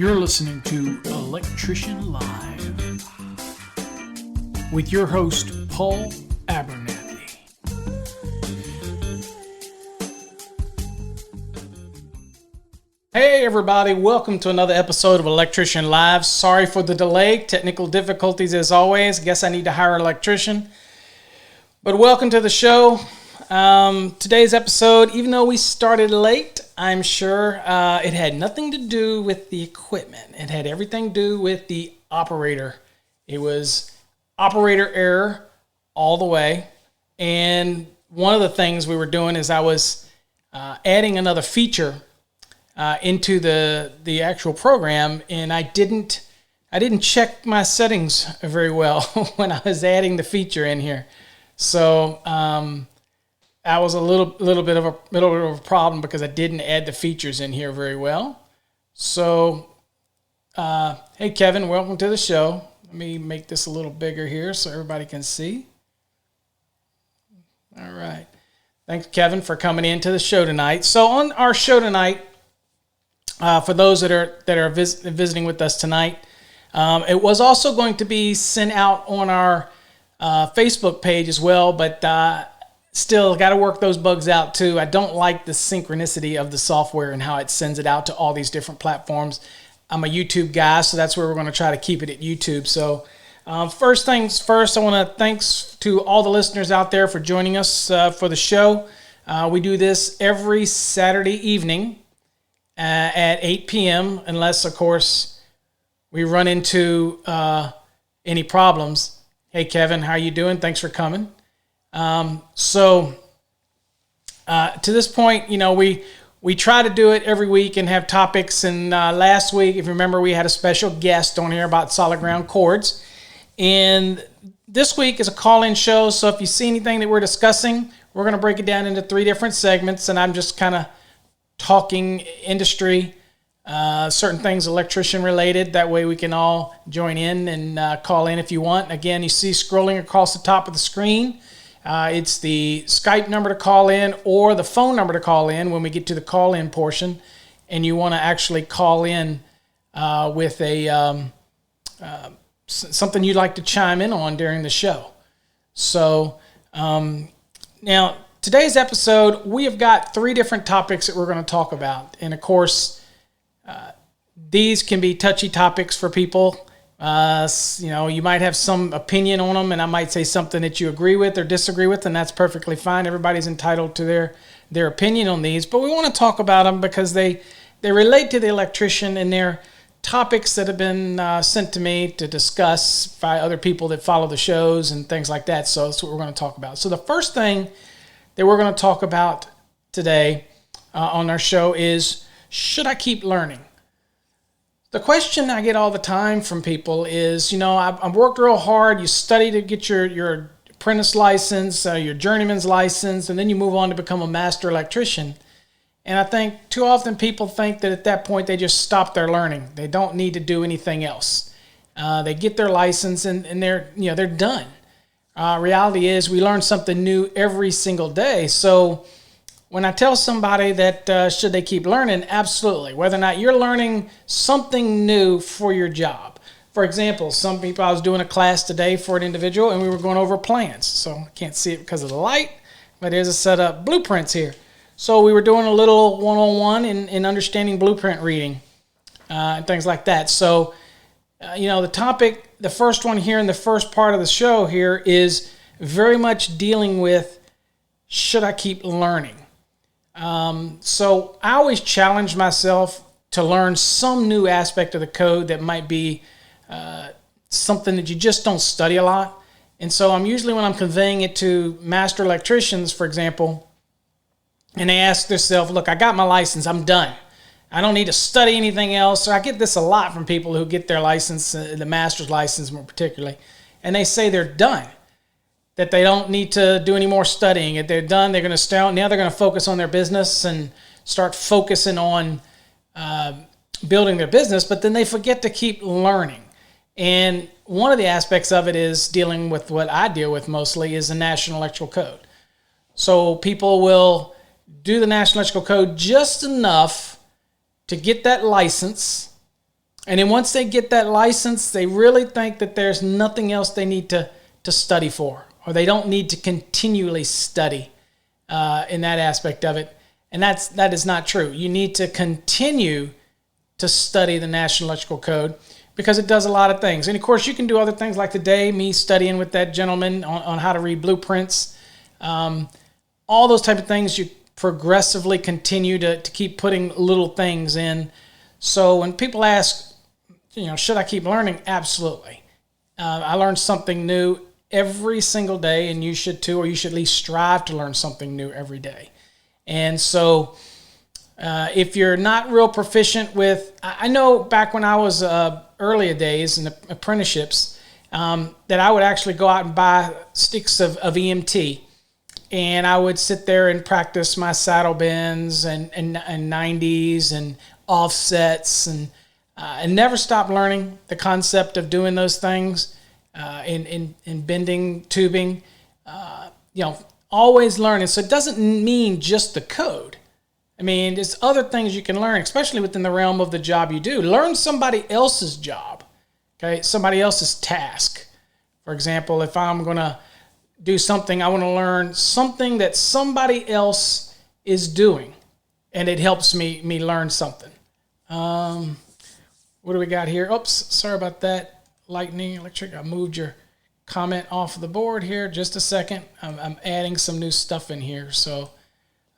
You're listening to Electrician Live with your host, Paul Abernathy. Hey everybody, welcome to another episode of Electrician Live. Sorry for the delay, technical difficulties as always. Guess I need to hire an electrician. But welcome to the show. Today's episode, even though we started late, I'm sure it had nothing to do with the equipment. It had everything to do with the operator. It was operator error all the way. And one of the things we were doing is I was adding another feature into the actual program, and I didn't check my settings very well when I was adding the feature in here. So that was a little bit of a problem because I didn't add the features in here very well. So, hey Kevin, welcome to the show. Let me make this a little bigger here so everybody can see. All right. Thanks, Kevin, for coming into the show tonight. So on our show tonight, for those that are visiting with us tonight, it was also going to be sent out on our Facebook page as well, but still got to work those bugs out too. I don't like the synchronicity of the software and how it sends it out to all these different platforms. I'm a YouTube guy, so that's where we're going to try to keep it at YouTube. So first things first, I want to thanks to all the listeners out there for joining us for the show. We do this every Saturday evening at 8 p.m. unless, of course, we run into any problems. Hey, Kevin, how you doing? Thanks for coming. To this point, you know, we try to do it every week and have topics. And last week, if you remember, we had a special guest on here about solid ground cords. And this week is a call-in show. So if you see anything that we're discussing, we're going to break it down into 3 different segments. And I'm just kind of talking industry, certain things electrician related. That way we can all join in and call in if you want. Again, you see scrolling across the top of the screen. It's the Skype number to call in or the phone number to call in when we get to the call-in portion, and you want to actually call in with a something you'd like to chime in on during the show. So now today's episode, we have got 3 different topics that we're going to talk about, and of course these can be touchy topics for people. You know, you might have some opinion on them, and I might say something that you agree with or disagree with, and that's perfectly fine. Everybody's entitled to their opinion on these, but we want to talk about them because they relate to the electrician, and they're topics that have been sent to me to discuss by other people that follow the shows and things like that. So that's what we're going to talk about. So the first thing that we're going to talk about today on our show is, should I keep learning? The question I get all the time from people is, you know, I've worked real hard. You study to get your apprentice license, your journeyman's license, and then you move on to become a master electrician. And I think too often people think that at that point they just stop their learning. They don't need to do anything else. They get their license and they're done. Reality is we learn something new every single day. So when I tell somebody that should they keep learning, absolutely. Whether or not you're learning something new for your job. For example, I was doing a class today for an individual, and we were going over plans. So I can't see it because of the light, but there's a set of blueprints here. So we were doing a little one-on-one in understanding blueprint reading and things like that. So, the topic, the first one here in the first part of the show here is very much dealing with, should I keep learning? So I always challenge myself to learn some new aspect of the code that might be something that you just don't study a lot. And so I'm usually, when I'm conveying it to master electricians, for example, and they ask themselves, look, I got my license, I'm done. I don't need to study anything else. So I get this a lot from people who get their license, the master's license more particularly, and they say they're done. That they don't need to do any more studying. If they're done, they're going to start. Now they're going to focus on their business and start focusing on building their business, but then they forget to keep learning. And one of the aspects of it is dealing with what I deal with mostly is the National Electrical Code. So people will do the National Electrical Code just enough to get that license, And then once they get that license, they really think that there's nothing else they need to study for, or they don't need to continually study in that aspect of it. And that is not true. You need to continue to study the National Electrical Code because it does a lot of things. And of course, you can do other things like today, me studying with that gentleman on how to read blueprints. All those type of things, you progressively continue to keep putting little things in. So when people ask, should I keep learning? Absolutely. I learn something new every single day, and you should too, or you should at least strive to learn something new every day. And so if you're not real proficient with, I know back when I was earlier days in the apprenticeships, that I would actually go out and buy sticks of EMT, and I would sit there and practice my saddle bends and 90s and offsets, and never stop learning the concept of doing those things in bending, tubing, always learning. So it doesn't mean just the code. I mean, there's other things you can learn, especially within the realm of the job you do. Learn somebody else's job, okay? Somebody else's task. For example, if I'm going to do something, I want to learn something that somebody else is doing, and it helps me learn something. What do we got here? Oops, sorry about that. Lightning, electric. I moved your comment off the board here. Just a second. I'm adding some new stuff in here. So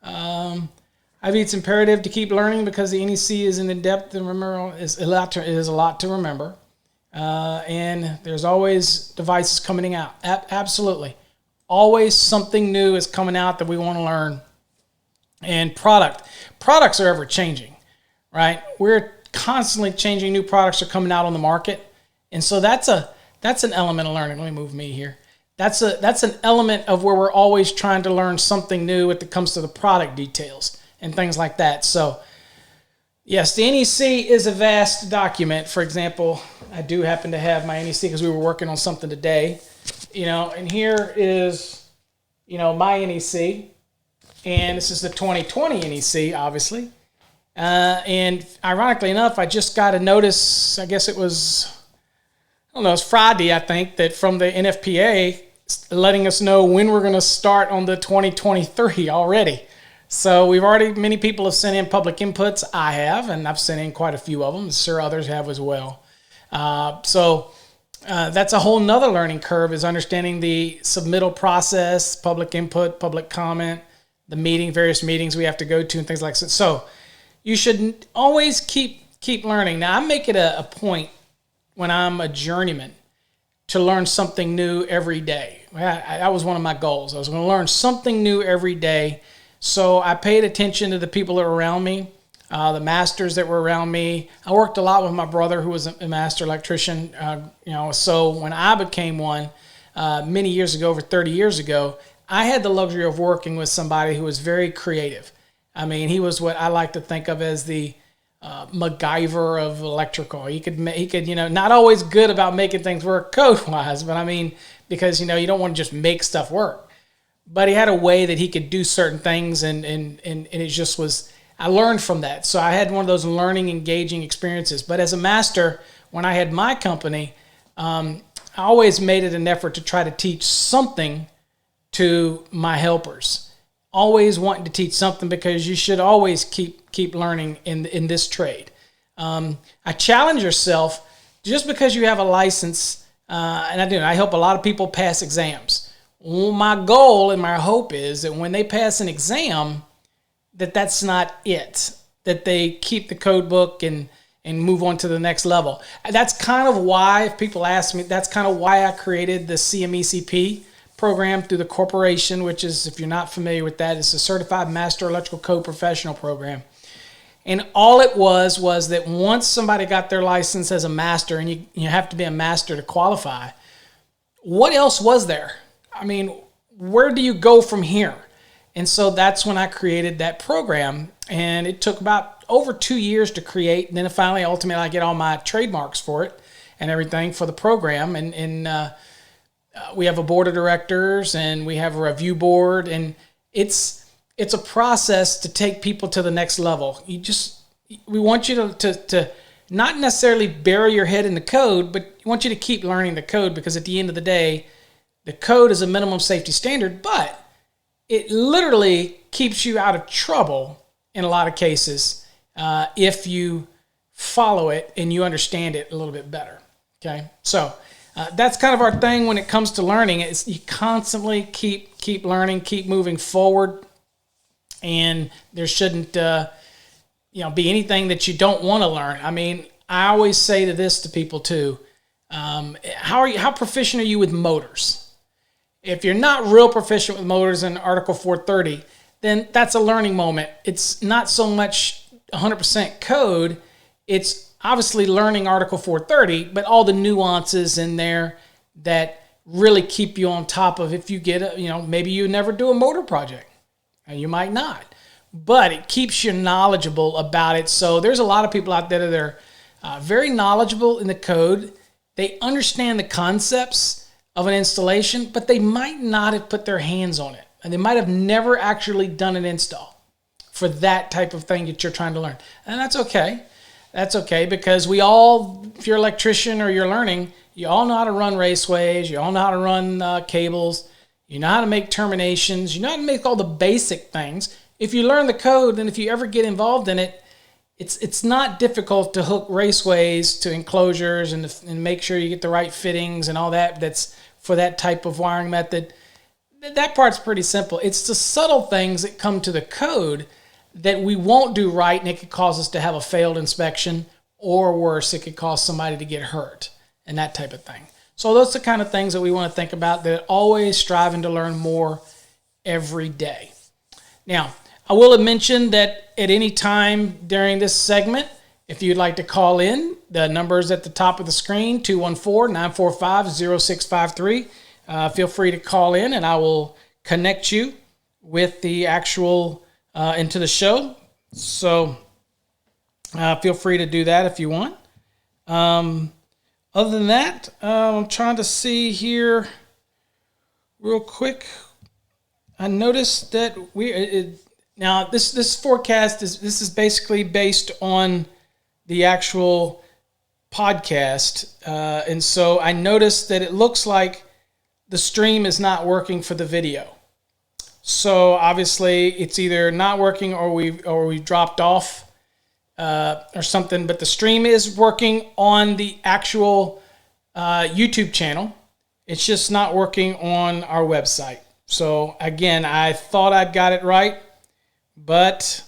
I think it's imperative to keep learning because the NEC is in depth and remember is a lot to remember. And there's always devices coming out. Absolutely. Always something new is coming out that we want to learn. And products are ever changing, right? We're constantly changing. New products are coming out on the market. And so that's an element of learning. Let me move me here. That's an element of where we're always trying to learn something new when it comes to the product details and things like that. So yes, the NEC is a vast document. For example, I do happen to have my NEC because we were working on something today, and here is, my NEC, and this is the 2020 NEC, obviously. And ironically enough, I just got a notice, I guess it was, it's Friday, I think, that from the NFPA letting us know when we're going to start on the 2023 already. So many people have sent in public inputs. I have, and I've sent in quite a few of them. I'm sure others have as well. So that's a whole nother learning curve, is understanding the submittal process, public input, public comment, the various meetings we have to go to and things like that. So you should always keep learning. Now, I make it a point when I'm a journeyman to learn something new every day. That was one of my goals. I was going to learn something new every day. So I paid attention to the people that were around me, the masters that were around me. I worked a lot with my brother, who was a master electrician. So when I became one many years ago, over 30 years ago, I had the luxury of working with somebody who was very creative. I mean, he was what I like to think of as the MacGyver of electrical. He could, not always good about making things work code-wise, but I mean, because, you don't want to just make stuff work. But he had a way that he could do certain things, and it just was, I learned from that. So I had one of those learning, engaging experiences. But as a master, when I had my company, I always made it an effort to try to teach something to my helpers. Always wanting to teach something, because you should always keep learning in this trade. I challenge yourself, just because you have a license, and I help a lot of people pass exams. Well, my goal and my hope is that when they pass an exam, that's not it, that they keep the code book and move on to the next level. That's kind of why, if people ask me, that's kind of why I created the CMECP program through the corporation, which is, if you're not familiar with that, it's a Certified Master Electrical Code Professional program. And all it was that once somebody got their license as a master, and you have to be a master to qualify, what else was there? I mean, where do you go from here? And so that's when I created that program. And it took about over 2 years to create. And then ultimately, I get all my trademarks for it and everything for the program. And we have a board of directors, and we have a review board. And it's a process to take people to the next level. We want you to not necessarily bury your head in the code, but I want you to keep learning the code, because at the end of the day, the code is a minimum safety standard, but it literally keeps you out of trouble in a lot of cases if you follow it and you understand it a little bit better. Okay, so that's kind of our thing when it comes to learning. Is you constantly keep learning, keep moving forward, and there shouldn't be anything that you don't want to learn. I mean, I always say to people too. How proficient are you with motors? If you're not real proficient with motors in Article 430, then that's a learning moment. It's not so much 100% code. It's obviously learning Article 430, but all the nuances in there that really keep you on top of if you get maybe you never do a motor project, and you might not, but it keeps you knowledgeable about it. So there's a lot of people out there that are very knowledgeable in the code. They understand the concepts of an installation, but they might not have put their hands on it, and they might have never actually done an install for that type of thing that you're trying to learn. And that's okay. That's okay, because we all, if you're an electrician or you're learning, you all know how to run raceways, you all know how to run cables, you know how to make terminations, you know how to make all the basic things. If you learn the code, then if you ever get involved in it, it's not difficult to hook raceways to enclosures and make sure you get the right fittings and all that. That's for that type of wiring method. That part's pretty simple. It's the subtle things that come to the code that we won't do right, and it could cause us to have a failed inspection, or worse, it could cause somebody to get hurt and that type of thing. So those are the kind of things that we want to think about, that always striving to learn more every day. Now, I will have mentioned that at any time during this segment, if you'd like to call in, the number is at the top of the screen, 214-945-0653. Feel free to call in, and I will connect you with the actual into the show. So feel free to do that if you want. Other than that, I'm trying to see here real quick. I noticed that now this forecast is basically based on the actual podcast, and so I noticed that it looks like the stream is not working for the video. So obviously it's either not working or we dropped off or something. But the stream is working on the actual YouTube channel. It's just not working on our website. So again, I thought I'd got it right, but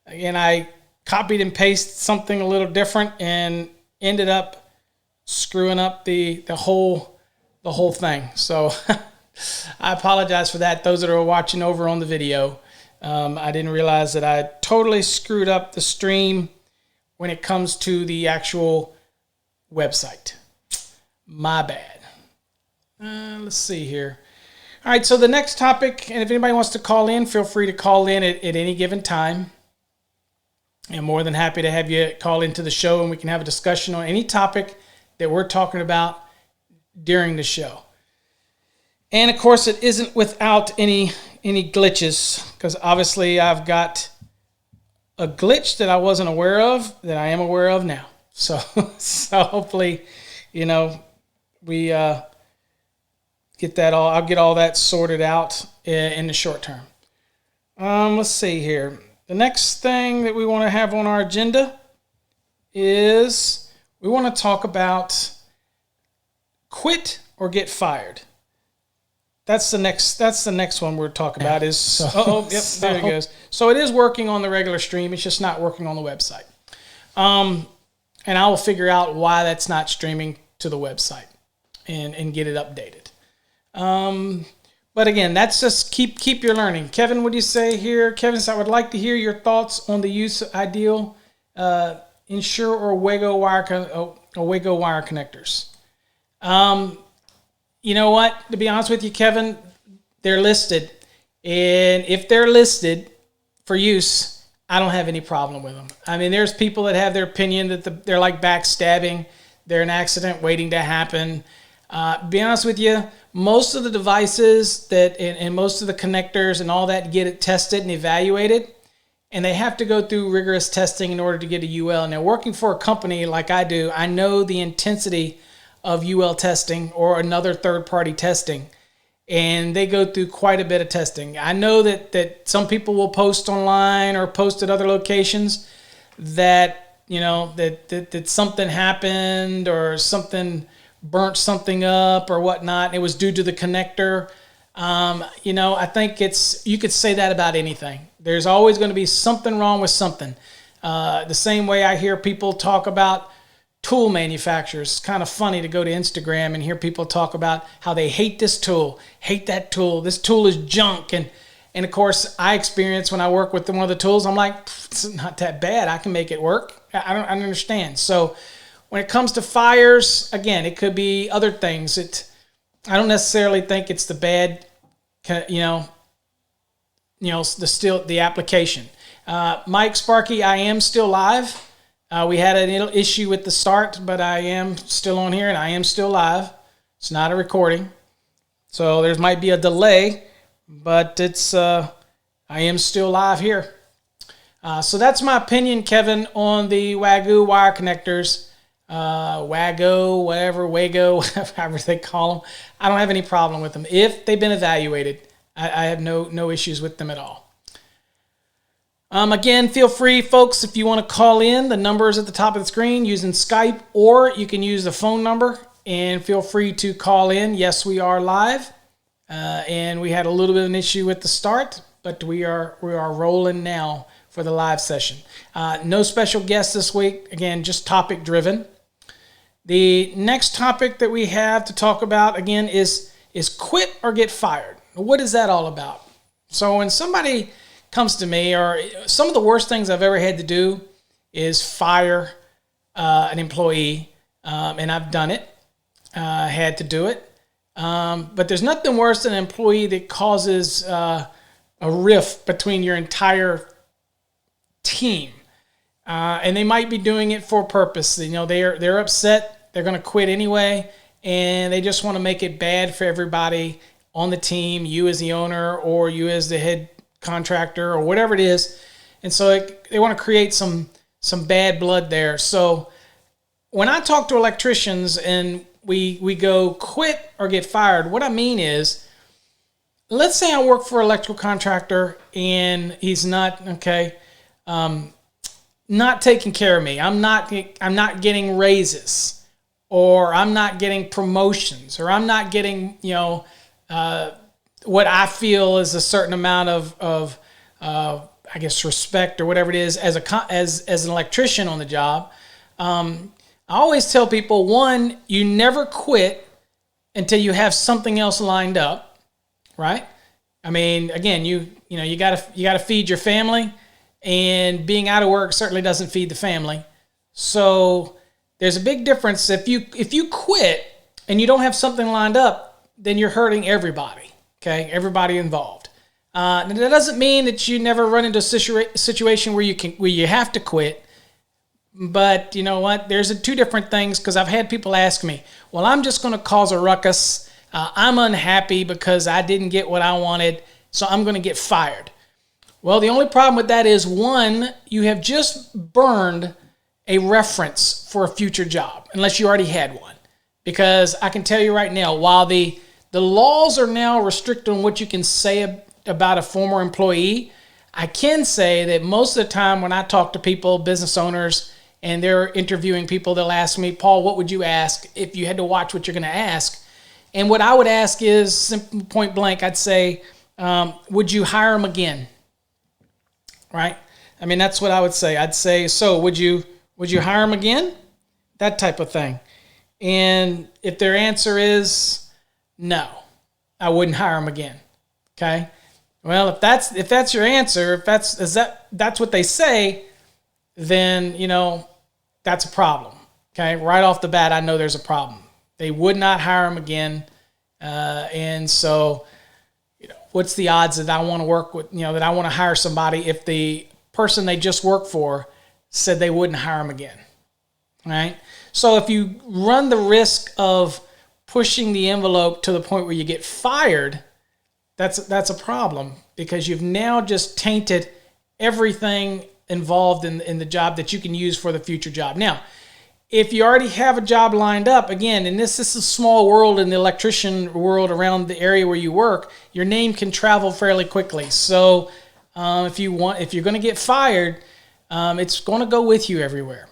again, I copied and pasted something a little different and ended up screwing up the whole thing. So I apologize for that. Those that are watching over on the video, I didn't realize that I totally screwed up the stream when it comes to the actual website. My bad. Let's see here. All right, so the next topic, and if anybody wants to call in, feel free to call in at any given time. I'm more than happy to have you call into the show, and we can have a discussion on any topic that we're talking about during the show. And of course, it isn't without any glitches, because obviously I've got a glitch that I wasn't aware of that I am aware of now. So hopefully, we get that all. I'll get all that sorted out in the short term. Let's see here. The next thing that we want to have on our agenda is we want to talk about quit or get fired. That's the next one we're talking about is, there it goes. So it is working on the regular stream. It's just not working on the website. And I will figure out why that's not streaming to the website and get it updated. But again, that's just keep your learning. Kevin, what do you say here? Kevin says, I would like to hear your thoughts on the use of ideal Ensure or Wago wire connectors. You know what? To be honest with you, Kevin, they're listed. And if they're listed for use, I don't have any problem with them. I mean, there's people that have their opinion that they're like backstabbing. They're an accident waiting to happen. Be honest with you, most of the devices and most of the connectors and all that get it tested and evaluated. and they have to go through rigorous testing in order to get a UL. Now, working for a company like I do, I know the intensity of UL testing or another third-party testing, and they go through quite a bit of testing. I know that some people will post online or post at other locations that, you know, that something happened or something burnt something up or whatnot. It was due to the connector. You know, I think you could say that about anything. There's always going to be something wrong with something. The same way I hear people talk about tool manufacturers. It's kind of funny to go to Instagram and hear people talk about how they hate this tool, hate that tool. This tool is junk. And of course, I experience when I work with one of the tools, I'm like, it's not that bad. I can make it work. I don't understand. So when it comes to fires, again, it could be other things. I don't necessarily think it's the bad, the application. Mike Sparky, I am still live. We had an issue with the start, but I am still on here and I am still live. It's not a recording. So there might be a delay, but I am still live here. So that's my opinion, Kevin, on the Wagyu wire connectors. Wago, whatever, Wago, however they call them. I don't have any problem with them. If they've been evaluated, I have no issues with them at all. Again, feel free, folks, if you want to call in. The number is at the top of the screen using Skype, or you can use the phone number, and feel free to call in. Yes, we are live, and we had a little bit of an issue with the start, but we are rolling now for the live session. No special guests this week. Again, just topic driven. The next topic that we have to talk about, again, is quit or get fired. What is that all about? So when somebody comes to me, or some of the worst things I've ever had to do is fire an employee, and I've done it. Had to do it. But there's nothing worse than an employee that causes a rift between your entire team. And they might be doing it for a purpose. You know, they're upset. They're going to quit anyway, and they just want to make it bad for everybody on the team, you as the owner or you as the head contractor or whatever it is. And so they want to create some bad blood there. So when I talk to electricians and we go quit or get fired, what I mean is, let's say I work for an electrical contractor and he's not taking care of me. I'm not getting raises, or I'm not getting promotions, or I'm not getting, what I feel is a certain amount of I guess respect or whatever it is as an electrician on the job. I always tell people, one, you never quit until you have something else lined up, right? I mean, again, you gotta feed your family, and being out of work certainly doesn't feed the family. So there's a big difference. If you quit and you don't have something lined up, then you're hurting everybody. Okay, everybody involved. And that doesn't mean that you never run into a situation where you have to quit. But you know what? There's two different things, because I've had people ask me, well, I'm just going to cause a ruckus. I'm unhappy because I didn't get what I wanted, so I'm going to get fired. Well, the only problem with that is, one, you have just burned a reference for a future job, unless you already had one. Because I can tell you right now, while the laws are now restricted on what you can say about a former employee, I can say that most of the time when I talk to people, business owners, and they're interviewing people, they'll ask me, Paul, what would you ask if you had to watch what you're going to ask? And what I would ask is, simple, point blank, I'd say, would you hire him again? Right? I mean, that's what I would say. I'd say, so would you hire him again? That type of thing. And if their answer is no, I wouldn't hire him again. Okay? Well, if that's your answer, if that's what they say, then, that's a problem. Okay? Right off the bat, I know there's a problem. They would not hire him again. And so, what's the odds that I want to work with, that I want to hire somebody if the person they just worked for said they wouldn't hire him again? Right? So if you run the risk of pushing the envelope to the point where you get fired, that's a problem, because you've now just tainted everything involved in the job that you can use for the future job. Now, if you already have a job lined up, again, and this is a small world in the electrician world around the area where you work, your name can travel fairly quickly. So if you're going to get fired, it's going to go with you everywhere.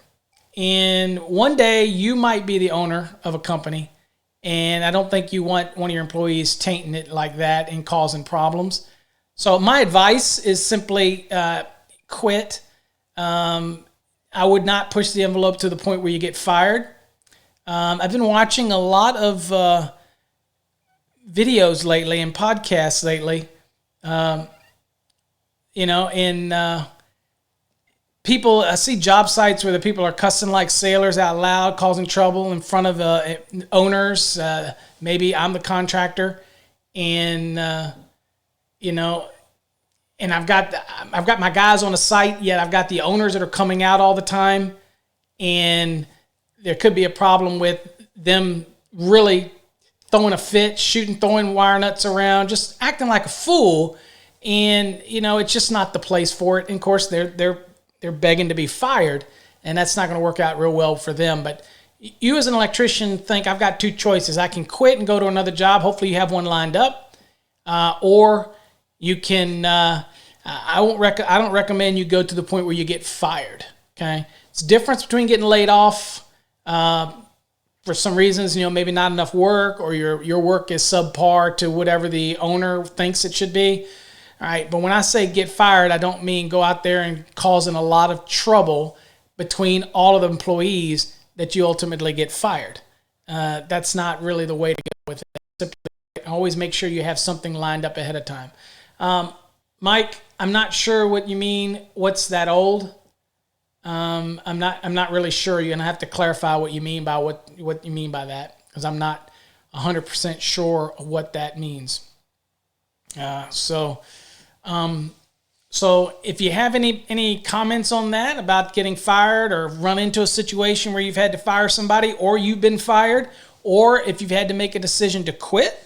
And one day you might be the owner of a company, and I don't think you want one of your employees tainting it like that and causing problems. So my advice is simply quit. I would not push the envelope to the point where you get fired. I've been watching a lot of videos lately and podcasts lately, people, I see job sites where the people are cussing like sailors out loud, causing trouble in front of owners. Maybe I'm the contractor, and and I've got my guys on the site, yet I've got the owners that are coming out all the time, and there could be a problem with them really throwing a fit, throwing wire nuts around, just acting like a fool, and it's just not the place for it. And of course, they're begging to be fired, and that's not going to work out real well for them. But you as an electrician think, I've got two choices. I can quit and go to another job. Hopefully you have one lined up. Or you can, I don't recommend you go to the point where you get fired. Okay. It's the difference between getting laid off, for some reasons, maybe not enough work, or your work is subpar to whatever the owner thinks it should be. All right, but when I say get fired, I don't mean go out there and causing a lot of trouble between all of the employees that you ultimately get fired. That's not really the way to go with it. Simply always make sure you have something lined up ahead of time. Mike, I'm not sure what you mean. What's that old? I'm not really sure. You're gonna have to clarify what you mean by what you mean by that, because I'm not 100% sure of what that means. So if you have any comments on that about getting fired, or run into a situation where you've had to fire somebody, or you've been fired, or if you've had to make a decision to quit,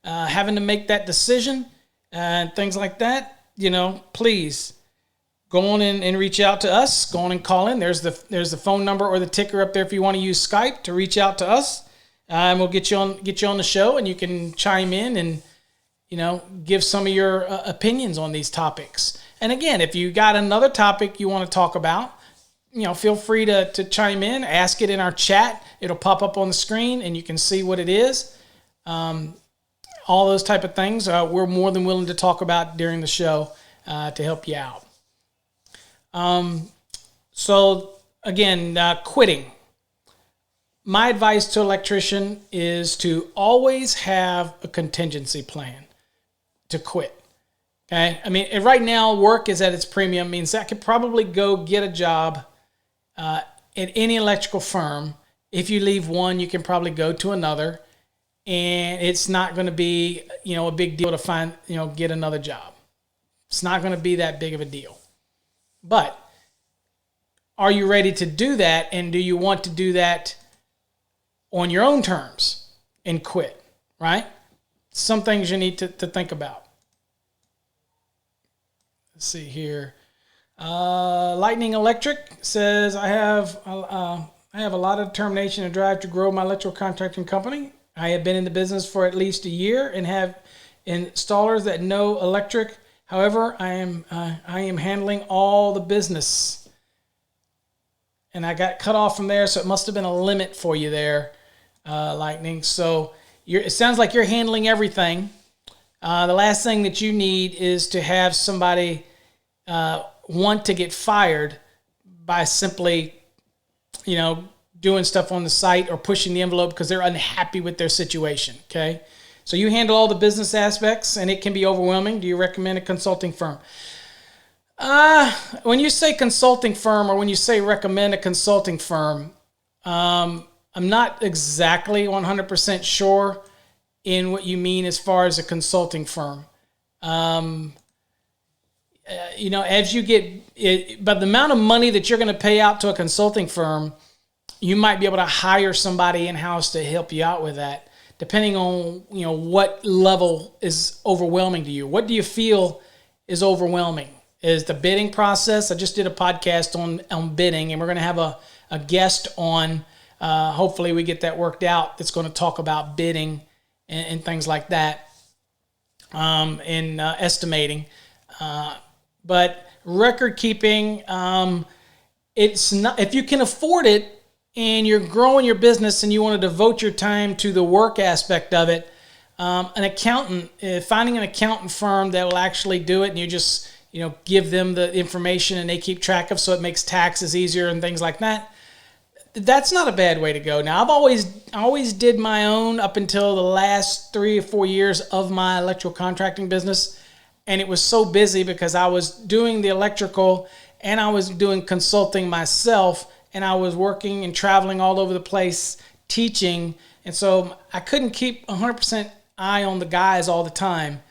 having to make that decision and things like that, please go on and reach out to us. Go on and call in. There's the phone number or the ticker up there if you want to use Skype to reach out to us, and we'll get you on the show, and you can chime in and give some of your opinions on these topics. And again, if you got another topic you want to talk about, feel free to chime in, ask it in our chat. It'll pop up on the screen and you can see what it is. All those type of things, we're more than willing to talk about during the show to help you out. So again, quitting. My advice to an electrician is to always have a contingency plan to quit. Okay. I mean, right now work is at its premium, means I could probably go get a job at any electrical firm. If you leave one, you can probably go to another, and it's not going to be, a big deal to find, get another job. It's not going to be that big of a deal. But are you ready to do that? And do you want to do that on your own terms and quit, right? Some things you need to think about. Let's see here. Lightning Electric says, I have a lot of determination and drive to grow my electrical contracting company. I have been in the business for at least a year and have installers that know electric. However, I am handling all the business. And I got cut off from there, so it must have been a limit for you there, Lightning. So it sounds like you're handling everything. The last thing that you need is to have somebody want to get fired by simply, doing stuff on the site or pushing the envelope because they're unhappy with their situation, okay? So you handle all the business aspects, and it can be overwhelming. Do you recommend a consulting firm? When you say consulting firm, or when you say recommend a consulting firm, I'm not exactly 100% sure in what you mean as far as a consulting firm. As you get it, but the amount of money that you're going to pay out to a consulting firm, you might be able to hire somebody in-house to help you out with that, depending on, what level is overwhelming to you. What do you feel is overwhelming? is the bidding process. I just did a podcast on bidding, and we're going to have a guest on. Hopefully we get that worked out. That's going to talk about bidding and things like that, and estimating. But record keeping, it's not, if you can afford it and you're growing your business and you want to devote your time to the work aspect of it, an accountant, finding an accountant firm that will actually do it, and you just give them the information and they keep track of, so it makes taxes easier and things like that. That's not a bad way to go. Now, I always did my own up until the last 3 or 4 years of my electrical contracting business, and it was so busy because I was doing the electrical and I was doing consulting myself, and I was working and traveling all over the place teaching, and so I couldn't keep 100% eye on the guys all the time.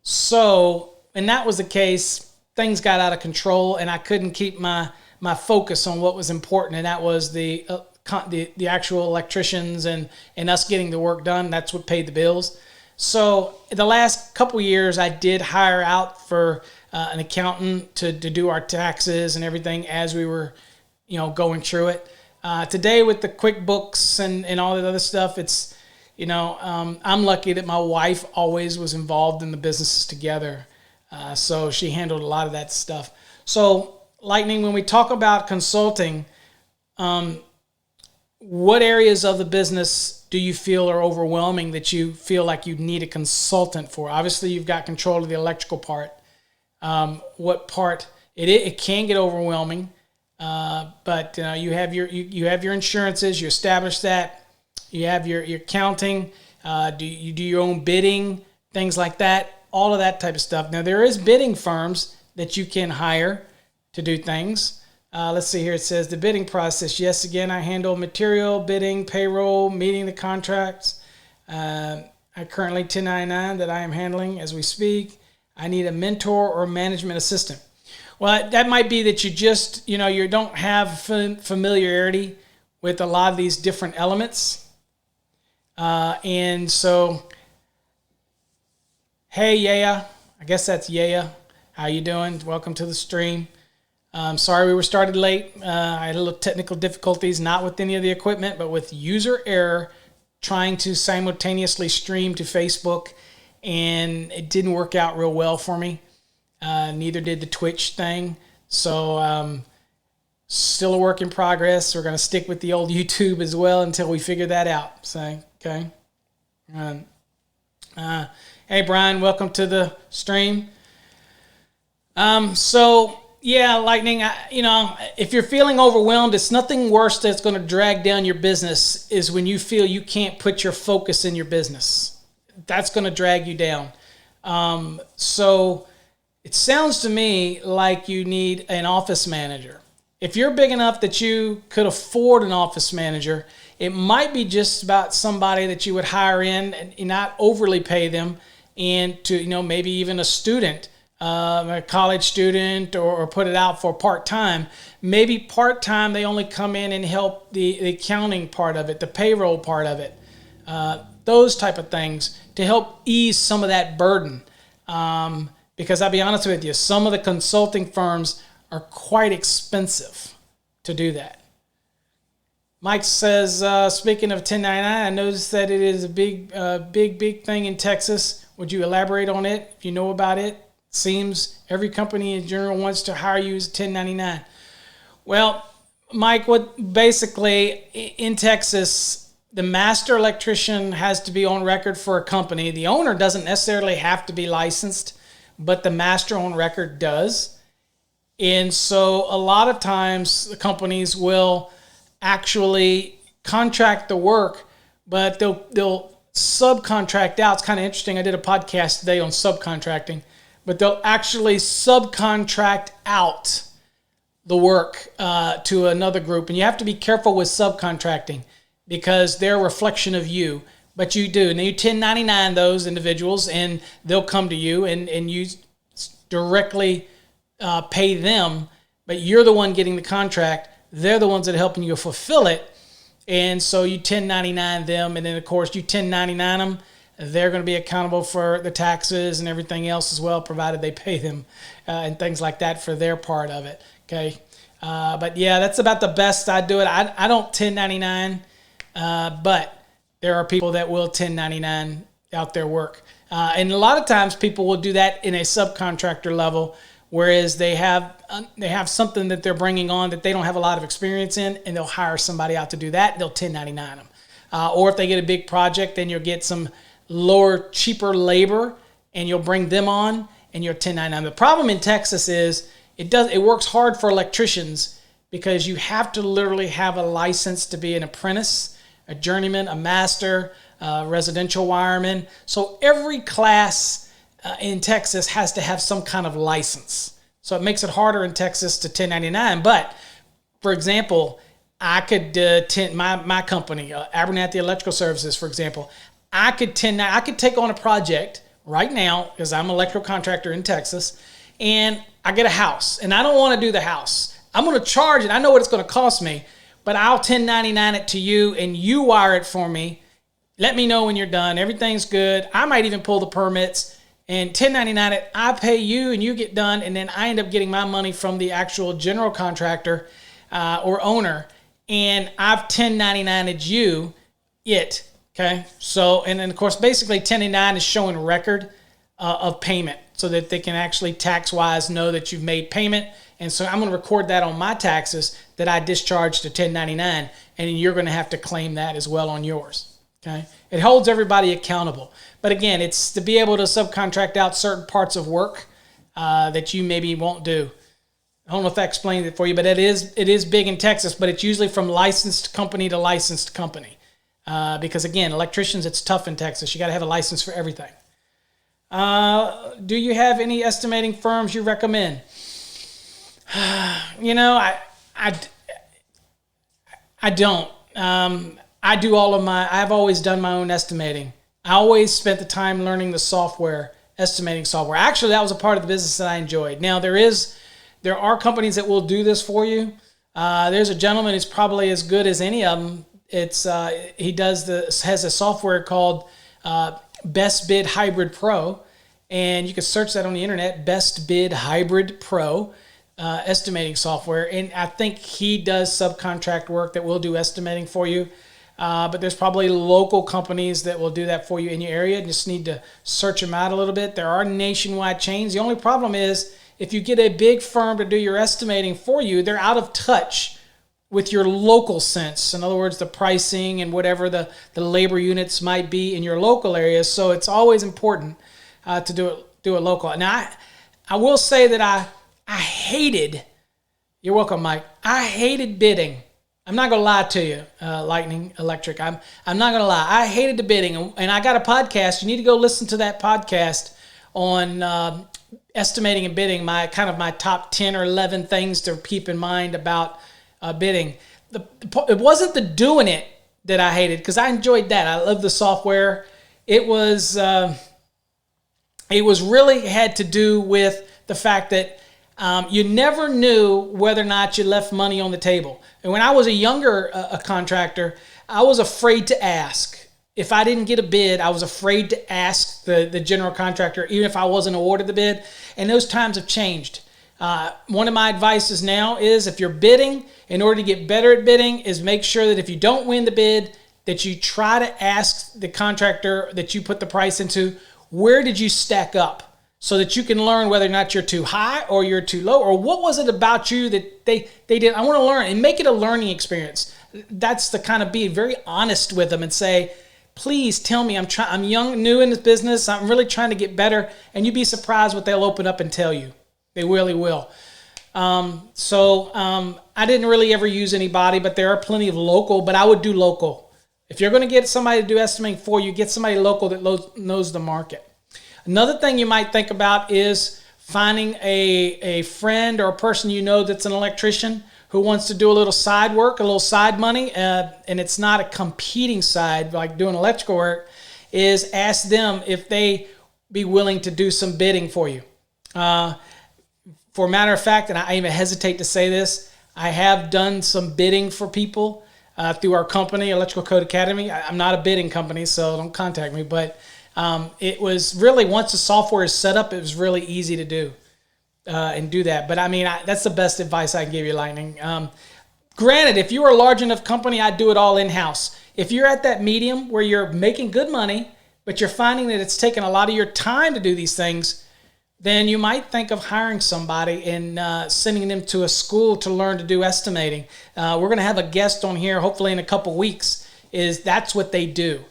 So, and that was the case, things got out of control, and I couldn't keep my focus on what was important, and that was the actual electricians and us getting the work done. That's what paid the bills. So the last couple years, I did hire out for an accountant to do our taxes and everything as we were going through it. Today with the QuickBooks and all that other stuff, it's I'm lucky that my wife always was involved in the businesses together, so she handled a lot of that stuff. So Lightning, when we talk about consulting, what areas of the business do you feel are overwhelming that you feel like you need a consultant for? Obviously, you've got control of the electrical part. What part? It can get overwhelming, but you have your insurances. You establish that. You have your accounting. Do you do your own bidding? Things like that. All of that type of stuff. Now, there is bidding firms that you can hire to do things. Let's see here. It says the bidding process. Yes, again, I handle material, bidding, payroll, meeting the contracts. I currently 1099 that I am handling as we speak. I need a mentor or management assistant. Well, that might be that you just, you don't have familiarity with a lot of these different elements. And so, hey, yeah, I guess that's yeah. How you doing? Welcome to the stream. Sorry we were started late. I had a little technical difficulties, not with any of the equipment, but with user error trying to simultaneously stream to Facebook, and it didn't work out real well for me. Neither did the Twitch thing. So still a work in progress. We're going to stick with the old YouTube as well until we figure that out. So, okay. Hey, Brian, welcome to the stream. So, yeah, Lightning, if you're feeling overwhelmed, it's nothing worse that's going to drag down your business is when you feel you can't put your focus in your business. That's going to drag you down. So it sounds to me like you need an office manager. If you're big enough that you could afford an office manager, it might be just about somebody that you would hire in and not overly pay them, and to, maybe even a student, a college student, or put it out for part-time. Maybe part-time they only come in and help the accounting part of it, the payroll part of it, those type of things to help ease some of that burden. Because I'll be honest with you, some of the consulting firms are quite expensive to do that. Mike says, speaking of 1099, I noticed that it is a big thing in Texas. Would you elaborate on it if you know about it? Seems every company in general wants to hire you as 1099. Well, Mike, what basically in Texas, the master electrician has to be on record for a company. The owner doesn't necessarily have to be licensed, but the master on record does. And so a lot of times the companies will actually contract the work, but they'll subcontract out. It's kind of interesting. I did a podcast today on subcontracting, but they'll actually subcontract out the work to another group. And you have to be careful with subcontracting because they're a reflection of you. But you do. And you 1099 those individuals, and they'll come to you and you directly pay them, but you're the one getting the contract. They're the ones that are helping you fulfill it. And so you 1099 them, and then, of course, you 1099 them. they're going to be accountable for the taxes and everything else as well, provided they pay them and things like that for their part of it. Okay. But yeah, that's about the best I do it. I don't 1099, but there are people that will 1099 out their work. And a lot of times people will do that in a subcontractor level, whereas they have something that they're bringing on that they don't have a lot of experience in, and they'll hire somebody out to do that. They'll 1099 them. Or if they get a big project, then you'll get some lower, cheaper labor, and you'll bring them on, and you'll 1099. The problem in Texas is it works hard for electricians because you have to literally have a license to be an apprentice, a journeyman, a master, residential wireman. So every class in Texas has to have some kind of license. So it makes it harder in Texas to 1099. But for example, I could my company, Abernathy Electrical Services, for example, I could take on a project right now because I'm an electrical contractor in Texas, and I get a house, and I don't want to do the house. I'm going to charge it. I know what it's going to cost me, but I'll 1099 it to you, and you wire it for me. Let me know when you're done. Everything's good. I might even pull the permits and 1099 it. I pay you, and you get done, and then I end up getting my money from the actual general contractor or owner, and I've 1099'd you it. Okay, so, and then of course, basically 1099 is showing record of payment so that they can actually tax-wise know that you've made payment. And so I'm going to record that on my taxes that I discharged to 1099, and you're going to have to claim that as well on yours. Okay, it holds everybody accountable. But again, it's to be able to subcontract out certain parts of work that you maybe won't do. I don't know if that explained it for you, but it is big in Texas, but it's usually from licensed company to licensed company. Because again, electricians, it's tough in Texas. You got to have a license for everything. Do you have any estimating firms you recommend? You know, I don't. I do I've always done my own estimating. I always spent the time learning the software, estimating software. Actually, that was a part of the business that I enjoyed. Now, there are companies that will do this for you. There's a gentleman who's probably as good as any of them. He has a software called Best Bid Hybrid Pro, and you can search that on the internet. Best Bid Hybrid Pro estimating software, and I think he does subcontract work that will do estimating for you. But there's probably local companies that will do that for you in your area. You just need to search them out a little bit. There are nationwide chains. The only problem is if you get a big firm to do your estimating for you, they're out of touch with your local sense. In other words, the pricing and whatever the labor units might be in your local area. So it's always important to do it local. Now, I will say that I hated, you're welcome, Mike, I hated bidding. I'm not going to lie to you, Lightning Electric. I'm not going to lie. I hated the bidding. And I got a podcast. You need to go listen to that podcast on estimating and bidding, my top 10 or 11 things to keep in mind about bidding. It wasn't the doing it that I hated, because I enjoyed that. I love the software. It was really had to do with the fact that you never knew whether or not you left money on the table. And when I was a younger contractor, I was afraid to ask. If I didn't get a bid, I was afraid to ask the general contractor, even if I wasn't awarded the bid. And those times have changed. One of my advices now is, if you're bidding, in order to get better at bidding, is make sure that if you don't win the bid, that you try to ask the contractor that you put the price into, where did you stack up? So that you can learn whether or not you're too high or you're too low, or what was it about you that they did. I want to learn, and make it a learning experience. That's the kind of, be very honest with them and say, please tell me, I'm young, new in this business. I'm really trying to get better. And you'd be surprised what they'll open up and tell you. They really will. I didn't really ever use anybody, but there are plenty of local, but I would do local. If you're going to get somebody to do estimating for you, get somebody local that knows the market. Another thing you might think about is finding a friend or a person you know that's an electrician who wants to do a little side work, a little side money, and it's not a competing side like doing electrical work, is ask them if they be willing to do some bidding for you. For a matter of fact, and I even hesitate to say this, I have done some bidding for people through our company, Electrical Code Academy. I'm not a bidding company, so don't contact me, but It was really, once the software is set up, it was really easy to do and do that. But I mean, that's the best advice I can give you, Lightning. Granted, if you are a large enough company, I'd do it all in-house. If you're at that medium where you're making good money, but you're finding that it's taking a lot of your time to do these things, then you might think of hiring somebody and sending them to a school to learn to do estimating. We're going to have a guest on here, hopefully in a couple weeks, that's what they do.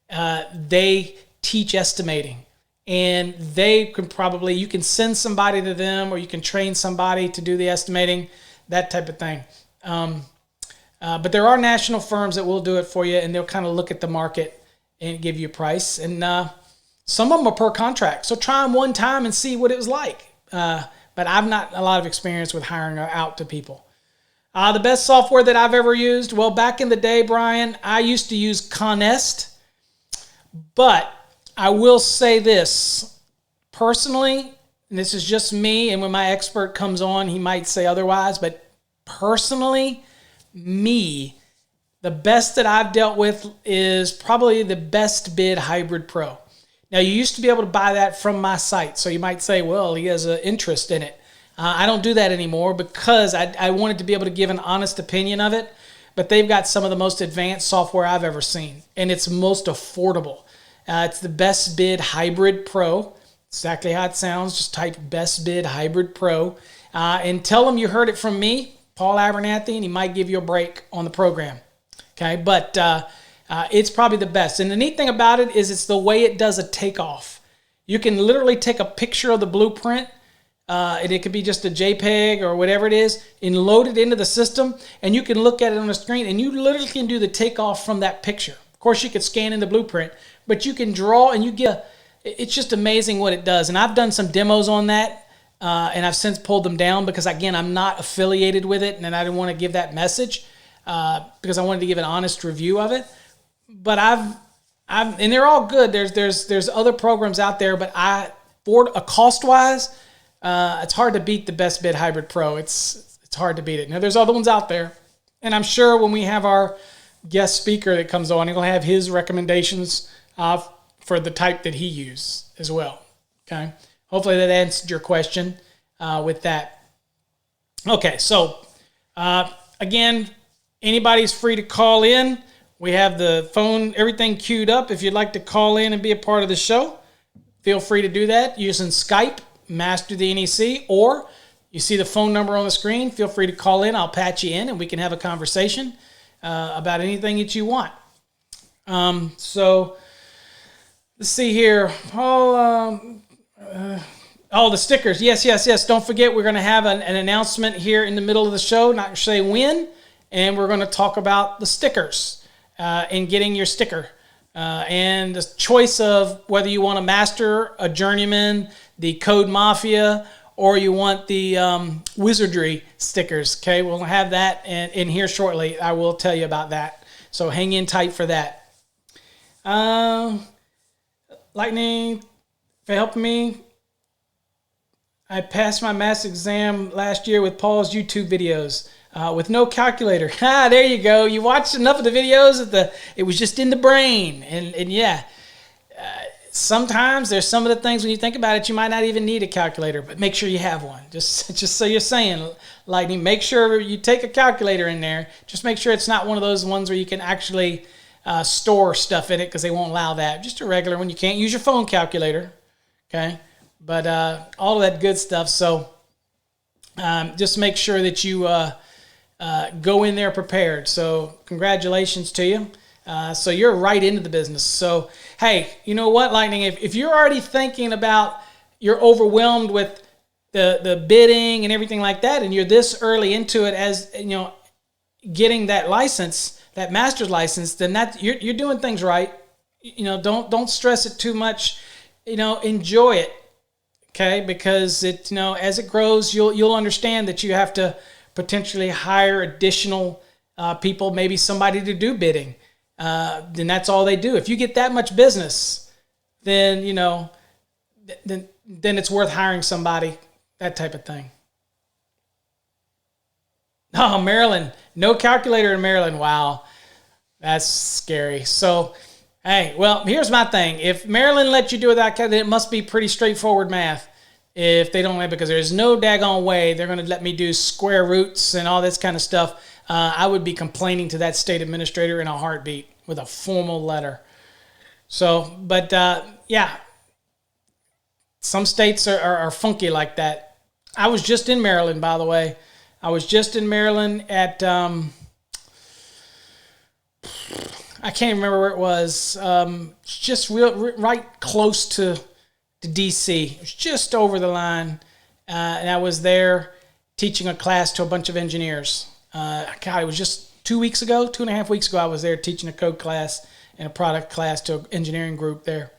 They teach estimating. And they can you can send somebody to them, or you can train somebody to do the estimating, that type of thing. But there are national firms that will do it for you, and they'll kind of look at the market and give you a price. And some of them are per contract. So try them one time and see what it was like. But I've not a lot of experience with hiring out to people. The best software that I've ever used, well, back in the day, Brian, I used to use Conest. But I will say this, personally, and this is just me, and when my expert comes on, he might say otherwise, but personally, the best that I've dealt with is probably the Best Bid Hybrid Pro. Now, you used to be able to buy that from my site, so you might say, well, he has an interest in it. I don't do that anymore because I wanted to be able to give an honest opinion of it, but they've got some of the most advanced software I've ever seen, and it's most affordable. It's the Best Bid Hybrid Pro. Exactly how it sounds. Just type Best Bid Hybrid Pro and tell them you heard it from me, Paul Abernathy, and he might give you a break on the program. Okay, but it's probably the best. And the neat thing about it is it's the way it does a takeoff. You can literally take a picture of the blueprint, and it could be just a JPEG or whatever it is, and load it into the system, and you can look at it on the screen, and you literally can do the takeoff from that picture. Of course, you could scan in the blueprint, but you can draw, and it's just amazing what it does. And I've done some demos on that, and I've since pulled them down because, again, I'm not affiliated with it, and I didn't want to give that message because I wanted to give an honest review of it. But and they're all good. There's other programs out there, but for a cost-wise, it's hard to beat the Best Bid Hybrid Pro. It's hard to beat it. Now, there's other ones out there, and I'm sure when we have our guest speaker that comes on, he'll have his recommendations for the type that he used as well. Okay. Hopefully that answered your question with that. Okay. So again, anybody's free to call in. We have the phone, everything queued up. If you'd like to call in and be a part of the show, feel free to do that using Skype, Master the NEC, or you see the phone number on the screen. Feel free to call in. I'll patch you in and we can have a conversation about anything that you want. So let's see here. The stickers. Yes. Don't forget, we're going to have an announcement here in the middle of the show, not say when, and we're going to talk about the stickers and getting your sticker and the choice of whether you want a master, a journeyman, the Code Mafia, or you want the Wizardry stickers. Okay, we'll have that in here shortly. I will tell you about that. So hang in tight for that. Lightning, for helping me. I passed my math exam last year with Paul's YouTube videos with no calculator. There you go. You watched enough of the videos that it was just in the brain. And yeah, sometimes there's some of the things when you think about it, you might not even need a calculator, but make sure you have one. Just so you're saying, Lightning, make sure you take a calculator in there. Just make sure it's not one of those ones where you can actually store stuff in it because they won't allow that. Just a regular one. You can't use your phone calculator. Okay. But all of that good stuff. So just make sure that you go in there prepared. So congratulations to you. So you're right into the business. So, hey, you know what, Lightning? If you're already thinking about, you're overwhelmed with the bidding and everything like that, and you're this early into it as, you know, getting that license, that master's license, then you're doing things right. You know, don't stress it too much. You know, enjoy it. Okay, because it, you know, as it grows, you'll understand that you have to potentially hire additional people, maybe somebody to do bidding. Then that's all they do. If you get that much business, then you know, then it's worth hiring somebody. That type of thing. Oh, Maryland, no calculator in Maryland. Wow, that's scary. So, Hey, well, here's my thing. If Maryland lets you do that, then it must be pretty straightforward math. If they don't let, because there's no daggone way they're going to let me do square roots and all this kind of stuff. I would be complaining to that state administrator in a heartbeat with a formal letter. So, but yeah, some states are funky like that. I was just in Maryland, by the way. I was just in Maryland at, I can't remember where it was. Just right close to D.C. It was just over the line. And I was there teaching a class to a bunch of engineers. God, it was just 2 weeks ago, 2.5 weeks ago, I was there teaching a code class and a product class to an engineering group there.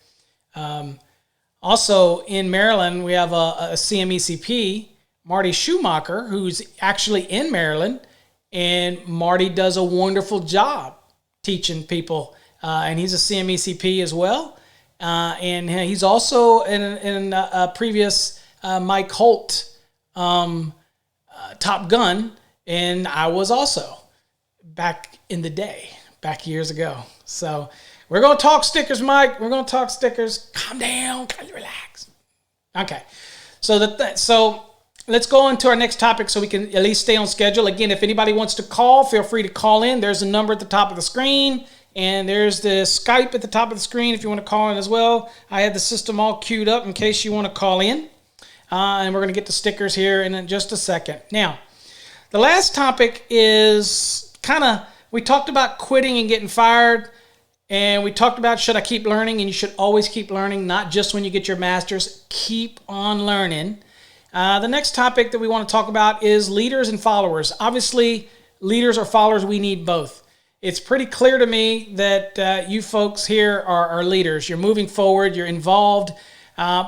Also in Maryland, we have a CMECP, Marty Schumacher, who's actually in Maryland, and Marty does a wonderful job teaching people, and he's a CMECP as well, and he's also in a previous Mike Holt Top Gun, and I was also back in the day, back years ago. So we're going to talk stickers, Mike. We're going to talk stickers. Calm down, relax. Okay, so let's go on to our next topic so we can at least stay on schedule. Again, if anybody wants to call, feel free to call in. There's a number at the top of the screen, and there's the Skype at the top of the screen if you want to call in as well. I have the system all queued up in case you want to call in. And we're going to get the stickers here in just a second. Now, the last topic is we talked about quitting and getting fired, and we talked about should I keep learning, and you should always keep learning, not just when you get your master's. Keep on learning. The next topic that we want to talk about is leaders and followers. Obviously, leaders or followers, we need both. It's pretty clear to me that you folks here are leaders. You're moving forward. You're involved.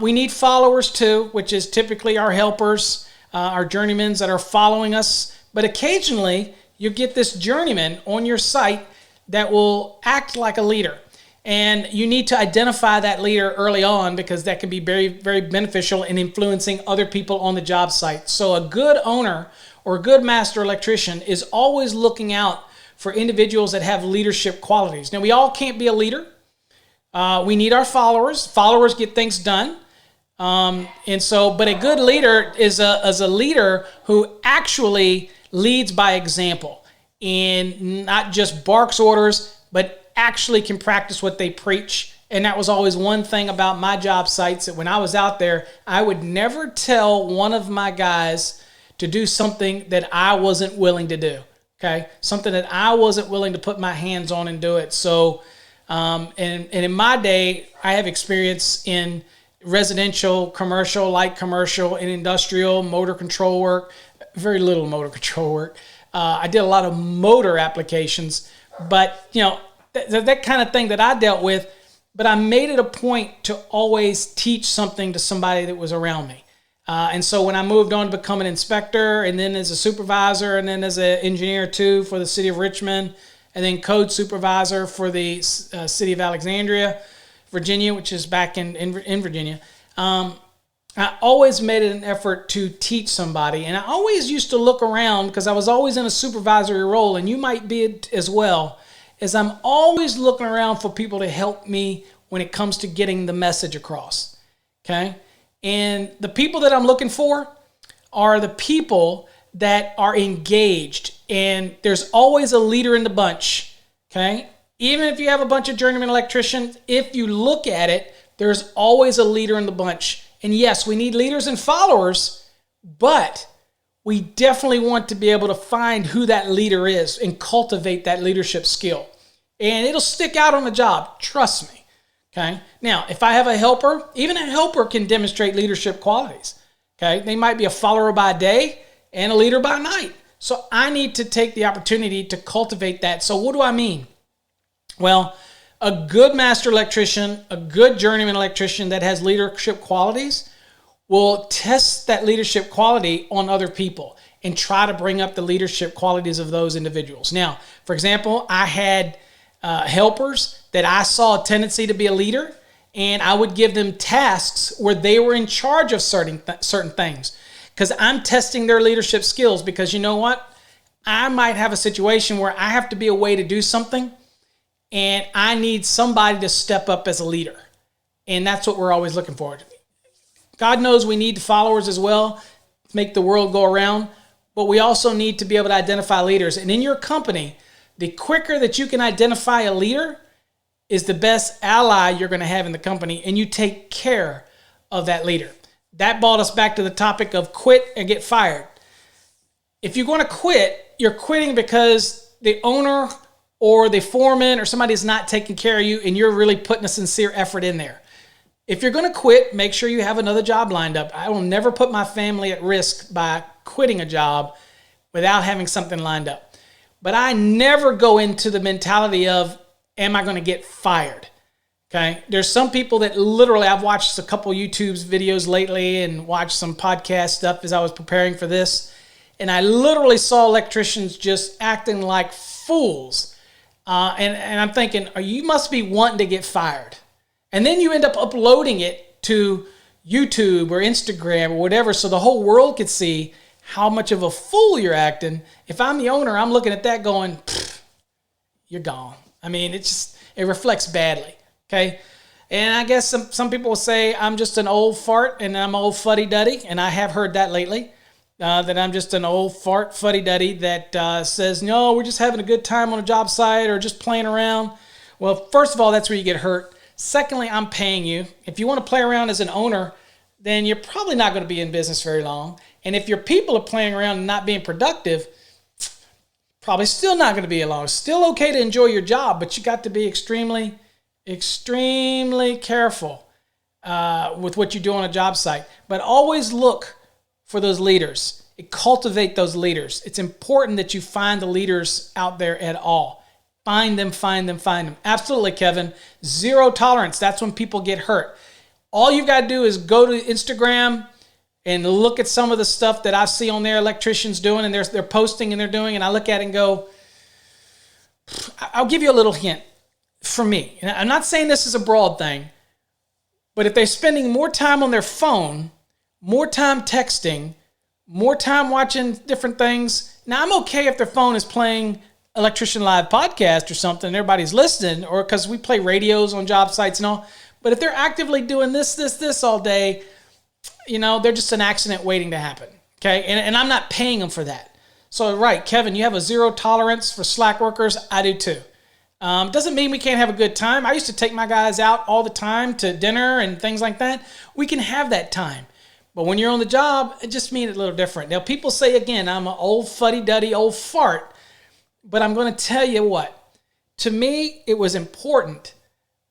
We need followers too, which is typically our helpers, our journeymen that are following us. But occasionally, you get this journeyman on your site that will act like a leader. And you need to identify that leader early on, because that can be very, very beneficial in influencing other people on the job site. So a good owner or a good master electrician is always looking out for individuals that have leadership qualities. Now, we all can't be a leader. We need our followers. Followers get things done. But a good leader is a leader who actually leads by example and not just barks orders, but actually can practice what they preach. And that was always one thing about my job sites, that when I was out there, I would never tell one of my guys to do something that I wasn't willing to do. Okay, something that I wasn't willing to put my hands on and do it. So, and in my day, I have experience in residential, commercial, light commercial, and industrial motor control work. Very little motor control work. I did a lot of motor applications, but that kind of thing that I dealt with. But I made it a point to always teach something to somebody that was around me. And so when I moved on to become an inspector, and then as a supervisor, and then as an engineer too for the city of Richmond, and then code supervisor for the city of Alexandria, Virginia, which is back in Virginia, I always made it an effort to teach somebody. And I always used to look around, because I was always in a supervisory role, and you might be it as well, as I'm always looking around for people to help me when it comes to getting the message across. Okay? And the people that I'm looking for are the people that are engaged. And there's always a leader in the bunch. Okay? Even if you have a bunch of journeyman electricians, if you look at it, there's always a leader in the bunch. And yes, we need leaders and followers, but we definitely want to be able to find who that leader is and cultivate that leadership skill. And it'll stick out on the job. Trust me. Okay. Now, if I have a helper, even a helper can demonstrate leadership qualities. Okay. They might be a follower by day and a leader by night. So I need to take the opportunity to cultivate that. So what do I mean? Well, a good master electrician, a good journeyman electrician that has leadership qualities will test that leadership quality on other people and try to bring up the leadership qualities of those individuals. Now, for example, I had helpers that I saw a tendency to be a leader, and I would give them tasks where they were in charge of certain things, because I'm testing their leadership skills. Because you know what? I might have a situation where I have to be away to do something, and I need somebody to step up as a leader. And that's what we're always looking for. God knows we need followers as well to make the world go around, but we also need to be able to identify leaders. And in your company, the quicker that you can identify a leader is the best ally you're going to have in the company, and you take care of that leader. That brought us back to the topic of quit and get fired. If you're going to quit, you're quitting because the owner or the foreman or somebody is not taking care of you, and you're really putting a sincere effort in there. If you're going to quit, make sure you have another job lined up. I will never put my family at risk by quitting a job without having something lined up. But I never go into the mentality of, am I going to get fired? Okay. There's some people that literally, I've watched a couple YouTube's videos lately and watched some podcast stuff as I was preparing for this. And I literally saw electricians just acting like fools. And I'm thinking, you must be wanting to get fired. And then you end up uploading it to YouTube or Instagram or whatever so the whole world could see how much of a fool you're acting. If I'm the owner, I'm looking at that going, you're gone. I mean, it reflects badly, okay? And I guess some people will say I'm just an old fart and I'm old fuddy-duddy, and I have heard that lately, that I'm just an old fart fuddy-duddy that says, no, we're just having a good time on a job site or just playing around. Well, first of all, that's where you get hurt. Secondly, I'm paying you. If you want to play around as an owner, then you're probably not going to be in business very long. And if your people are playing around and not being productive, probably still not going to be long. It's still okay to enjoy your job, but you got to be extremely, extremely careful with what you do on a job site. But always look for those leaders. Cultivate those leaders. It's important that you find the leaders out there at all. Find them, find them, find them. Absolutely, Kevin. Zero tolerance. That's when people get hurt. All you've got to do is go to Instagram and look at some of the stuff that I see on there electricians doing, and they're posting and they're doing, and I look at it and go, I'll give you a little hint for me. And I'm not saying this is a broad thing, but if they're spending more time on their phone, more time texting, more time watching different things. Now, I'm okay if their phone is playing Electrician Live podcast or something, everybody's listening, or because we play radios on job sites and all. But if they're actively doing this all day, they're just an accident waiting to happen. Okay. And I'm not paying them for that. So, right, Kevin, you have a zero tolerance for slack workers. I do too. Doesn't mean we can't have a good time. I used to take my guys out all the time to dinner and things like that. We can have that time. But when you're on the job, it just means a little different. Now, people say, again, I'm an old fuddy-duddy, old fart. But I'm going to tell you what. To me, it was important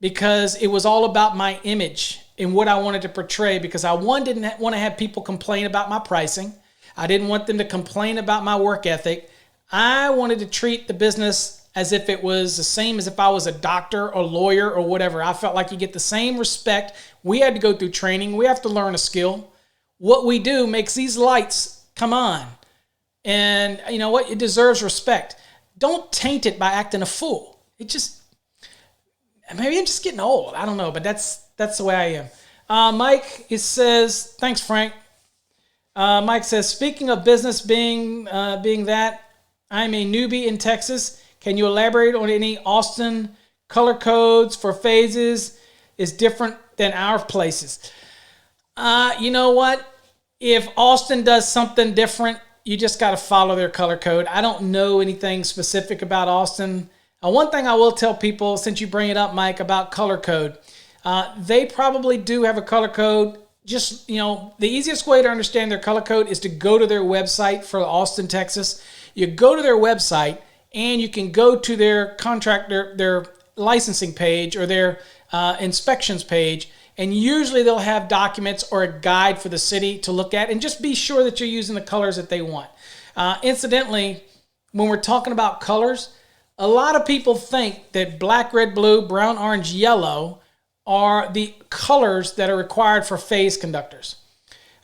because it was all about my image and what I wanted to portray, because I, didn't want to have people complain about my pricing. I didn't want them to complain about my work ethic. I wanted to treat the business as if it was the same as if I was a doctor or lawyer or whatever. I felt like you get the same respect. We had to go through training. We have to learn a skill. What we do makes these lights come on. And you know what? It deserves respect. Don't taint it by acting a fool. Maybe I'm just getting old. I don't know, but that's the way I am. Mike, it says, thanks, Frank. Mike says, speaking of business being that, I'm a newbie in Texas. Can you elaborate on any Austin color codes for phases is different than our places? You know what? If Austin does something different, you just got to follow their color code. I don't know anything specific about Austin. One thing I will tell people, since you bring it up, Mike, about color code, they probably do have a color code. Just, the easiest way to understand their color code is to go to their website for Austin, Texas. You go to their website and you can go to their contractor, their licensing page or their inspections page. And usually they'll have documents or a guide for the city to look at, and just be sure that you're using the colors that they want. Incidentally, when we're talking about colors, a lot of people think that black, red, blue, brown, orange, yellow are the colors that are required for phase conductors.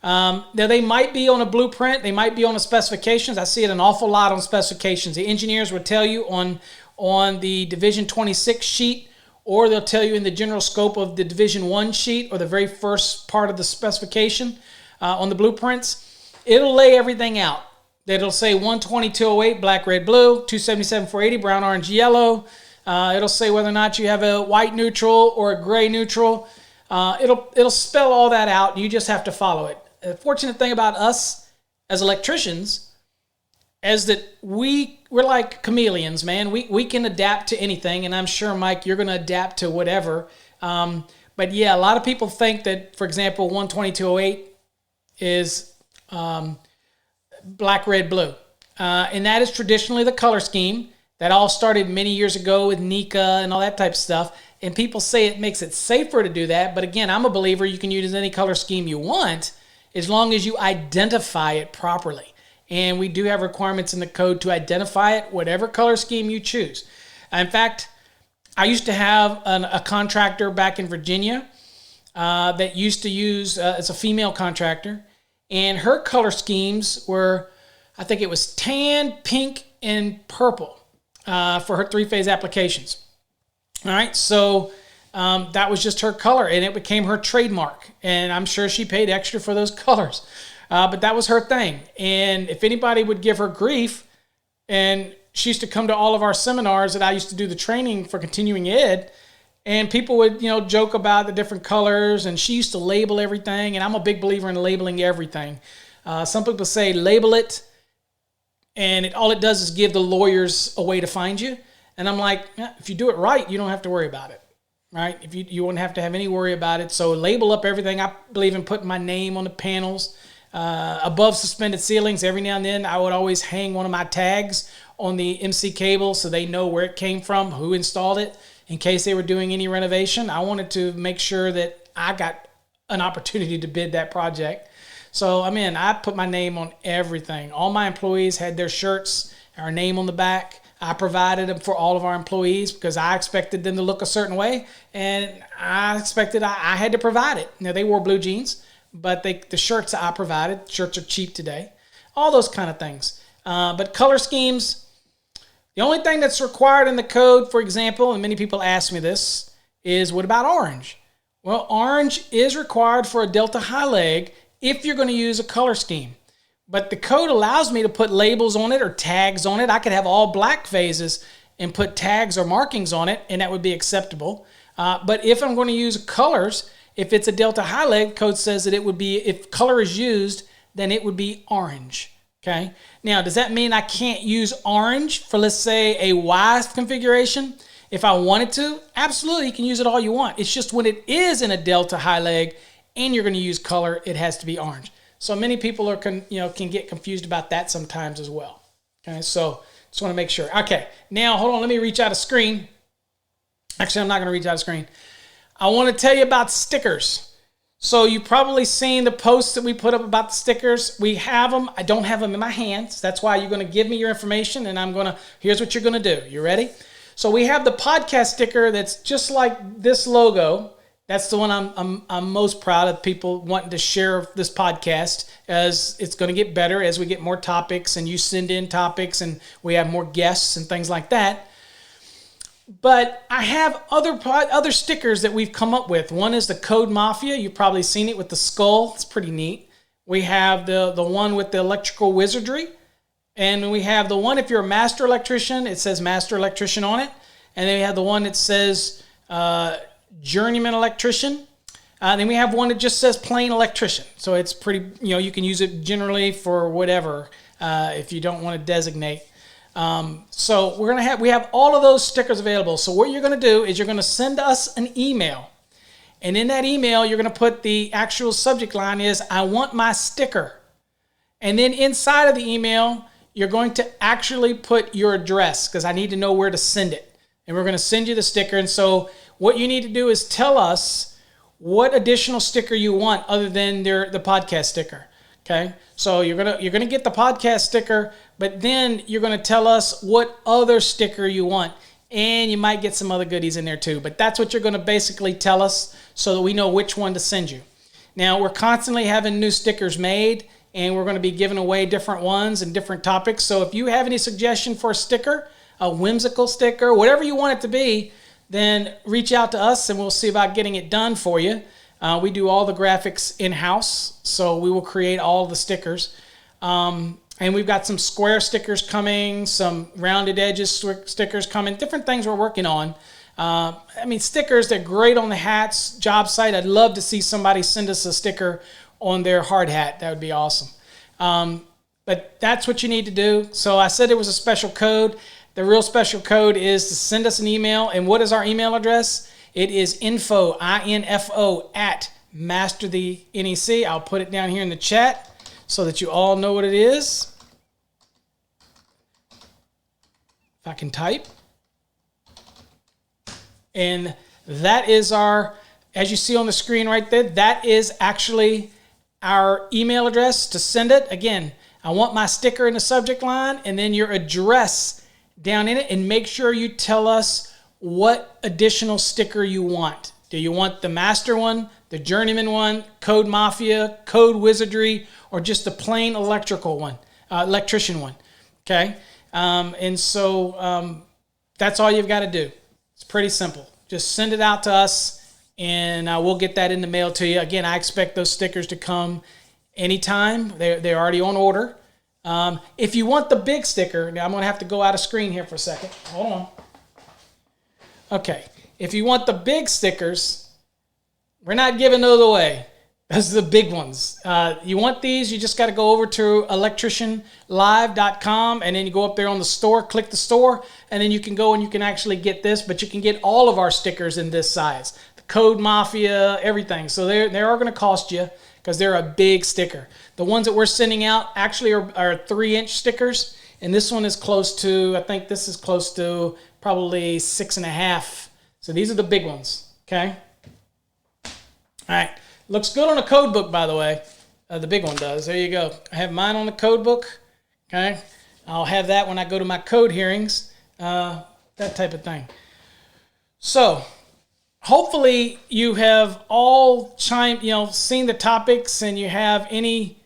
Now, they might be on a blueprint. They might be on the specifications. I see it an awful lot on specifications. The engineers would tell you on the Division 26 sheet, or they'll tell you in the general scope of the Division 1 sheet or the very first part of the specification on the blueprints. It'll lay everything out. It'll say 120, 208, black, red, blue, 277, 480, brown, orange, yellow, It'll say whether or not you have a white neutral or a gray neutral. It'll spell all that out. You just have to follow it. The fortunate thing about us as electricians is that we're like chameleons, man. We can adapt to anything, and I'm sure, Mike, you're going to adapt to whatever. But yeah, a lot of people think that, for example, 12208 is black, red, blue. And that is traditionally the color scheme. That all started many years ago with Nika and all that type of stuff. And people say it makes it safer to do that. But again, I'm a believer you can use any color scheme you want as long as you identify it properly. And we do have requirements in the code to identify it, whatever color scheme you choose. In fact, I used to have a contractor back in Virginia that used to use, it's a female contractor, and her color schemes were, I think it was tan, pink, and purple for her three-phase applications. All right, so that was just her color, and it became her trademark, and I'm sure she paid extra for those colors, but that was her thing. And if anybody would give her grief, and she used to come to all of our seminars that I used to do the training for continuing ed, and people would, joke about the different colors, and she used to label everything, and I'm a big believer in labeling everything. Some people say label it, and all it does is give the lawyers a way to find you. And I'm like, if you do it right, you don't have to worry about it, right? If you won't have to have any worry about it. So label up everything. I believe in putting my name on the panels. Above suspended ceilings, every now and then, I would always hang one of my tags on the MC cable so they know where it came from, who installed it, in case they were doing any renovation. I wanted to make sure that I got an opportunity to bid that project. So, I put my name on everything. All my employees had their shirts, our name on the back. I provided them for all of our employees because I expected them to look a certain way, and I expected I had to provide it. Now, they wore blue jeans, but the shirts that I provided, shirts are cheap today, all those kind of things. But color schemes, the only thing that's required in the code, for example, and many people ask me this, is what about orange? Well, orange is required for a Delta high leg if you're going to use a color scheme. But the code allows me to put labels on it or tags on it. I could have all black phases and put tags or markings on it, and that would be acceptable. But if I'm going to use colors, if it's a Delta high leg, code says that it would be, if color is used, then it would be orange. Okay. Now, does that mean I can't use orange for, let's say, a Y configuration? If I wanted to, absolutely, you can use it all you want. It's just when it is in a Delta high leg and you're going to use color, it has to be orange. So many people are can get confused about that sometimes as well. Okay, so just want to make sure. Okay, now hold on, let me reach out a screen. Actually, I'm not going to reach out a screen. I want to tell you about stickers. So you've probably seen the posts that we put up about the stickers. We have them. I don't have them in my hands. That's why you're going to give me your information, and here's what you're going to do. You ready? So we have the podcast sticker that's just like this logo. That's the one I'm most proud of, people wanting to share this podcast, as it's going to get better as we get more topics and you send in topics and we have more guests and things like that. But I have other stickers that we've come up with. One is the Code Mafia. You've probably seen it with the skull. It's pretty neat. We have the one with the electrical wizardry. And we have the one, if you're a master electrician, it says Master Electrician on it. And then we have the one that says Journeyman Electrician. Then we have one that just says plain electrician. So it's pretty, you can use it generally for whatever if you don't want to designate. So we have all of those stickers available. So what you're going to do is you're going to send us an email. And in that email, you're going to put the actual subject line is, I want my sticker. And then inside of the email, you're going to actually put your address because I need to know where to send it. And we're going to send you the sticker. And so what you need to do is tell us what additional sticker you want other than the podcast sticker. Okay, so you're gonna get the podcast sticker, but then you're gonna tell us what other sticker you want, and you might get some other goodies in there too. But that's what you're gonna basically tell us so that we know which one to send you. Now we're constantly having new stickers made, and we're gonna be giving away different ones and different topics. So if you have any suggestion for a sticker, a whimsical sticker, whatever you want it to be, then reach out to us and we'll see about getting it done for you. We do all the graphics in-house, so we will create all the stickers. And we've got some square stickers coming, some rounded edges stickers coming, different things we're working on. I mean, stickers, they're great on the hats, job site. I'd love to see somebody send us a sticker on their hard hat. That would be awesome. But that's what you need to do. So I said it was a special code. The real special code is to send us an email. And what is our email address? It is info, I-N-F-O, at Master the NEC. I'll put it down here in the chat so that you all know what it is. If I can type. And that is our, as you see on the screen right there, that is actually our email address to send it. Again, I want my sticker in the subject line and then your address down in it, and make sure you tell us what additional sticker you want. Do you want the master one, the journeyman one, code mafia, code wizardry, or just the plain electrical one, electrician one? Okay. And so that's all you've got to do. It's pretty simple. Just send it out to us, and we'll get that in the mail to you. Again, I expect those stickers to come anytime. They're already on order. If you want the big sticker, now I'm going to have to go out of screen here for a second. Hold on. Okay. If you want the big stickers, we're not giving those away. Those are the big ones. You want these, you just got to go over to electricianlive.com, and then you go up there on the store, click the store, and then you can go and you can actually get this, but you can get all of our stickers in this size. The Code Mafia, everything. So they are going to cost you because they're a big sticker. The ones that we're sending out actually are 3-inch stickers, and this one is close to, I think this is close to probably 6.5. So these are the big ones, okay? All right. Looks good on a code book, by the way. The big one does. There you go. I have mine on the code book. Okay. I'll have that when I go to my code hearings. That type of thing. So, hopefully you have all seen the topics, and you have anything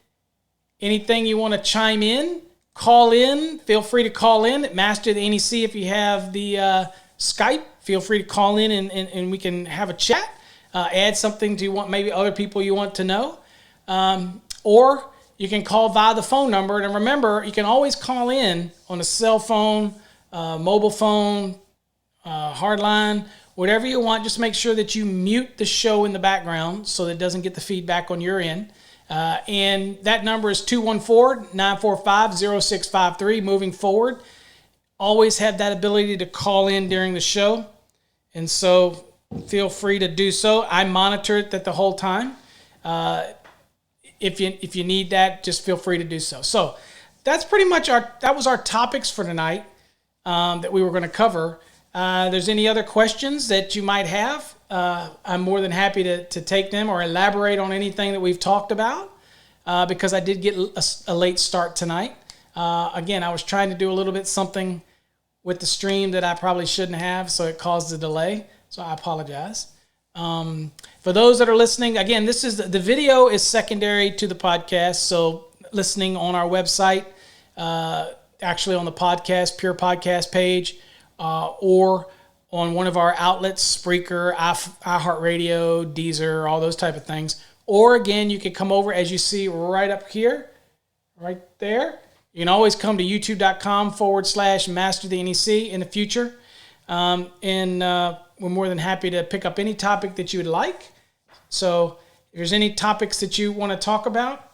you want to chime in, call in. Feel free to call in at Master the NEC. If you have the Skype, feel free to call in and we can have a chat. Add something to want, maybe other people you want to know. Or you can call via the phone number. And remember, you can always call in on a cell phone, mobile phone, hardline, whatever you want. Just make sure that you mute the show in the background so that it doesn't get the feedback on your end. And that number is 214-945-0653. Moving forward, always have that ability to call in during the show. And so feel free to do so. I monitor it the whole time. If you need that, just feel free to do so. So that's pretty much that was our topics for tonight that we were going to cover. There's any other questions that you might have, I'm more than happy to take them or elaborate on anything that we've talked about because I did get a late start tonight. Again, I was trying to do a little bit something with the stream that I probably shouldn't have, so it caused a delay. So I apologize. For those that are listening, again, this is the video is secondary to the podcast. So listening on our website, actually on the podcast, Pure Podcast page, or on one of our outlets, Spreaker, iHeartRadio, Deezer, all those type of things. Or again, you can come over as you see right up here, right there. You can always come to youtube.com/Master the NEC in the future. We're more than happy to pick up any topic that you would like. So if there's any topics that you want to talk about,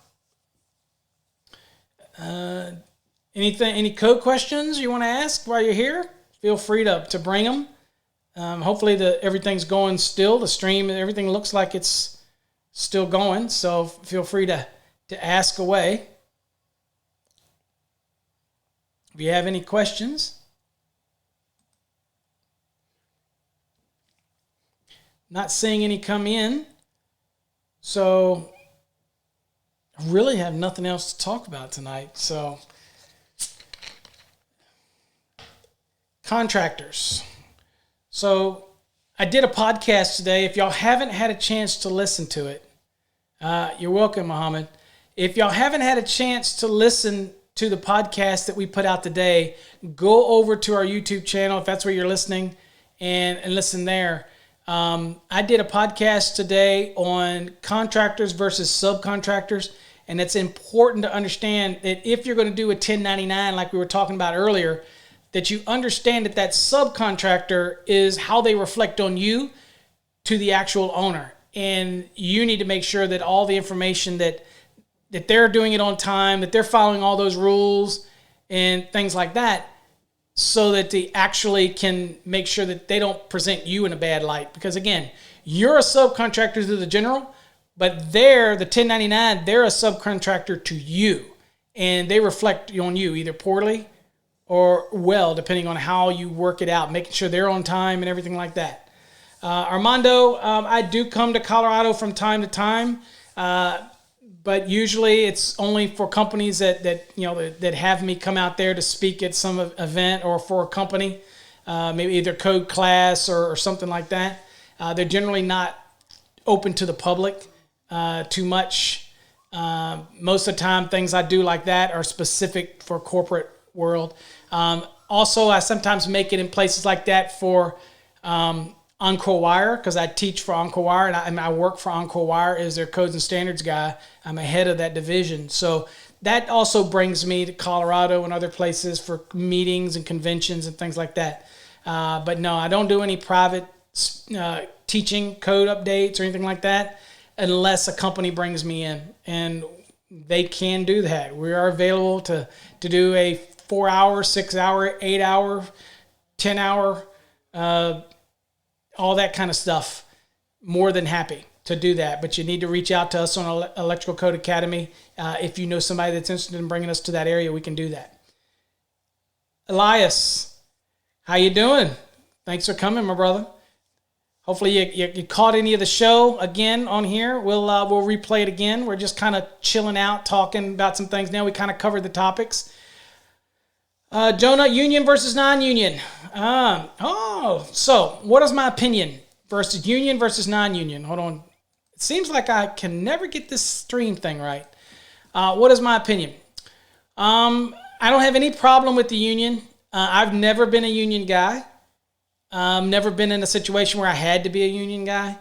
any code questions you want to ask while you're here, feel free to bring them. Hopefully everything's going still. The stream, everything looks like it's still going. So feel free to ask away. If you have any questions. Not seeing any come in, so I really have nothing else to talk about tonight. So, contractors. So, I did a podcast today. If y'all haven't had a chance to listen to it, you're welcome, Muhammad. If y'all haven't had a chance to listen to the podcast that we put out today, go over to our YouTube channel if that's where you're listening and listen there. I did a podcast today on contractors versus subcontractors, And it's important to understand that if you're going to do a 1099, like we were talking about earlier, that you understand that that subcontractor is how they reflect on you to the actual owner. And you need to make sure that all the information that they're doing it on time, that they're following all those rules and things like that, so that they actually can make sure that they don't present you in a bad light. Because again, you're a subcontractor to the general, but they're the 1099, they're a subcontractor to you. And they reflect on you either poorly or well, depending on how you work it out, making sure they're on time and everything like that. Armando, I do come to Colorado from time to time, but usually it's only for companies that have me come out there to speak at some event, or for a company, maybe either code class or something like that. They're generally not open to the public too much. Most of the time, things I do like that are specific for corporate world. Also, I sometimes make it in places like that for Encore Wire, because I teach for Encore Wire, and I work for Encore Wire as their codes and standards guy. I'm a head of that division. So that also brings me to Colorado and other places for meetings and conventions and things like that. But no, I don't do any private teaching code updates or anything like that unless a company brings me in. And they can do that. We are available to do a 4-hour, 6-hour, 8-hour, 10-hour, all that kind of stuff. More than happy to do that. But you need to reach out to us on Electrical Code Academy. If you know somebody that's interested in bringing us to that area, we can do that. Elias, how you doing? Thanks for coming, my brother. Hopefully you caught any of the show again on here. We'll replay it again. We're just kind of chilling out, talking about some things. Now we kind of covered the topics. Jonah, union versus non-union. So what is my opinion versus union versus non-union? Hold on. It seems like I can never get this stream thing right. What is my opinion? I don't have any problem with the union. I've never been a union guy. Never been in a situation where I had to be a union guy.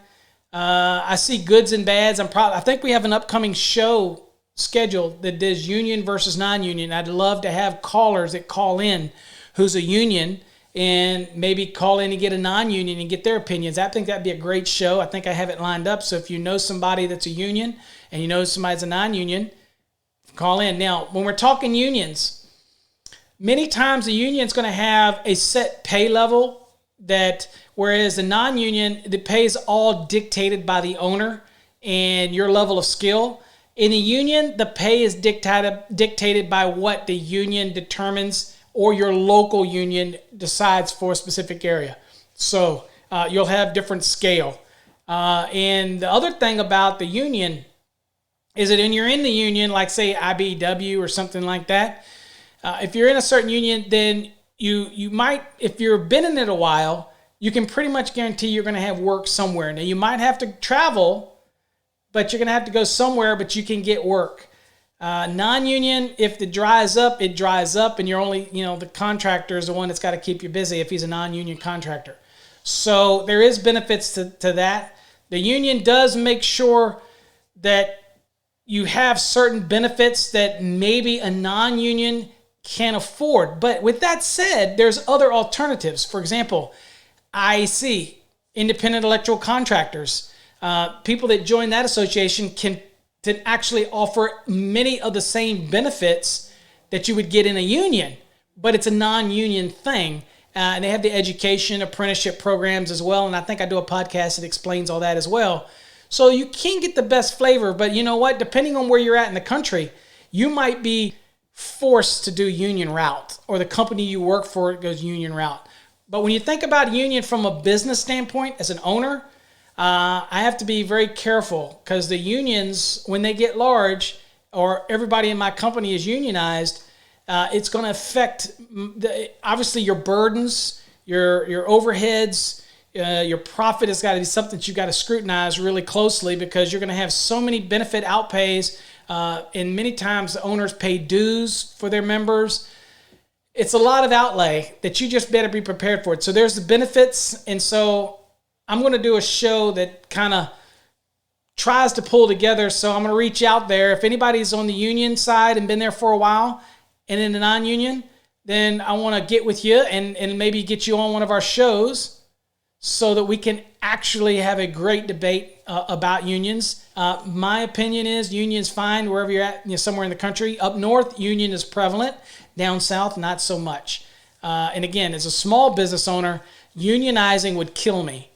I see goods and bads. I think we have an upcoming show scheduled that does union versus non-union. I'd love to have callers that call in who's a union and maybe call in and get a non-union and get their opinions. I think that'd be a great show. I think I have it lined up. So if you know somebody that's a union and you know somebody that's a non-union, call in. Now, when we're talking unions, many times the union's going to have a set pay level, that whereas the non-union, the pay is all dictated by the owner and your level of skill. In a union, the pay is dictated by what the union determines or your local union decides for a specific area. So you'll have different scale. And the other thing about the union is that when you're in the union, like say IBEW or something like that, if you're in a certain union, then you might, if you've been in it a while, you can pretty much guarantee you're going to have work somewhere. Now, you might have to travel, but you're going to have to go somewhere, but you can get work. Non-union, if it dries up, and you're only, the contractor is the one that's got to keep you busy if he's a non-union contractor. So there is benefits to that. The union does make sure that you have certain benefits that maybe a non-union can't afford. But with that said, there's other alternatives. For example, IEC, Independent Electrical Contractors, people that join that association can actually offer many of the same benefits that you would get in a union, but it's a non-union thing. And they have the education, apprenticeship programs as well. And I think I do a podcast that explains all that as well. So you can get the best flavor, but you know what? Depending on where you're at in the country, you might be forced to do union route, or the company you work for goes union route. But when you think about union from a business standpoint, as an owner, I have to be very careful, because the unions, when they get large, or everybody in my company is unionized, it's going to affect obviously your burdens, your overheads, your profit has got to be something that you've got to scrutinize really closely, because you're going to have so many benefit outpays. And many times the owners pay dues for their members. It's a lot of outlay that you just better be prepared for it. So there's the benefits. And so I'm going to do a show that kind of tries to pull together. So I'm going to reach out there. If anybody's on the union side and been there for a while and in the non-union, then I want to get with you and maybe get you on one of our shows so that we can actually have a great debate about unions. My opinion is union's fine wherever you're at, somewhere in the country. Up north, union is prevalent. Down south, not so much. And again, as a small business owner, unionizing would kill me.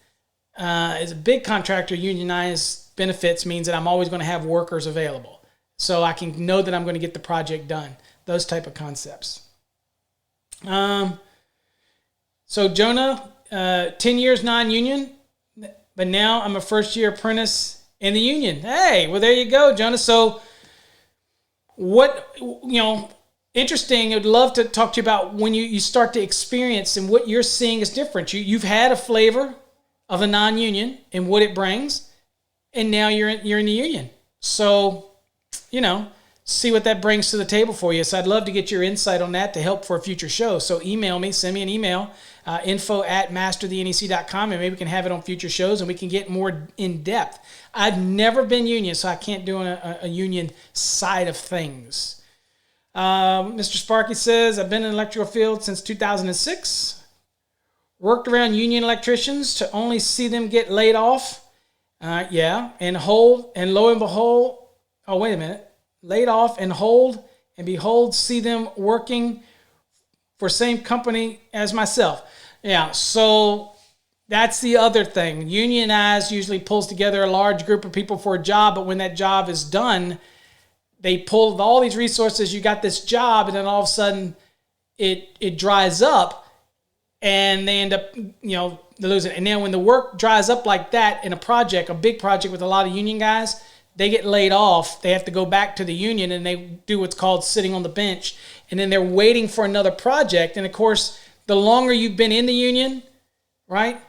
As a big contractor, unionized benefits means that I'm always going to have workers available. So I can know that I'm going to get the project done. Those type of concepts. So Jonah, 10 years non-union, but now I'm a first-year apprentice in the union. Hey, well, there you go, Jonah. So what, interesting, I'd love to talk to you about when you start to experience and what you're seeing is different. You've had a flavor of a non-union and what it brings, and now you're in the union. So, see what that brings to the table for you. So I'd love to get your insight on that to help for a future show. So email me, send me an email, info@masterthenec.com, and maybe we can have it on future shows and we can get more in depth. I've never been union, so I can't do a union side of things. Mr. Sparky says, I've been in the electrical field since 2006. Worked around union electricians to only see them get laid off. And lo and behold, oh, wait a minute. Laid off and behold, see them working for same company as myself. Yeah, so that's the other thing. Unionized usually pulls together a large group of people for a job, but when that job is done, they pull all these resources. You got this job, and then all of a sudden it dries up, and they end up, losing it. And then when the work dries up like that in a project, a big project with a lot of union guys, they get laid off. They have to go back to the union, and they do what's called sitting on the bench. And then they're waiting for another project. And, of course, the longer you've been in the union, right,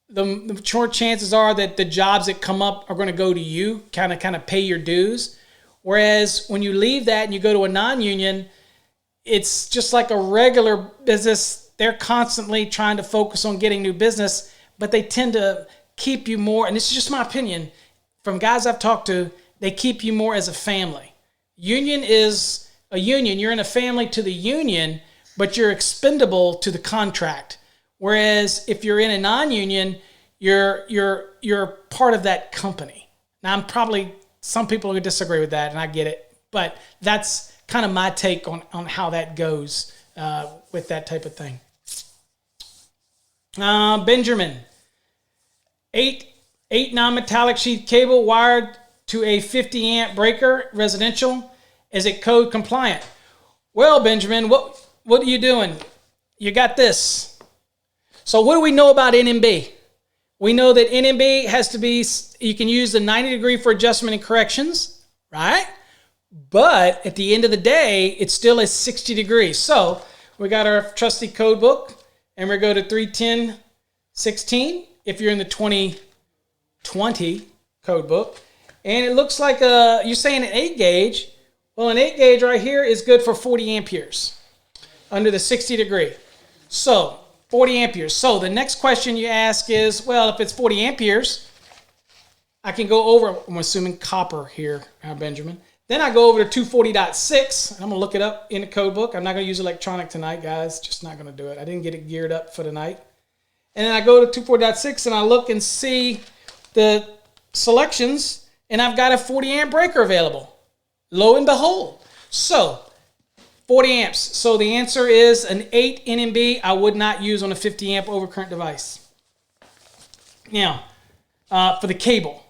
the short chances are that the jobs that come up are going to go to you, kind of pay your dues. Whereas when you leave that and you go to a non-union, it's just like a regular business. They're constantly trying to focus on getting new business, but they tend to keep you more, and this is just my opinion, from guys I've talked to, they keep you more as a family. Union is a union. You're in a family to the union, but you're expendable to the contract. Whereas if you're in a non-union, you're part of that company. Now, some people would disagree with that, and I get it, but that's kind of my take on how that goes with that type of thing. Benjamin, 8 non-metallic sheath cable wired to a 50 amp breaker, residential. Is it code compliant? Well, Benjamin, what are you doing? You got this. So what do we know about NMB? We know that NMB has to be, you can use the 90 degree for adjustment and corrections, right? But at the end of the day, it's still a 60 degrees. So we got our trusty code book, and we go to 310.16 if you're in the 2020 code book. And it looks like you're saying an 8 gauge. Well, an 8 gauge right here is good for 40 amperes under the 60 degree. So 40 amperes. So the next question you ask is, well, if it's 40 amperes, I can go over, I'm assuming copper here, Benjamin. Then I go over to 240.6. I'm going to look it up in the code book. I'm not going to use electronic tonight, guys. Just not going to do it. I didn't get it geared up for tonight. And then I go to 240.6 and I look and see the selections, and I've got a 40 amp breaker available. Lo and behold. So 40 amps. So the answer is an 8 NMB I would not use on a 50 amp overcurrent device. Now, for the cable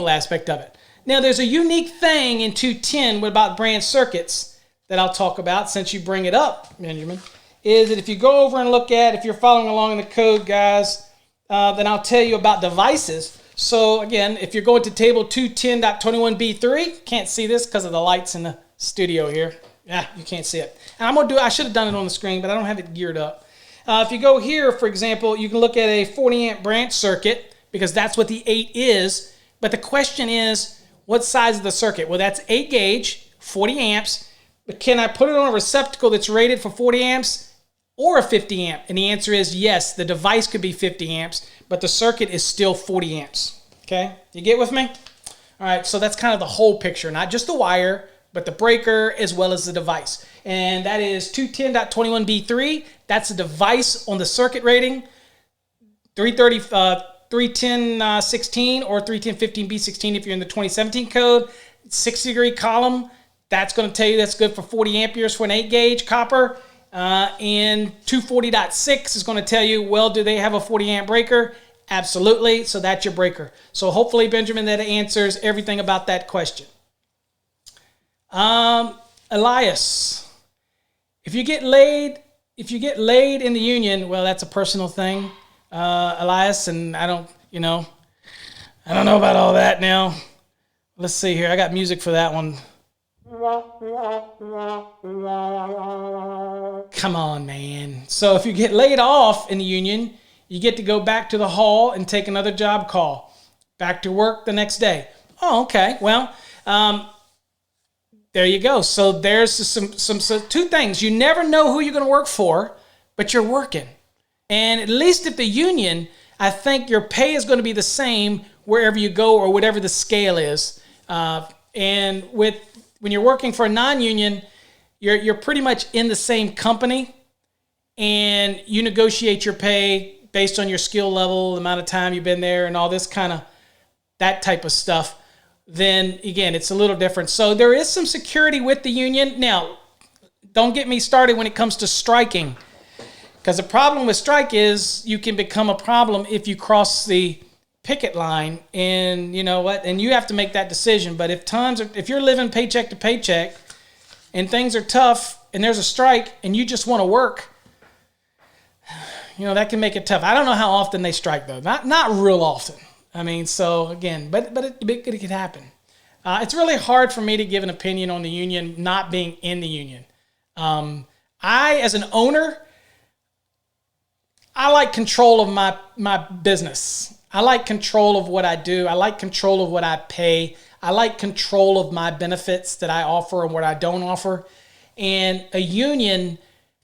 aspect of it. Now, there's a unique thing in 210 about branch circuits that I'll talk about since you bring it up, Benjamin, is that if you go over and look at, if you're following along in the code, guys, then I'll tell you about devices. So, again, if you're going to table 210.21b3, can't see this because of the lights in the studio here. Yeah, you can't see it. And I should have done it on the screen, but I don't have it geared up. If you go here, for example, you can look at a 40 amp branch circuit because that's what the 8 is. But the question is, what size of the circuit? Well, that's 8 gauge, 40 amps. But can I put it on a receptacle that's rated for 40 amps or a 50 amp? And the answer is yes. The device could be 50 amps, but the circuit is still 40 amps. Okay? You get with me? All right, so that's kind of the whole picture, not just the wire, but the breaker as well as the device. And that is 210.21b3. That's a device on the circuit rating. 310.16 or 310.15b16 if you're in the 2017 code. 60-degree column, that's going to tell you that's good for 40 amperes for an 8-gauge copper. And 240.6 is going to tell you, well, do they have a 40-amp breaker? Absolutely. So that's your breaker. So hopefully, Benjamin, that answers everything about that question. Elias, if you get laid in the union, well, that's a personal thing, Elias, and I don't know about all that now. Let's see here. I got music for that one. Come on, man. So if you get laid off in the union, you get to go back to the hall and take another job call. Back to work the next day. Oh, okay. Well, there you go. So there's some two things. You never know who you're going to work for, but you're working. And at least if the union, I think your pay is going to be the same wherever you go or whatever the scale is. And when you're working for a non-union, you're pretty much in the same company, and you negotiate your pay based on your skill level, the amount of time you've been there, and all this kind of that type of stuff. Then again, it's a little different. So there is some security with the union. Now, don't get me started when it comes to striking, because the problem with strike is you can become a problem if you cross the picket line, and you know what? And you have to make that decision. But if you're living paycheck to paycheck, and things are tough, and there's a strike, and you just want to work, that can make it tough. I don't know how often they strike though. Not real often. I mean, so again, but it could happen. It's really hard for me to give an opinion on the union not being in the union. I, as an owner, I like control of my business. I like control of what I do. I like control of what I pay. I like control of my benefits that I offer and what I don't offer. And a union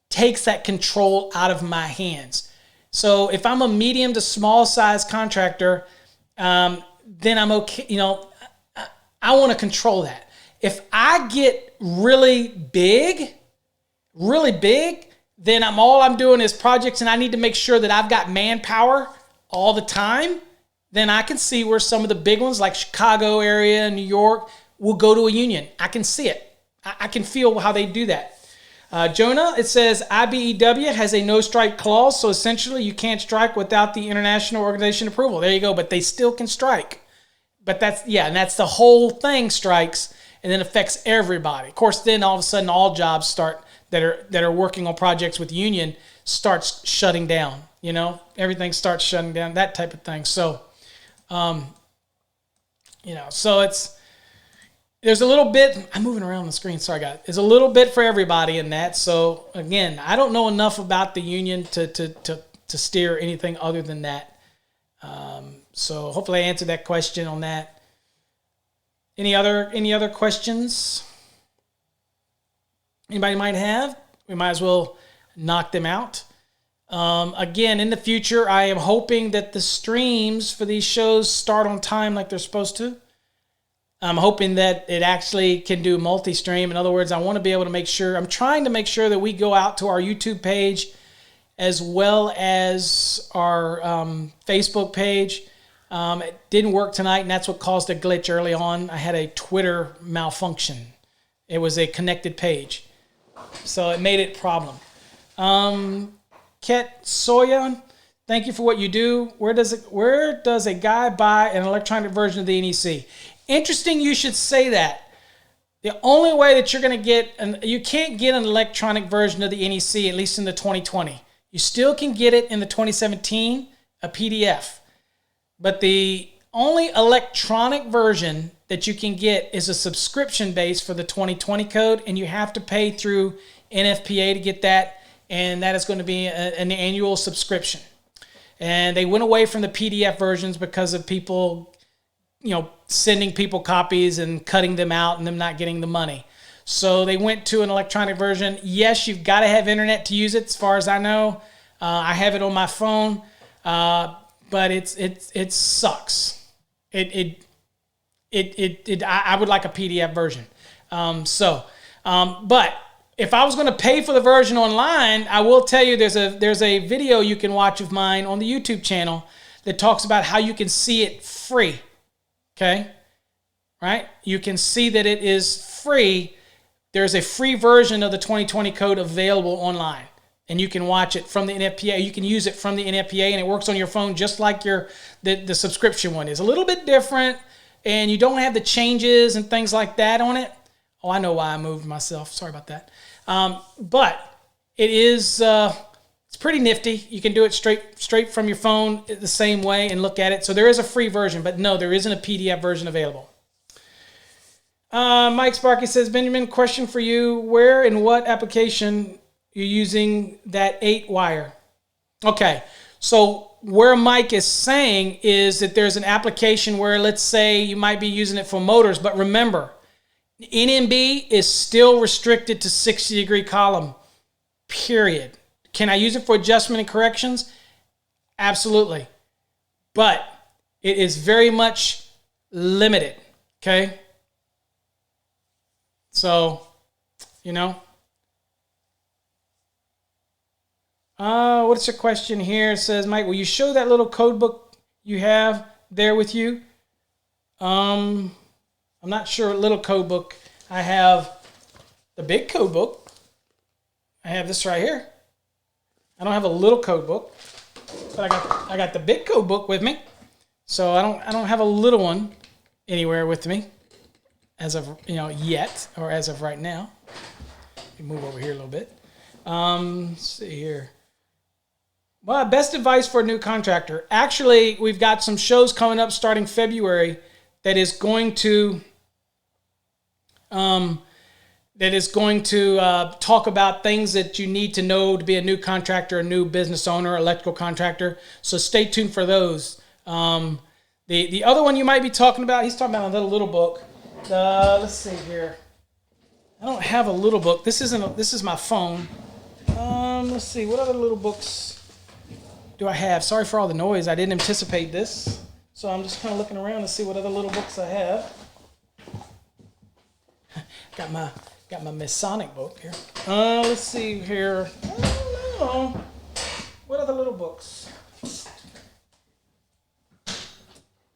takes that control out of my hands. So if I'm a medium to small size contractor, then I'm okay. I want to control that. If I get really big, then all I'm doing is projects, and I need to make sure that I've got manpower all the time. Then I can see where some of the big ones like Chicago area, New York, will go to a union. I can see it. I can feel how they do that. Jonah, it says IBEW has a no strike clause, so essentially you can't strike without the international organization approval. There you go, but they still can strike. But that's the whole thing, strikes, and then affects everybody. Of course, then all of a sudden all jobs start that are working on projects with union starts shutting down. Everything starts shutting down, that type of thing. So, so there's a little bit, I'm moving around the screen, sorry guys. There's a little bit for everybody in that. So again, I don't know enough about the union to steer anything other than that. So hopefully I answered that question on that. Any other questions anybody might have? We might as well knock them out. Again, in the future, I am hoping that the streams for these shows start on time like they're supposed to. I'm hoping that it actually can do multi-stream. In other words, I want to be able to make sure, I'm trying to make sure that we go out to our YouTube page as well as our Facebook page. It didn't work tonight, and that's what caused a glitch early on. I had a Twitter malfunction. It was a connected page, so it made it a problem. Ket Soya, thank you for what you do. Where does a guy buy an electronic version of the NEC? Interesting you should say that. The only way that you're going to get, you can't get an electronic version of the NEC, at least in the 2020. You still can get it in the 2017, a PDF. But the only electronic version that you can get is a subscription base for the 2020 code, and you have to pay through NFPA to get that, and that is going to be an annual subscription. And they went away from the PDF versions because of people, sending people copies and cutting them out and them not getting the money. So they went to an electronic version. Yes, you've got to have internet to use it, as far as I know. I have it on my phone, but it sucks. I would like a PDF version. But if I was going to pay for the version online, I will tell you there's a video you can watch of mine on the YouTube channel that talks about how you can see it free. Okay? Right? You can see that it is free. There's a free version of the 2020 code available online. And you can watch it from the NFPA. You can use it from the NFPA, and it works on your phone just like the subscription one is. A little bit different, and you don't have the changes and things like that on it. Oh, I know why I moved myself. Sorry about that. But it is it's pretty nifty. You can do it straight from your phone the same way and look at it. So there is a free version, but no, there isn't a PDF version available. Mike Sparky says, Benjamin, question for you. Where and what application you're using that 8-wire? Okay, so where Mike is saying is that there's an application where, let's say, you might be using it for motors, but remember, NMB is still restricted to 60-degree column, period. Can I use it for adjustment and corrections? Absolutely. But it is very much limited, okay? So, what's your question here? It says, Mike, will you show that little code book you have there with you? I'm not sure what little code book. I have the big code book. I have this right here. I don't have a little code book, but I got the big code book with me. So I don't have a little one anywhere with me as of yet, or as of right now. Let me move over here a little bit. Let's see here. Well, best advice for a new contractor. Actually, we've got some shows coming up starting February that is going to talk about things that you need to know to be a new contractor, a new business owner, electrical contractor. So stay tuned for those. The other one you might be talking about, he's talking about a little book. Let's see here. I don't have a little book. This is my phone. Let's see. What other little books do I have? Sorry for all the noise. I didn't anticipate this. So I'm just kind of looking around to see what other little books I have. Got my Masonic book here. Let's see here. I don't know. What other little books?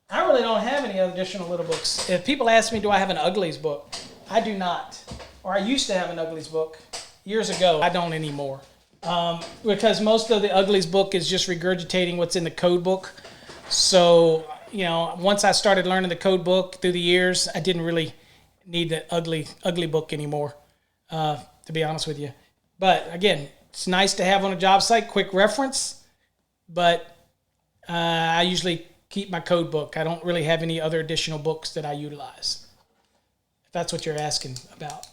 I really don't have any additional little books. If people ask me, do I have an Uglies book? I do not. Or I used to have an Uglies book years ago. I don't anymore. Because most of the Uglies book is just regurgitating what's in the code book. So, once I started learning the code book through the years, I didn't really need the ugly book anymore, to be honest with you. But again, it's nice to have on a job site, quick reference, but I usually keep my code book. I don't really have any other additional books that I utilize, if that's what you're asking about.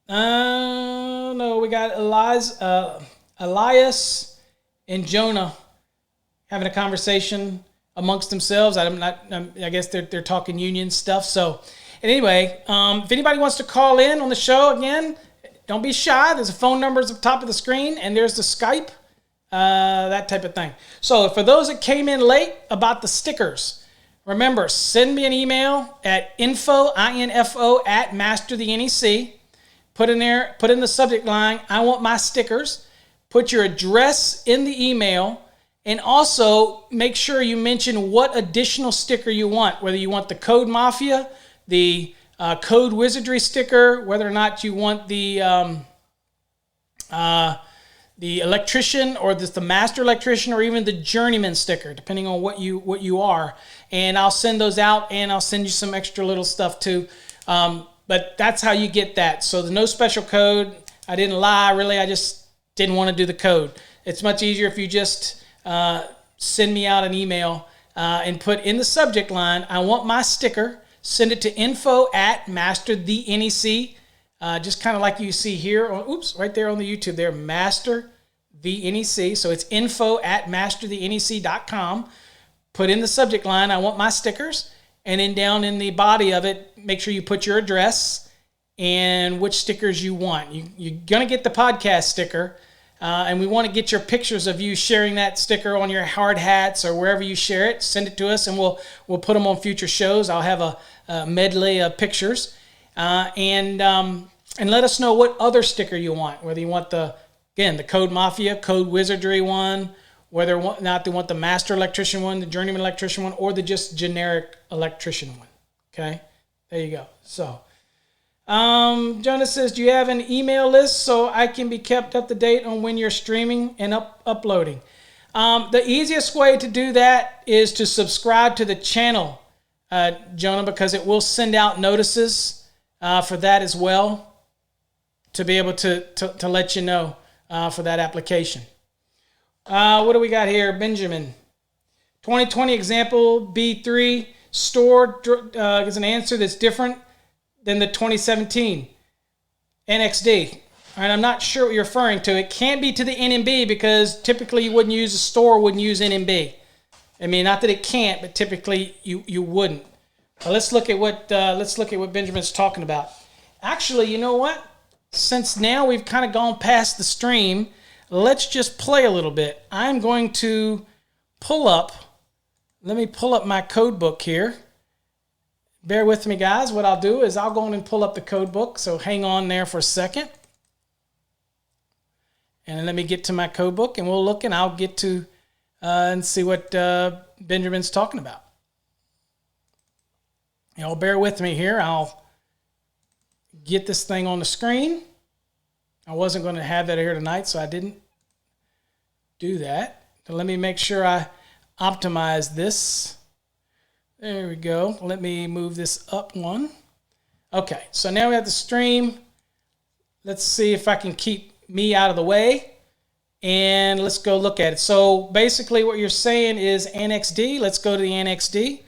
No, we got Elias and Jonah having a conversation amongst themselves. I guess they're talking union stuff. So anyway, if anybody wants to call in on the show, again, don't be shy. There's a phone number at the top of the screen, and there's the Skype, that type of thing. So for those that came in late about the stickers, remember, send me an email at info at masterthenec. Put in the subject line, I want my stickers. Put your address in the email. And also, make sure you mention what additional sticker you want, whether you want the Code Mafia, the Code Wizardry sticker, whether or not you want the Electrician, or the Master Electrician, or even the Journeyman sticker, depending on what you are. And I'll send those out, and I'll send you some extra little stuff too. But that's how you get that. So there's no special code. I didn't lie, really. I just didn't want to do the code. It's much easier if you just send me out an email and put in the subject line, I want my sticker. Send it to info at masterthenec. Just kind of like you see here. Right there on the YouTube there, Master the NEC. So it's info at masterthenec.com. Put in the subject line, I want my stickers. And then down in the body of it, make sure you put your address and which stickers you want. You're going to get the podcast sticker. and we want to get your pictures of you sharing that sticker on your hard hats or wherever you share it. Send it to us, and we'll put them on future shows. I'll have a medley of pictures, and let us know what other sticker you want. Whether you want the Code Mafia, Code Wizardry one, whether or not they want the Master Electrician one, the Journeyman Electrician one, or the just generic Electrician one. Okay, there you go. So. Jonas says, do you have an email list so I can be kept up to date on when you're streaming and uploading? The easiest way to do that is to subscribe to the channel, Jonah, because it will send out notices for that as well, to be able to let you know for that application. What do we got here? Benjamin. 2020 example B3 store is an answer that's different than the 2017 NXD. All right, I'm not sure what you're referring to. It can't be to the NMB because typically you wouldn't use a store, wouldn't use NMB. I mean, not that it can't, but typically you wouldn't. Well, let's look at what Benjamin's talking about. Actually, you know what? Since now we've kind of gone past the stream, let's just play a little bit. I'm going to let me pull up my code book here. Bear with me, guys. What I'll do is I'll go in and pull up the code book. So hang on there for a second. And let me get to my code book, and we'll look, and I'll get to and see what Benjamin's talking about. Y'all bear with me here. I'll get this thing on the screen. I wasn't going to have that here tonight, so I didn't do that. So let me make sure I optimize this. There we go. Let me move this up one. Okay, so now we have the stream. Let's see if I can keep me out of the way. And let's go look at it. So basically what you're saying is NXD. Let's go to the NXD,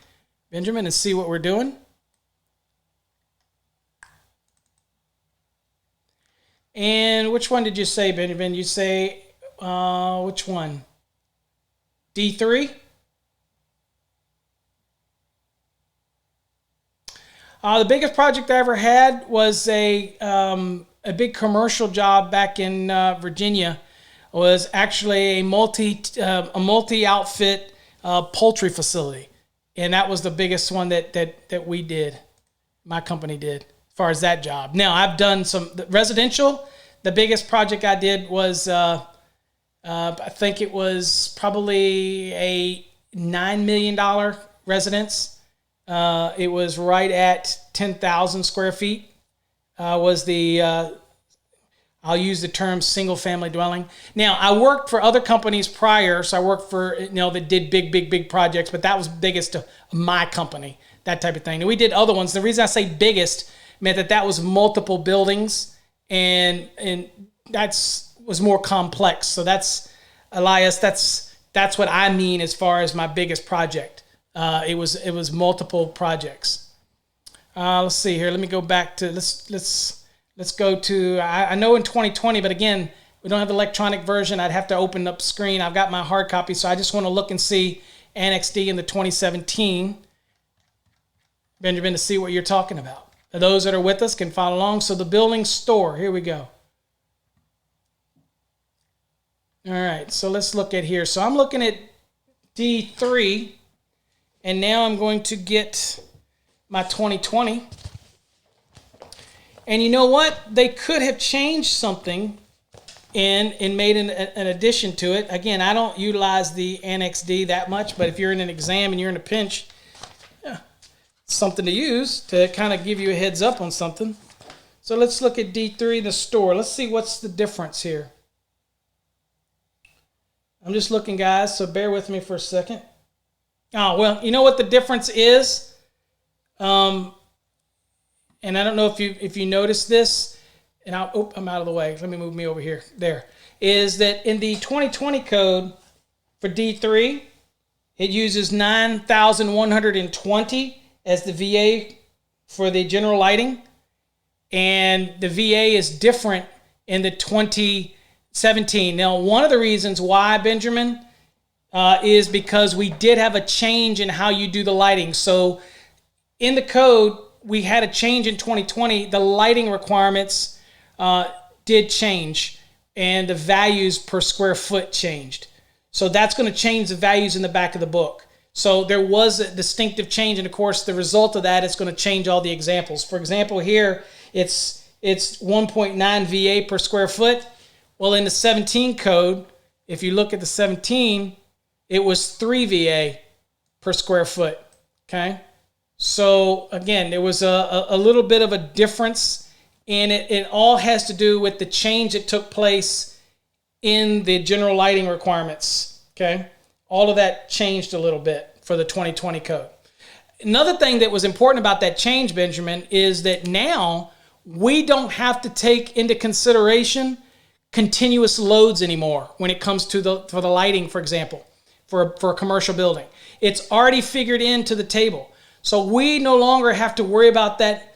Benjamin, and see what we're doing. And which one did you say, Benjamin? You say, which one? D3? The biggest project I ever had was a big commercial job back in Virginia. It was actually a multi-outfit poultry facility, and that was the biggest one that we did. My company did as far as that job. Now I've done some residential. The biggest project I did was I think it was probably a $9 million residence. It was right at 10,000 square feet. Was the I'll use the term single family dwelling. Now I worked for other companies prior, so I worked for that did big projects, but that was biggest to my company, that type of thing. And we did other ones. The reason I say biggest meant that was multiple buildings, and was more complex. So that's Elias. That's what I mean as far as my biggest project. It was multiple projects. Let's see here. Let me go back to let's go to I know in 2020, but again, we don't have the electronic version. I'd have to open up screen. I've got my hard copy, so I just want to look and see NXD in the 2017, Benjamin, to see what you're talking about. Those that are with us can follow along. So the building store, here we go. All right, so let's look at here. So I'm looking at D3, and now I'm going to get my 2020. And you know what? They could have changed something and made an addition to it. Again, I don't utilize the NXD that much, but if you're in an exam and you're in a pinch, it's something to use to kind of give you a heads up on something. So let's look at D3, the store. Let's see what's the difference here. I'm just looking, guys, so bear with me for a second. Oh, well, you know what the difference is? And I don't know if you noticed this, and I'm out of the way. Let me move me over here. There. Is that in the 2020 code for D3, it uses 9,120 as the VA for the general lighting, and the VA is different in the 2017. Now, one of the reasons why, Benjamin, is because we did have a change in how you do the lighting. So in the code, we had a change in 2020. The lighting requirements did change. and the values per square foot changed. So that's going to change the values in the back of the book. So there was a distinctive change, and of course the result of that is going to change all the examples. For example, here it's 1.9 VA per square foot. Well, in the 17 code, if you look at the 17, it was 3 VA per square foot. Okay, so again, there was a little bit of a difference, and it all has to do with the change that took place in the general lighting requirements. Okay, all of that changed a little bit for the 2020 code. Another thing that was important about that change, Benjamin, is that now we don't have to take into consideration continuous loads anymore when it comes to for the lighting, for example, for a commercial building. It's already figured into the table. So we no longer have to worry about that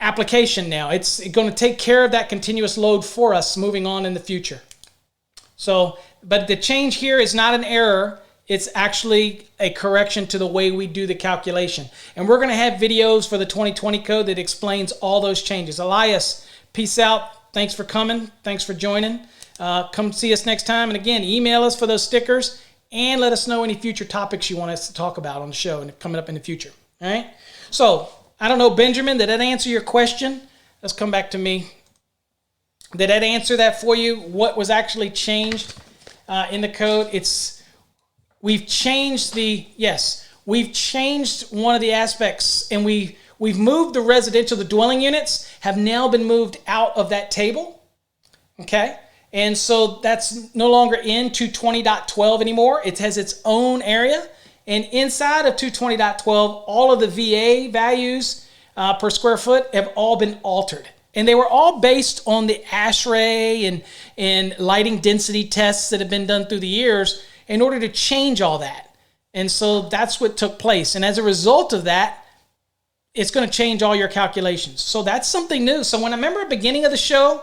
application now. It's going to take care of that continuous load for us moving on in the future. So, but the change here is not an error. It's actually a correction to the way we do the calculation. And we're going to have videos for the 2020 code that explains all those changes. Elias, peace out. Thanks for coming. Thanks for joining. Come see us next time. And again, email us for those stickers and let us know any future topics you want us to talk about on the show and coming up in the future. All right? So, I don't know, Benjamin, did that answer your question? Let's come back to me. Did that answer that for you? What was actually changed in the code? We've changed one of the aspects, and we've moved the residential, the dwelling units have now been moved out of that table. Okay? And so that's no longer in 220.12 anymore. It has its own area. And inside of 220.12, all of the VA values per square foot have all been altered. And they were all based on the ASHRAE and lighting density tests that have been done through the years in order to change all that. And so that's what took place. And as a result of that, it's going to change all your calculations. So that's something new. So when I remember at the beginning of the show,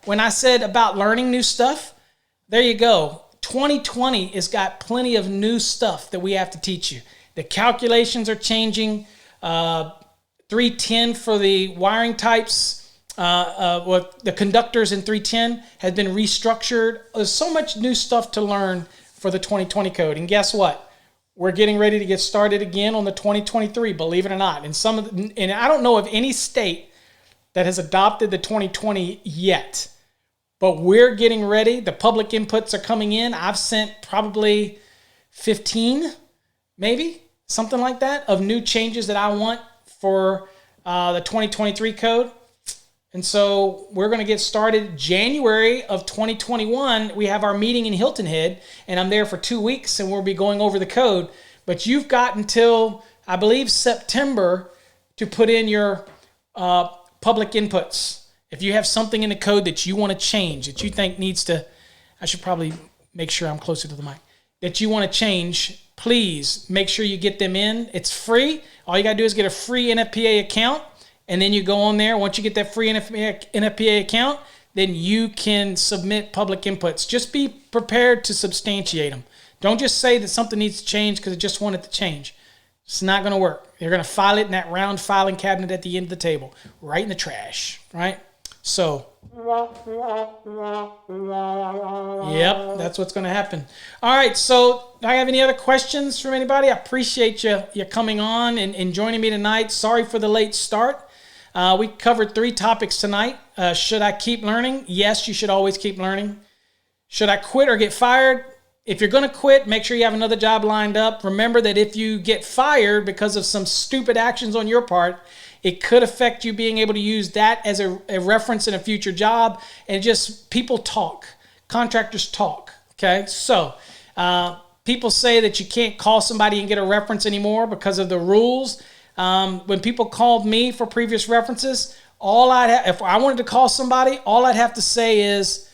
when I said about learning new stuff, there you go. 2020 has got plenty of new stuff that we have to teach you. The calculations are changing. 310 for the wiring types, the conductors in 310 has been restructured. There's so much new stuff to learn for the 2020 code. And guess what? We're getting ready to get started again on the 2023, believe it or not. And I don't know of any state that has adopted the 2020 yet. But we're getting ready. The public inputs are coming in. I've sent probably 15, maybe, something like that, of new changes that I want for the 2023 code. And so we're going to get started January of 2021. We have our meeting in Hilton Head, and I'm there for 2 weeks, and we'll be going over the code. But you've got until, I believe, September to put in your public inputs. If you have something in the code that you want to change, that you think needs to, I should probably make sure I'm closer to the mic, that you want to change, please make sure you get them in. It's free. All you got to do is get a free NFPA account, and then you go on there. Once you get that free NFPA account, then you can submit public inputs. Just be prepared to substantiate them. Don't just say that something needs to change because I just want it to change. It's not going to work. They're going to file it in that round filing cabinet at the end of the table, right in the trash, right? So, yep, that's what's going to happen. All right, so do I have any other questions from anybody? I appreciate you coming on and joining me tonight. Sorry for the late start. We covered 3 topics tonight. Should I keep learning? Yes, you should always keep learning. Should I quit or get fired? If you're going to quit, make sure you have another job lined up. Remember that if you get fired because of some stupid actions on your part, it could affect you being able to use that as a reference in a future job. And just people talk. Contractors talk. Okay? So people say that you can't call somebody and get a reference anymore because of the rules. When people called me for previous references, if I wanted to call somebody, all I'd have to say is,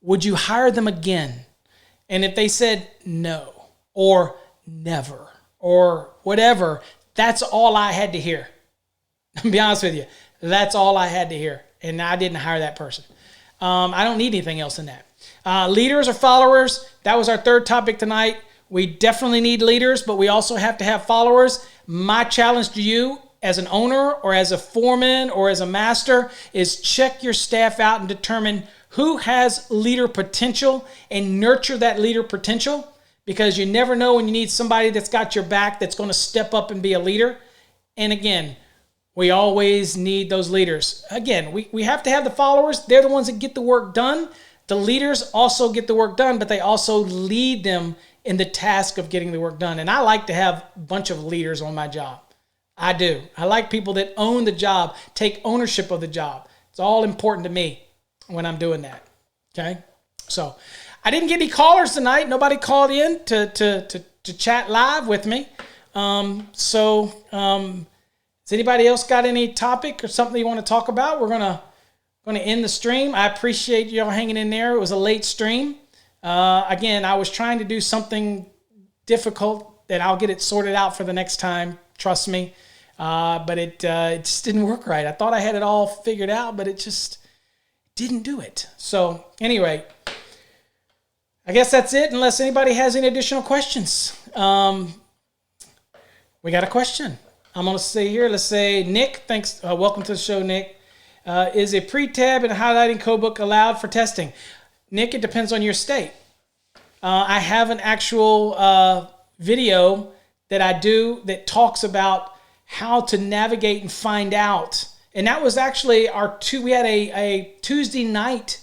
would you hire them again? And if they said no or never or whatever, that's all I had to hear. To be honest with you, that's all I had to hear. And I didn't hire that person. I don't need anything else than that. Leaders or followers, that was our 3rd topic tonight. We definitely need leaders, but we also have to have followers. My challenge to you as an owner or as a foreman or as a master is check your staff out and determine who has leader potential and nurture that leader potential, because you never know when you need somebody that's got your back that's going to step up and be a leader. And again, we always need those leaders. Again, we have to have the followers. They're the ones that get the work done. The leaders also get the work done, but they also lead them in the task of getting the work done. And I like to have a bunch of leaders on my job. I do. I like people that own the job, take ownership of the job. It's all important to me when I'm doing that. Okay? So I didn't get any callers tonight. Nobody called in to chat live with me. Has anybody else got any topic or something you want to talk about? We're gonna end the stream. I appreciate y'all hanging in there. It was a late stream. Again, I was trying to do something difficult that I'll get it sorted out for the next time. Trust me. But it just didn't work right. I thought I had it all figured out, but it just didn't do it. So anyway, I guess that's it, unless anybody has any additional questions. We got a question. I'm going to say here, let's say, Nick, thanks. Welcome to the show, Nick. Is a pre-tab and highlighting codebook allowed for testing? Nick, it depends on your state. I have an actual video that I do that talks about how to navigate and find out. And that was actually we had a Tuesday night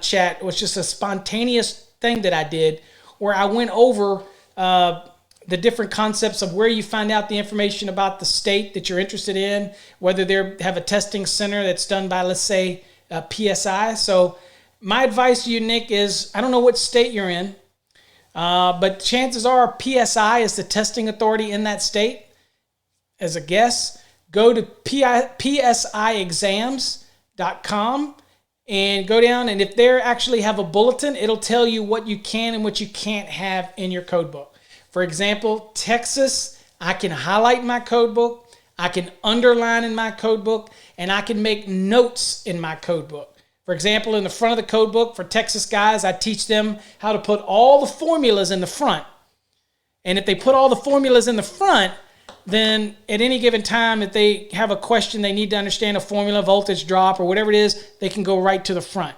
chat. It was just a spontaneous thing that I did where I went over the different concepts of where you find out the information about the state that you're interested in, whether they have a testing center that's done by, let's say, PSI. So my advice to you, Nick, is I don't know what state you're in, but chances are PSI is the testing authority in that state. As a guess, go to psiexams.com and go down, and if they actually have a bulletin, it'll tell you what you can and what you can't have in your code book. For example, Texas, I can highlight in my code book, I can underline in my code book, and I can make notes in my code book. For example, in the front of the code book for Texas guys, I teach them how to put all the formulas in the front. And if they put all the formulas in the front, then at any given time, if they have a question, they need to understand a formula, voltage drop, or whatever it is, they can go right to the front,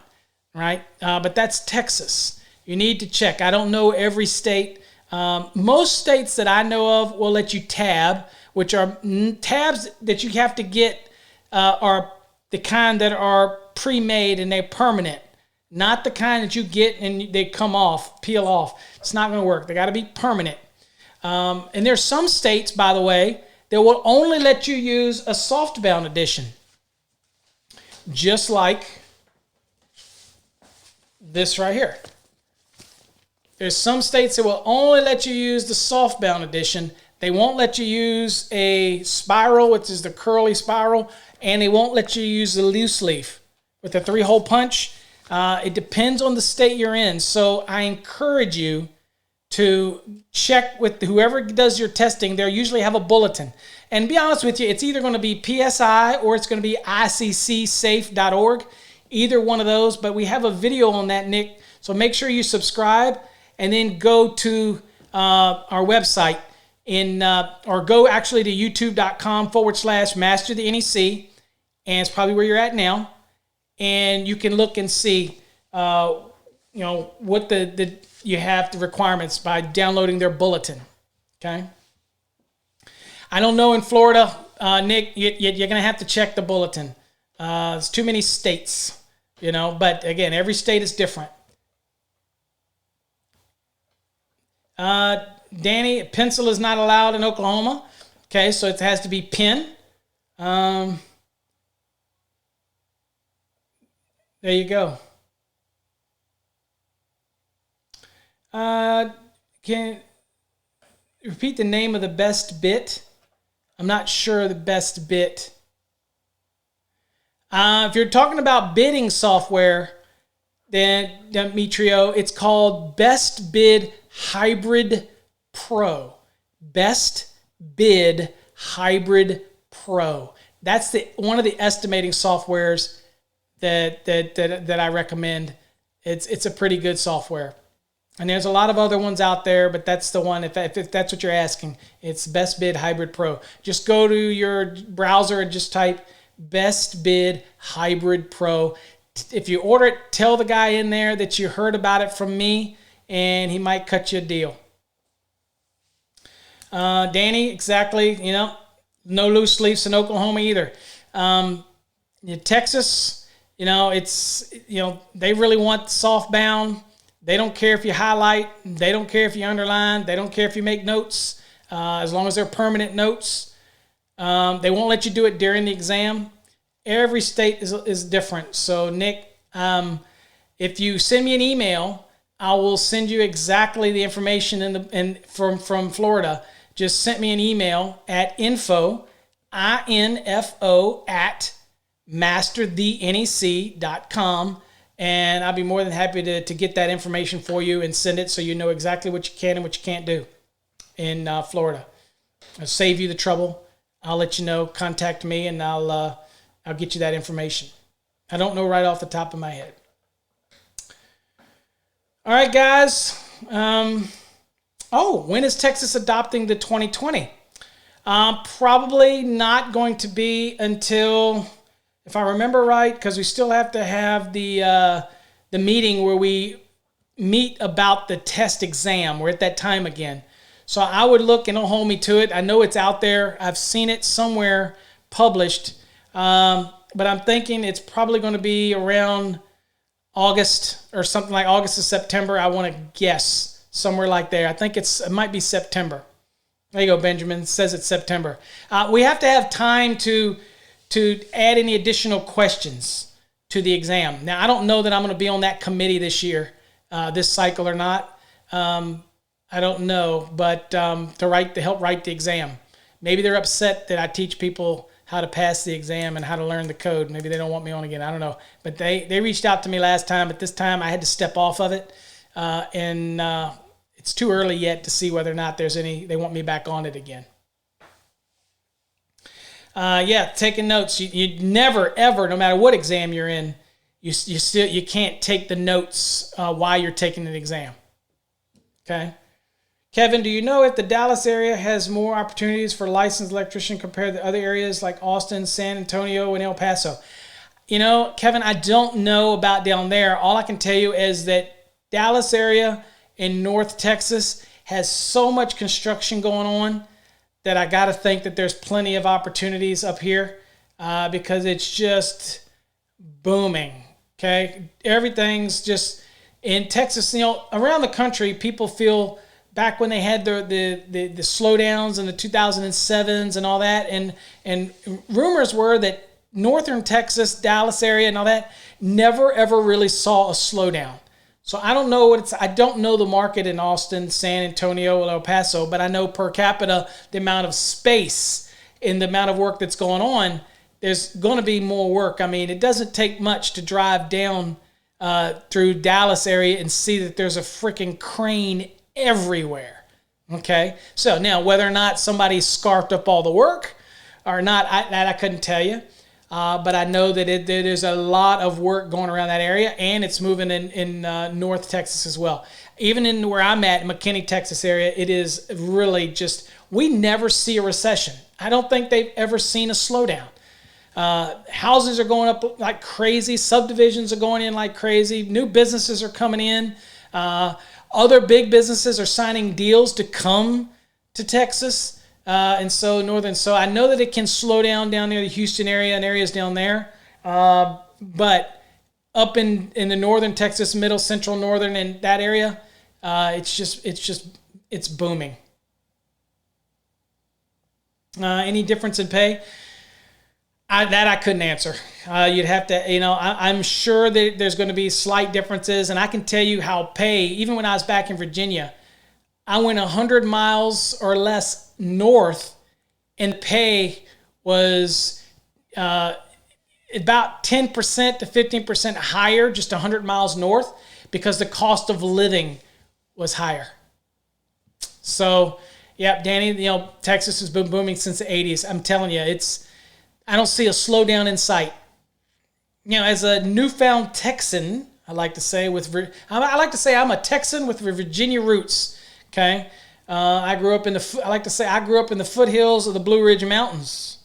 right? But that's Texas. You need to check. I don't know every state. Most states that I know of will let you tab, which are tabs that you have to get are the kind that are pre-made and they're permanent, not the kind that you get and they come off, peel off. It's not going to work. They got to be permanent. And there's some states, by the way, that will only let you use a softbound edition. Just like this right here. There's some states that will only let you use the softbound edition. They won't let you use a spiral, which is the curly spiral, and they won't let you use the loose leaf with the 3-hole punch. It depends on the state you're in. So I encourage you to check with whoever does your testing. They usually have a bulletin. And to be honest with you, it's either going to be PSI or it's going to be iccsafe.org, either one of those. But we have a video on that, Nick. So make sure you subscribe and then go to our website or go actually to youtube.com/master the NEC. And it's probably where you're at now. And you can look and see, what you have the requirements by downloading their bulletin. Okay. I don't know in Florida, Nick, you're going to have to check the bulletin. There's too many states, but again, every state is different. Danny, pencil is not allowed in Oklahoma. Okay, so it has to be pen. There you go. Can you repeat the name of the best bit? I'm not sure the best bit. If you're talking about bidding software, then Demetrio, it's called Best Bid Hybrid Pro. Best Bid Hybrid Pro. That's one of the estimating softwares that I recommend. It's a pretty good software. And there's a lot of other ones out there, but that's the one, if that's what you're asking. It's Best Bid Hybrid Pro. Just go to your browser and just type Best Bid Hybrid Pro. If you order it, tell the guy in there that you heard about it from me, and he might cut you a deal. Danny, exactly. No loose leaves in Oklahoma either. Texas, they really want softbound. They don't care if you highlight. They don't care if you underline. They don't care if you make notes, as long as they're permanent notes. They won't let you do it during the exam. Every state is different. So, Nick, if you send me an email, I will send you exactly the information from Florida. Just send me an email at info at masterthenec.com, and I'll be more than happy to get that information for you and send it so you know exactly what you can and what you can't do in Florida. I'll save you the trouble. I'll let you know. Contact me, and I'll get you that information. I don't know right off the top of my head. All right, guys. When is Texas adopting the 2020? Probably not going to be until, if I remember right, because we still have to have the meeting where we meet about the test exam. We're at that time again. So I would look, and don't hold me to it. I know it's out there. I've seen it somewhere published. But I'm thinking it's probably going to be around August or something like August to September. I want to guess somewhere like there. I think it might be September. There you go, Benjamin. It says it's September. We have to have time to add any additional questions to the exam. Now, I don't know that I'm going to be on that committee this year, this cycle or not. I don't know, but to help write the exam. Maybe they're upset that I teach people how to pass the exam and how to learn the code. Maybe they don't want me on again. I don't know. But they reached out to me last time, but this time I had to step off of it. And it's too early yet to see whether or not they want me back on it again. Taking notes. You never, ever, no matter what exam you're in, you can't take the notes while you're taking an exam. Okay? Kevin, do you know if the Dallas area has more opportunities for licensed electrician compared to other areas like Austin, San Antonio, and El Paso? Kevin, I don't know about down there. All I can tell you is that Dallas area in North Texas has so much construction going on that I got to think that there's plenty of opportunities up here because it's just booming. Okay, everything's just in Texas. Around the country, people feel back when they had the slowdowns in the 2007s and all that, and rumors were that northern Texas, Dallas area, and all that never ever really saw a slowdown. So I don't know I don't know the market in Austin, San Antonio, or El Paso, but I know per capita, the amount of space and the amount of work that's going on, there's going to be more work. I mean, it doesn't take much to drive down through Dallas area and see that there's a freaking crane everywhere. Okay? So now, whether or not somebody scarfed up all the work or not, I couldn't tell you. But I know that there's a lot of work going around that area, and it's moving in North Texas as well. Even in where I'm at, McKinney, Texas area, it is really just, we never see a recession. I don't think they've ever seen a slowdown. Houses are going up like crazy. Subdivisions are going in like crazy. New businesses are coming in. Other big businesses are signing deals to come to Texas. So I know that it can slow down near the Houston area and areas down there. But up in the northern Texas, middle, central, northern, and that area, it's booming. Any difference in pay? I couldn't answer. You'd have to, I'm sure that there's going to be slight differences, and I can tell you how pay, even when I was back in Virginia, I went 100 miles or less north, and the pay was about 10% to 15% higher, just 100 miles north, because the cost of living was higher. So, yeah, Danny, Texas has been booming since the 80s. I'm telling you, I don't see a slowdown in sight. As a newfound Texan, I like to say I'm a Texan with Virginia roots. Okay, I grew up in the foothills of the Blue Ridge Mountains.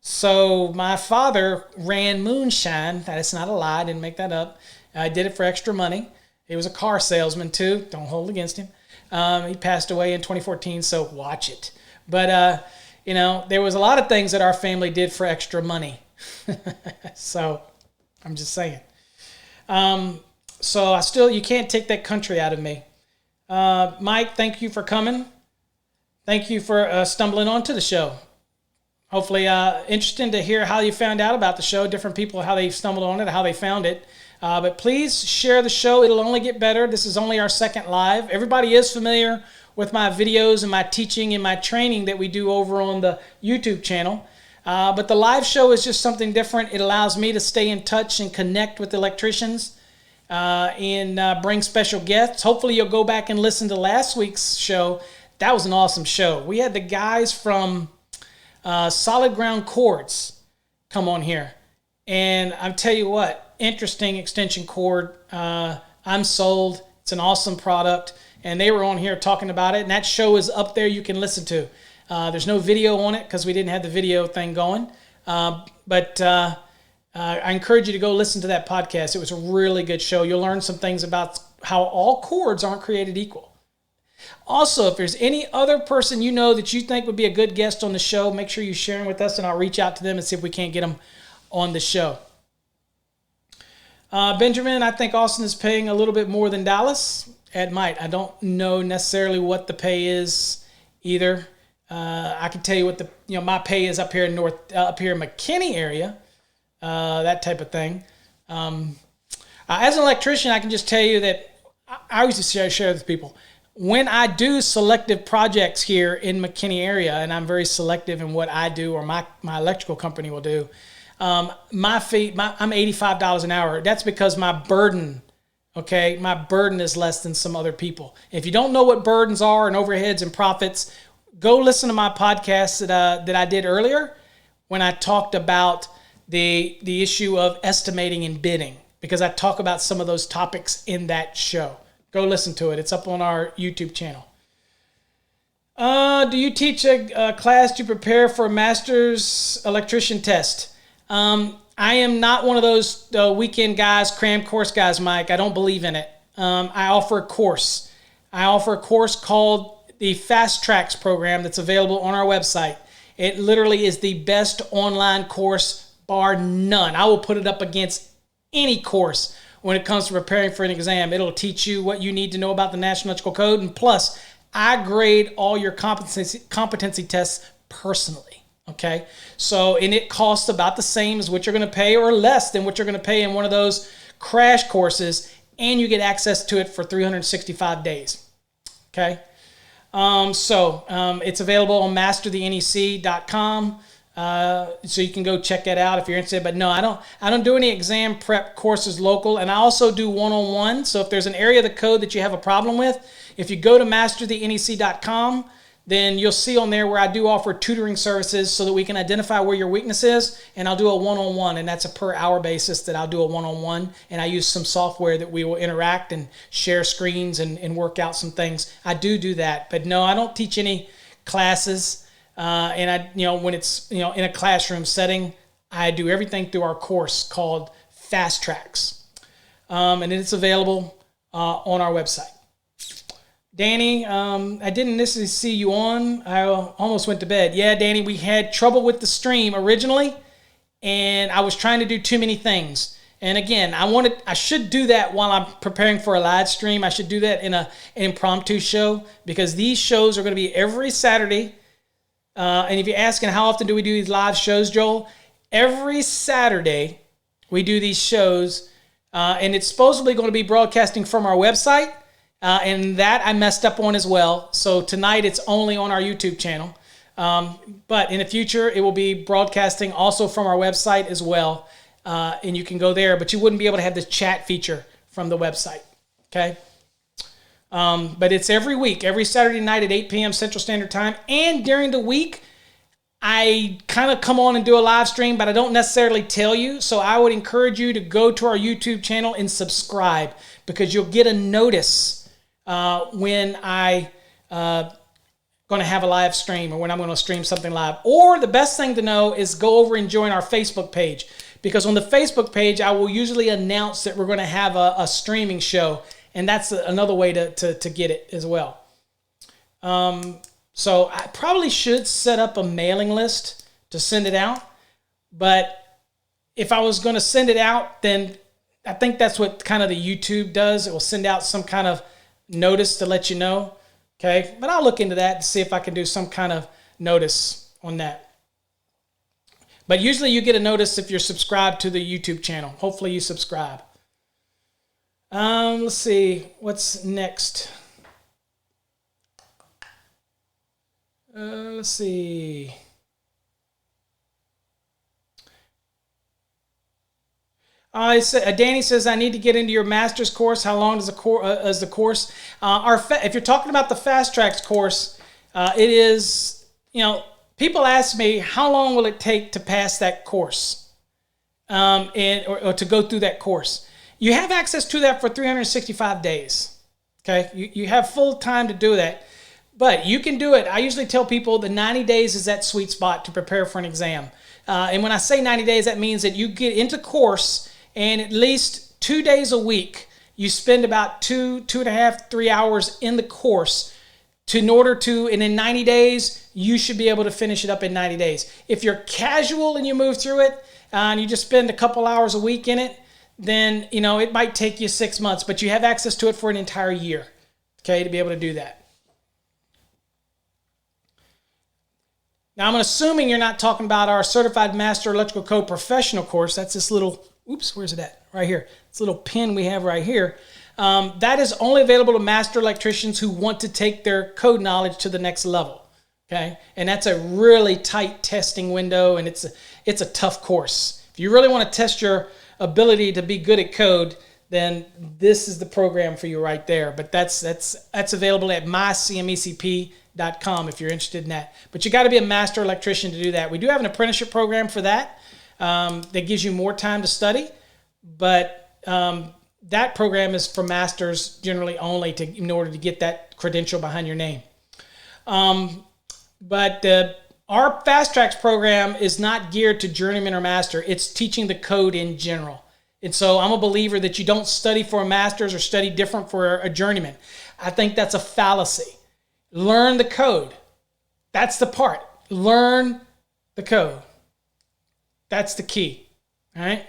So my father ran moonshine. That's not a lie. I didn't make that up. I did it for extra money. He was a car salesman too. Don't hold it against him. He passed away in 2014. So watch it. But there was a lot of things that our family did for extra money. So I'm just saying. So you can't take that country out of me. Mike, thank you for coming. Thank you for stumbling onto the show. Hopefully, interesting to hear how you found out about the show, different people, how they stumbled on it, how they found it. But please share the show. It'll only get better. This is only our second live. Everybody is familiar with my videos and my teaching and my training that we do over on the YouTube channel. But the live show is just something different. It allows me to stay in touch and connect with electricians and bring special guests. Hopefully, you'll go back and listen to last week's show. That was an awesome show. We had the guys from Solid Ground Cords come on here. And I'll tell you what, interesting extension cord. I'm sold. It's an awesome product. And they were on here talking about it. And that show is up there you can listen to. There's no video on it because we didn't have the video thing going. But I encourage you to go listen to that podcast. It was a really good show. You'll learn some things about how all cords aren't created equal. Also, if there's any other person you know that you think would be a good guest on the show, make sure you share them with us, and I'll reach out to them and see if we can't get them on the show. Benjamin, I think Austin is paying a little bit more than Dallas. It might. I don't know necessarily what the pay is either. I can tell you what my pay is up here in McKinney area, that type of thing. As an electrician, I can just tell you that I used to share with people. When I do selective projects here in McKinney area, and I'm very selective in what I do or my electrical company will do, my fee, I'm $85 an hour. That's because my burden is less than some other people. If you don't know what burdens are and overheads and profits, go listen to my podcast that I did earlier when I talked about the issue of estimating and bidding, because I talk about some of those topics in that show. Go listen to it. It's up on our YouTube channel. Do you teach a class to prepare for a master's electrician test? I am not one of those weekend guys, cram course guys, Mike. I don't believe in it. I offer a course. I offer a course called the Fast Tracks program that's available on our website. It literally is the best online course, bar none. I will put it up against any course when it comes to preparing for an exam. It'll teach you what you need to know about the National Electrical Code, and plus, I grade all your competency tests personally, okay? So, and it costs about the same as what you're going to pay or less than what you're going to pay in one of those crash courses, and you get access to it for 365 days, okay? It's available on masterthenec.com. So you can go check that out if you're interested. But no, I don't do any exam prep courses local, and I also do one-on-one. So if there's an area of the code that you have a problem with, if you go to masterthenec.com, then you'll see on there where I do offer tutoring services so that we can identify where your weakness is, and I'll do a one-on-one, and that's a per hour basis that I'll do a one-on-one, and I use some software that we will interact and share screens and work out some things. I do that, but no, I don't teach any classes. And I, when it's, in a classroom setting, I do everything through our course called Fast Tracks. And it's available on our website. Danny, I didn't necessarily see you on. I almost went to bed. Yeah, Danny, we had trouble with the stream originally, and I was trying to do too many things. And again, I should do that while I'm preparing for a live stream. I should do that in an impromptu show, because these shows are going to be every Saturday. And if you're asking how often do we do these live shows, Joel, every Saturday we do these shows, and it's supposedly going to be broadcasting from our website, and that I messed up on as well. So tonight it's only on our YouTube channel, but in the future it will be broadcasting also from our website as well, and you can go there, but you wouldn't be able to have the chat feature from the website, okay? But it's every week, every Saturday night at 8 p.m. Central Standard Time. And during the week, I kind of come on and do a live stream, but I don't necessarily tell you. So I would encourage you to go to our YouTube channel and subscribe, because you'll get a notice when I going to have a live stream, or when I'm going to stream something live. Or the best thing to know is go over and join our Facebook page, because on the Facebook page, I will usually announce that we're going to have a streaming show, and that's another way to get it as well. So I probably should set up a mailing list to send it out. But if I was going to send it out, then I think that's what kind of the YouTube does. It will send out some kind of notice to let you know. Okay, but I'll look into that to see if I can do some kind of notice on that. But usually you get a notice if you're subscribed to the YouTube channel. Hopefully you subscribe. Let's see, what's next? Let's see. Danny says, I need to get into your master's course. How long is the course? If you're talking about the Fast Tracks course, it is, people ask me, how long will it take to pass that course? Or to go through that course. You have access to that for 365 days. Okay, you have full time to do that. But you can do it. I usually tell people the 90 days is that sweet spot to prepare for an exam. And when I say 90 days, that means that you get into course, and at least 2 days a week, you spend about 2.5, 3 hours in the course and in 90 days, you should be able to finish it up in 90 days. If you're casual and you move through it, and you just spend a couple hours a week in it, then, it might take you 6 months, but you have access to it for an entire year, okay, to be able to do that. Now, I'm assuming you're not talking about our Certified Master Electrical Code Professional course. That's this little, where's it at? Right here. This little pin we have right here. That is only available to master electricians who want to take their code knowledge to the next level. Okay? And that's a really tight testing window, and it's a tough course. If you really want to test your ability to be good at code, then this is the program for you right there. But that's available at mycmecp.com if you're interested in that. But you got to be a master electrician to do that. We do have an apprenticeship program for that that gives you more time to study, but that program is for masters generally only in order to get that credential behind your name. But our Fast Tracks program is not geared to journeyman or master. It's teaching the code in general. And so I'm a believer that you don't study for a master's or study different for a journeyman. I think that's a fallacy. Learn the code. That's the part. Learn the code. That's the key. All right.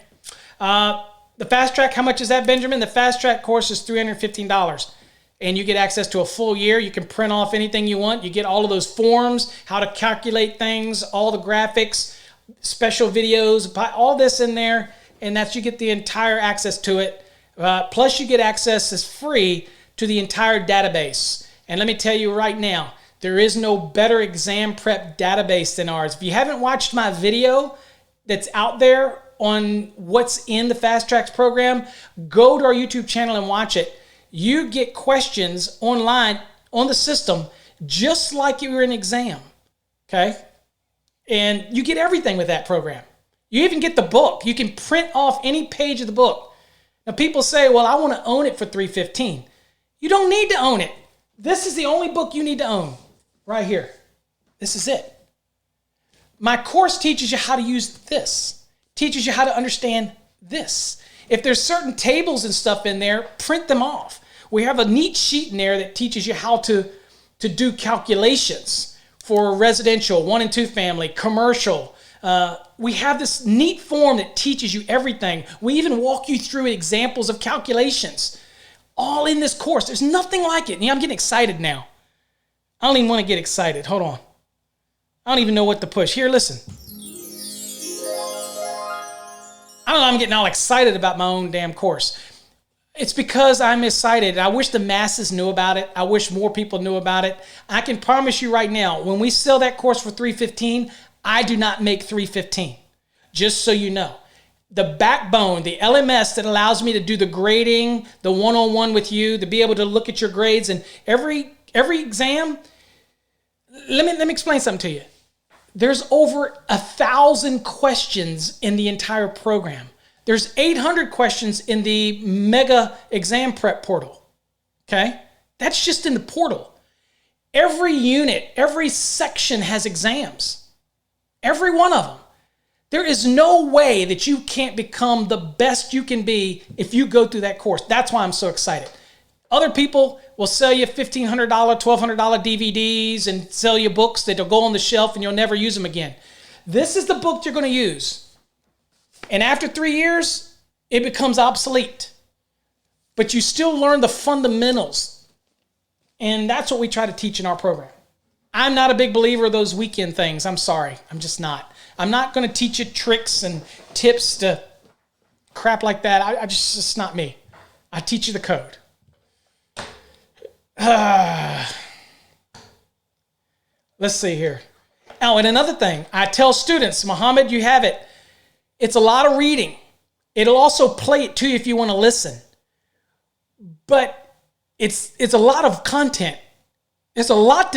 The Fast Track, how much is that, Benjamin? The Fast Track course is $315. And you get access to a full year. You can print off anything you want. You get all of those forms, how to calculate things, all the graphics, special videos, all this in there. And you get the entire access to it. Plus you get access as free to the entire database. And let me tell you right now, there is no better exam prep database than ours. If you haven't watched my video that's out there on what's in the Fast Tracks program, go to our YouTube channel and watch it. You get questions online on the system just like you were in an exam, okay? And you get everything with that program. You even get the book. You can print off any page of the book. Now, people say, well, I want to own it for $315. You don't need to own it. This is the only book you need to own, right here. This is it. My course teaches you how to use this, teaches you how to understand this. If there's certain tables and stuff in there, print them off. We have a neat sheet in there that teaches you how to do calculations for residential, 1 and 2 family, commercial. We have this neat form that teaches you everything. We even walk you through examples of calculations, all in this course. There's nothing like it. I'm getting excited now. I don't even want to get excited. Hold on. I don't even know what to push. Here, listen. I don't know, I'm getting all excited about my own damn course. It's because I'm excited. I wish the masses knew about it. I wish more people knew about it. I can promise you right now, when we sell that course for $315, I do not make $315. Just so you know. The backbone, the LMS that allows me to do the grading, the one-on-one with you, to be able to look at your grades, and every exam. Let me explain something to you. There's over 1,000 questions in the entire program. There's 800 questions in the mega exam prep portal. Okay? That's just in the portal. Every unit, every section has exams. Every one of them. There is no way that you can't become the best you can be if you go through that course. That's why I'm so excited. Other people will sell you $1,500, $1,200 DVDs and sell you books that will go on the shelf and you'll never use them again. This is the book you're going to use. And after 3 years, it becomes obsolete. But you still learn the fundamentals. And that's what we try to teach in our program. I'm not a big believer of those weekend things. I'm sorry. I'm just not. I'm not going to teach you tricks and tips to crap like that. It's not me. I teach you the code. Let's see here. Oh, and another thing, I tell students, Muhammad, you have it. It's a lot of reading. It'll also play it to you if you want to listen. But it's a lot of content. There's a lot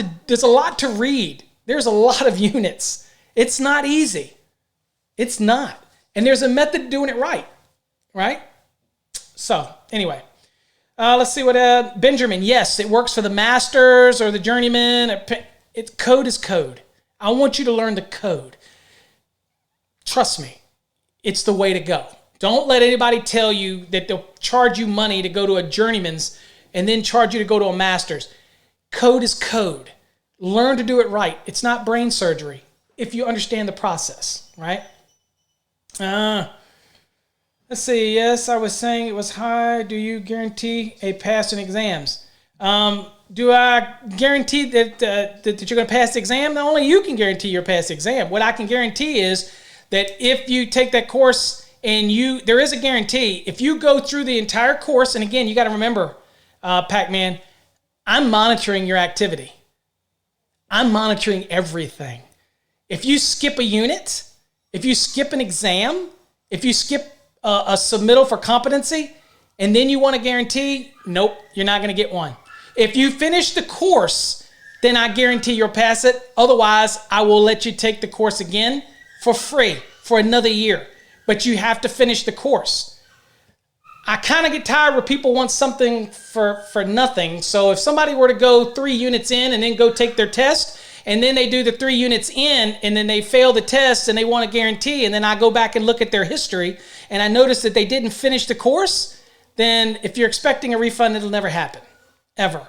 to read. There's a lot of units. It's not easy. It's not. And there's a method to doing it right? So, anyway. Let's see what, Benjamin, yes, it works for the masters or the journeyman. Code is code. I want you to learn the code. Trust me, it's the way to go. Don't let anybody tell you that they'll charge you money to go to a journeyman's and then charge you to go to a master's. Code is code. Learn to do it right. It's not brain surgery if you understand the process, right? Let's see. Yes, I was saying it was high. Do you guarantee a pass in exams? Do I guarantee that you're going to pass the exam? Not only you can guarantee you'll pass the exam. What I can guarantee is that if you take that course and there is a guarantee. If you go through the entire course, and again, you got to remember, Pac-Man, I'm monitoring your activity. I'm monitoring everything. If you skip a unit, if you skip an exam, if you skip a submittal for competency, and then you want a guarantee, nope, you're not going to get one. If you finish the course, then I guarantee you'll pass it. Otherwise, I will let you take the course again for free for another year. But you have to finish the course. I kind of get tired where people want something for nothing. So if somebody were to go 3 units in and then go take their test, and then they do the 3 units in, and then they fail the test, and they want a guarantee, and then I go back and look at their history, and I notice that they didn't finish the course, then if you're expecting a refund, it'll never happen, ever.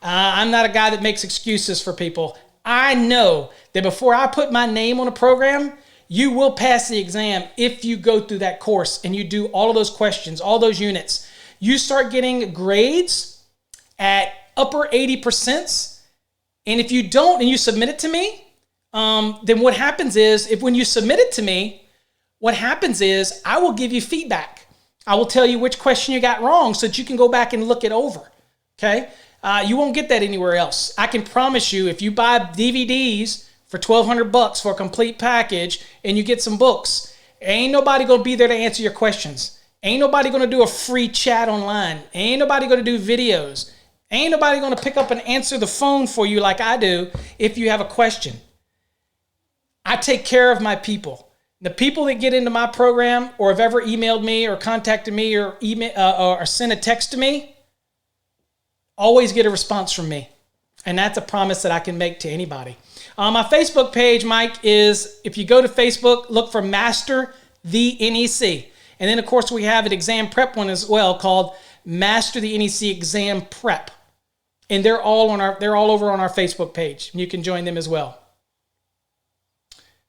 I'm not a guy that makes excuses for people. I know that before I put my name on a program, you will pass the exam if you go through that course and you do all of those questions, all those units. You start getting grades at upper 80%. And if you don't and you submit it to me, then what happens is, when you submit it to me, what happens is I will give you feedback. I will tell you which question you got wrong so that you can go back and look it over, okay? You won't get that anywhere else. I can promise you, if you buy DVDs for $1,200 for a complete package and you get some books, ain't nobody going to be there to answer your questions. Ain't nobody going to do a free chat online. Ain't nobody going to do videos. Ain't nobody going to pick up and answer the phone for you like I do if you have a question. I take care of my people. The people that get into my program or have ever emailed me or contacted me or or sent a text to me always get a response from me. And that's a promise that I can make to anybody. My Facebook page, Mike, is, if you go to Facebook, look for Master the NEC. And then, of course, we have an exam prep one as well called Master the NEC Exam Prep. And they're all over on our Facebook page. You can join them as well.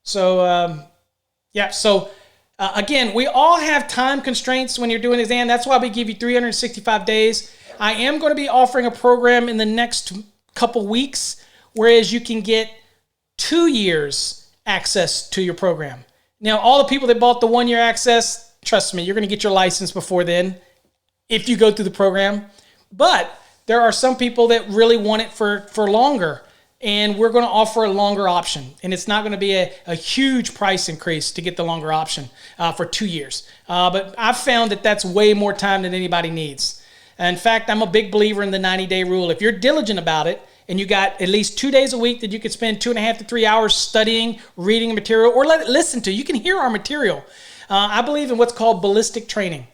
So, again, we all have time constraints when you're doing an exam. That's why we give you 365 days. I am going to be offering a program in the next couple weeks, whereas you can get 2 years access to your program. Now, all the people that bought the 1 year access, trust me, you're going to get your license before then if you go through the program. But there are some people that really want it for longer, and we're going to offer a longer option. And it's not going to be a huge price increase to get the longer option for 2 years. But I've found that that's way more time than anybody needs. In fact, I'm a big believer in the 90-day rule. If you're diligent about it and you got at least 2 days a week that you could spend 2.5 to 3 hours studying, reading material, or let it listen to. You can hear our material. I believe in what's called ballistic training.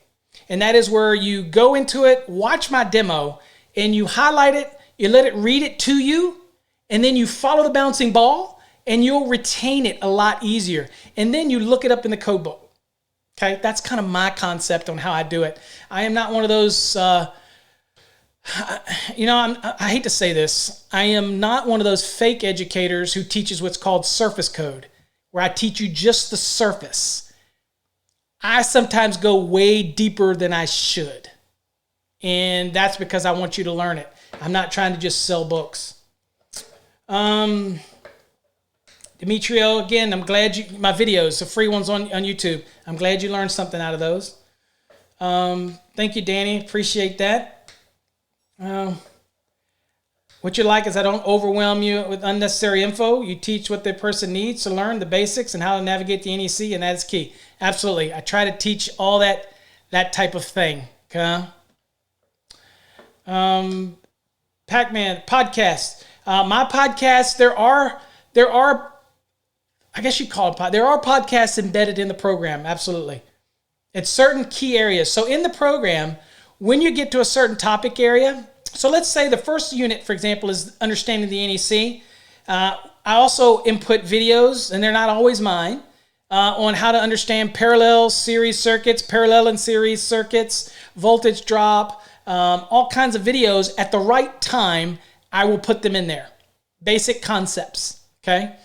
And that is where you go into it, watch my demo, and you highlight it, you let it read it to you, and then you follow the bouncing ball, and you'll retain it a lot easier. And then you look it up in the code book. Okay, that's kind of my concept on how I do it. I am not one of those, I hate to say this, I am not one of those fake educators who teaches what's called surface code, where I teach you just the surface. I sometimes go way deeper than I should. And that's because I want you to learn it. I'm not trying to just sell books. Demetrio, again, I'm glad my videos, the free ones on YouTube, I'm glad you learned something out of those. Thank you, Danny. Appreciate that. What you like is I don't overwhelm you with unnecessary info. You teach what the person needs to learn, the basics, and how to navigate the NEC, and that is key. Absolutely. I try to teach all that type of thing. Okay. Pac-Man podcast. My podcast, there are, I guess you call it, there are podcasts embedded in the program. Absolutely. It's certain key areas. So in the program, when you get to a certain topic area, so let's say the first unit, for example, is understanding the NEC. I also input videos, and they're not always mine, on how to understand parallel series circuits, parallel and series circuits, voltage drop, all kinds of videos. At the right time, I will put them in there. Basic concepts, okay?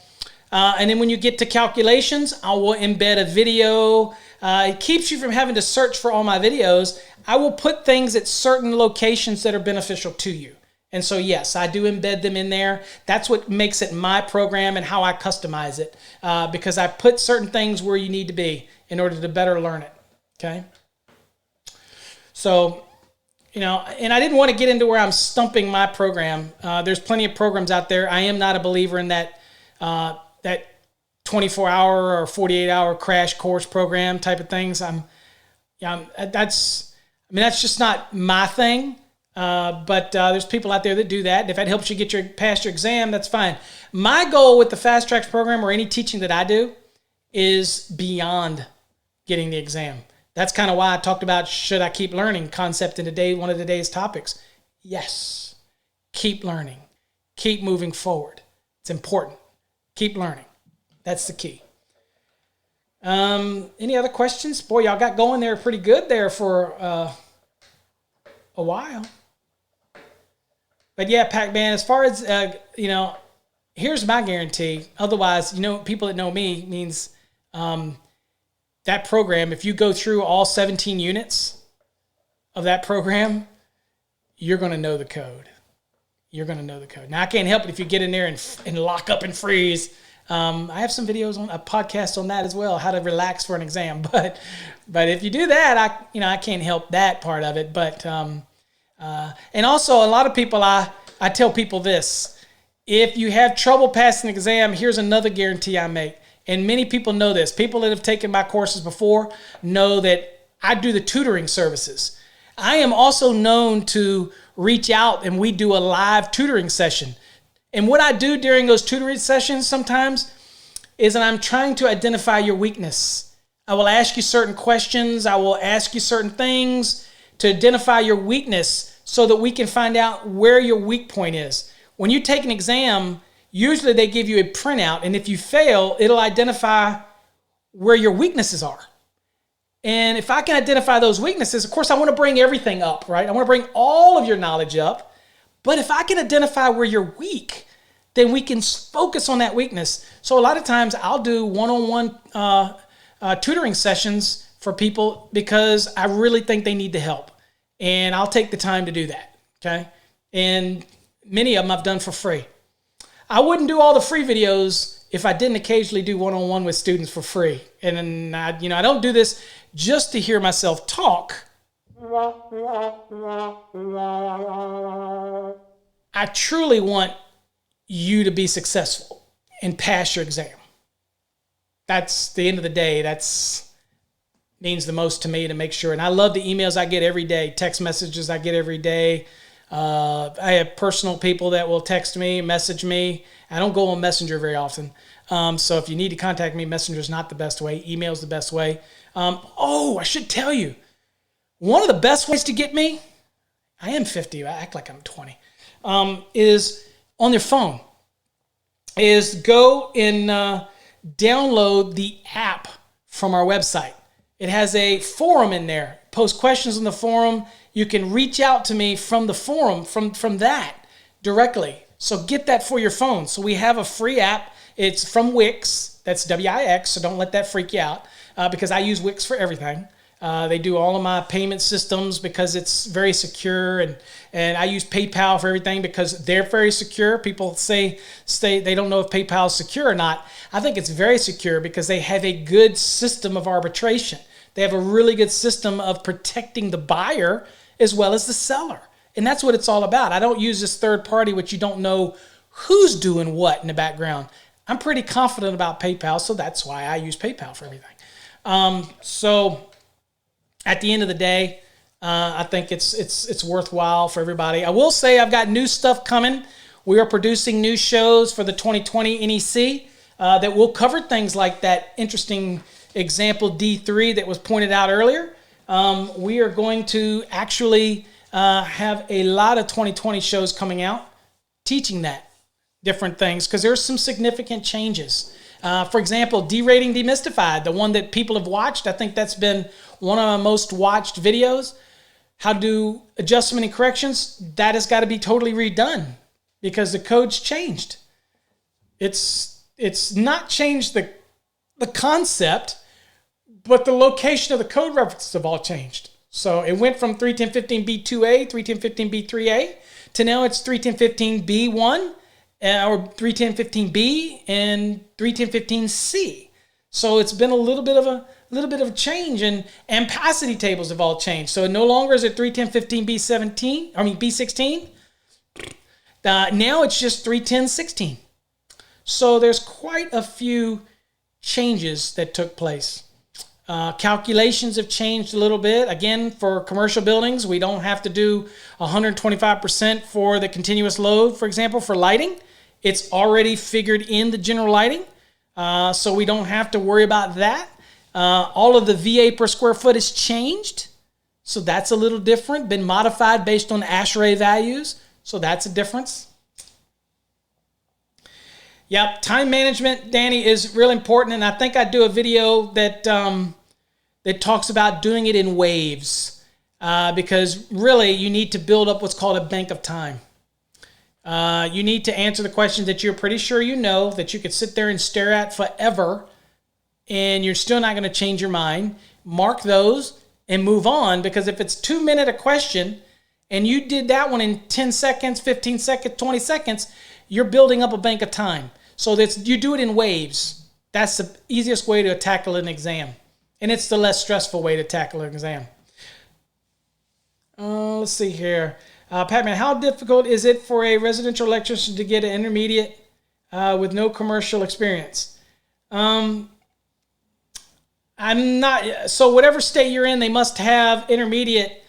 And then when you get to calculations, I will embed a video. It keeps you from having to search for all my videos. I will put things at certain locations that are beneficial to you. And so, yes, I do embed them in there. That's what makes it my program and how I customize it, because I put certain things where you need to be in order to better learn it, okay? So, and I didn't want to get into where I'm stumping my program. There's plenty of programs out there. I am not a believer in that 24-hour or 48-hour crash course program type of things. That's just not my thing. But there's people out there that do that. And if that helps you past your exam, that's fine. My goal with the Fast Tracks program or any teaching that I do is beyond getting the exam. That's kind of why I talked about should I keep learning concept in one of today's topics. Yes. Keep learning. Keep moving forward. It's important. Keep learning. That's the key. Any other questions? Boy, y'all got going there pretty good there for a while. But yeah, Pac-Man, as far as, here's my guarantee. Otherwise, people that know me means that program, if you go through all 17 units of that program, you're going to know the code. You're going to know the code. Now, I can't help it if you get in there and lock up and freeze. I have some videos on a podcast on that as well, how to relax for an exam. But if you do that, I can't help that part of it. But and also a lot of people, I tell people this: if you have trouble passing an exam, here's another guarantee I make. And many people know this. People that have taken my courses before know that I do the tutoring services. I am also known to reach out and we do a live tutoring session. And what I do during those tutoring sessions sometimes is that I'm trying to identify your weakness. I will ask you certain questions. I will ask you certain things to identify your weakness so that we can find out where your weak point is. When you take an exam, usually they give you a printout, and if you fail, it'll identify where your weaknesses are. And if I can identify those weaknesses, of course, I want to bring everything up, right? I want to bring all of your knowledge up. But if I can identify where you're weak, then we can focus on that weakness. So a lot of times I'll do one-on-one tutoring sessions for people because I really think they need the help. And I'll take the time to do that, okay? And many of them I've done for free. I wouldn't do all the free videos if I didn't occasionally do one-on-one with students for free. And I don't do this just to hear myself talk. I truly want you to be successful and pass your exam. That's the end of the day. That's means the most to me to make sure. And I love the emails I get every day, text messages I get every day. I have personal people that will text me, message me. I don't go on Messenger very often. So if you need to contact me, Messenger is not the best way. Email is the best way. I should tell you, one of the best ways to get me, I am 50, I act like I'm 20, is on your phone, is go and download the app from our website. It has a forum in there. Post questions in the forum. You can reach out to me from the forum, from that directly. So get that for your phone. So we have a free app. It's from Wix. That's Wix, so don't let that freak you out because I use Wix for everything. They do all of my payment systems because it's very secure, and I use PayPal for everything because they're very secure. People say they don't know if PayPal is secure or not. I think it's very secure because they have a good system of arbitration. They have a really good system of protecting the buyer as well as the seller. And that's what it's all about. I don't use this third party, which you don't know who's doing what in the background. I'm pretty confident about PayPal, so that's why I use PayPal for everything. So at the end of the day, I think it's worthwhile for everybody. I will say I've got new stuff coming. We are producing new shows for the 2020 NEC that will cover things like that interesting example D3 that was pointed out earlier. We are going to actually have a lot of 2020 shows coming out teaching that different things because there's some significant changes. For example, derating demystified, the one that people have watched. I think that's been one of my most watched videos. How to do adjustment and corrections, that has got to be totally redone because the code's changed. It's not changed the concept, but the location of the code references have all changed. So it went from 31015B2A, 31015B3A, to now it's 31015B1, or 31015B and 31015C. So it's been a little bit of a change, and ampacity tables have all changed. So no longer is it 31015B16. Now it's just 31016. So there's quite a few changes that took place. Calculations have changed a little bit. Again, for commercial buildings, we don't have to do 125% for the continuous load, for example, for lighting. It's already figured in the general lighting, so we don't have to worry about that. All of the VA per square foot has changed, so that's a little different, been modified based on ASHRAE values, so that's a difference. Yep, time management, Danny, is real important, and I think I do a video that that talks about doing it in waves because really you need to build up what's called a bank of time. You need to answer the questions that you're pretty sure you know, that you could sit there and stare at forever, and you're still not going to change your mind. Mark those and move on, because if it's 2 minute a question and you did that one in 10 seconds, 15 seconds, 20 seconds, you're building up a bank of time. So you do it in waves. That's the easiest way to tackle an exam. And it's the less stressful way to tackle an exam. Let's see here. Patman, how difficult is it for a residential electrician to get an intermediate with no commercial experience? I'm not. So whatever state you're in, they must have intermediate.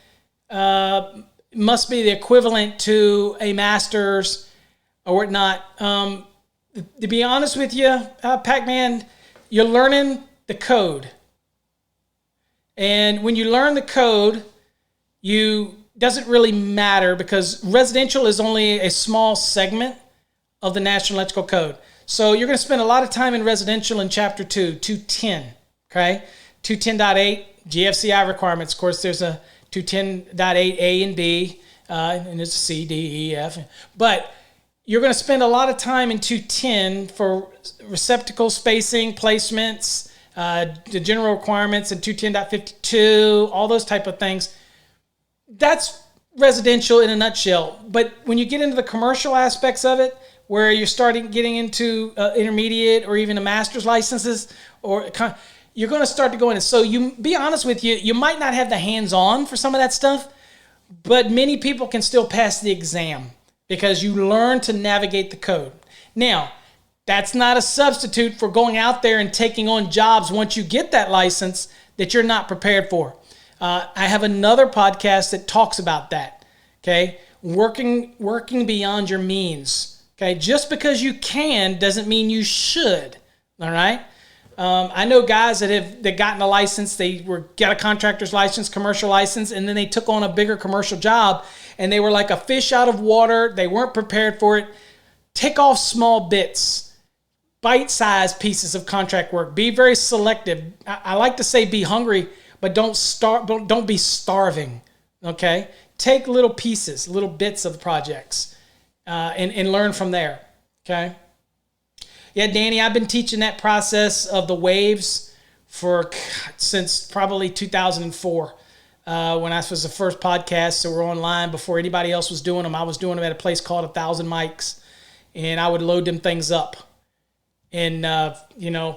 Must be the equivalent to a master's or whatnot. To be honest with you, Pac-Man, you're learning the code. And when you learn the code, doesn't really matter because residential is only a small segment of the National Electrical Code. So you're going to spend a lot of time in residential in Chapter 2, 210, okay? 210.8, GFCI requirements. Of course, there's a 210.8A and B, and there's C, D, E, F. But you're going to spend a lot of time in 210 for receptacle spacing, placements, the general requirements in 210.52, all those type of things. That's residential in a nutshell. But when you get into the commercial aspects of it, where you're getting into intermediate or even a master's licenses, you're going to start to go into. So be honest with you, you might not have the hands-on for some of that stuff, but many people can still pass the exam because you learn to navigate the code. Now, that's not a substitute for going out there and taking on jobs once you get that license that you're not prepared for. I have another podcast that talks about that, okay? Working beyond your means. Okay, just because you can doesn't mean you should. All right. I know guys that gotten a license. They got a contractor's license, commercial license, and then they took on a bigger commercial job, and they were like a fish out of water. They weren't prepared for it. Take off small bits, bite-sized pieces of contract work. Be very selective. I like to say be hungry, but don't be starving. Okay, take little pieces, little bits of projects, and learn from there. Okay. Yeah, Danny, I've been teaching that process of the waves since probably 2004 when I was the first podcast. So we're online before anybody else was doing them. I was doing them at a place called 1,000 Mics, and I would load them things up. And,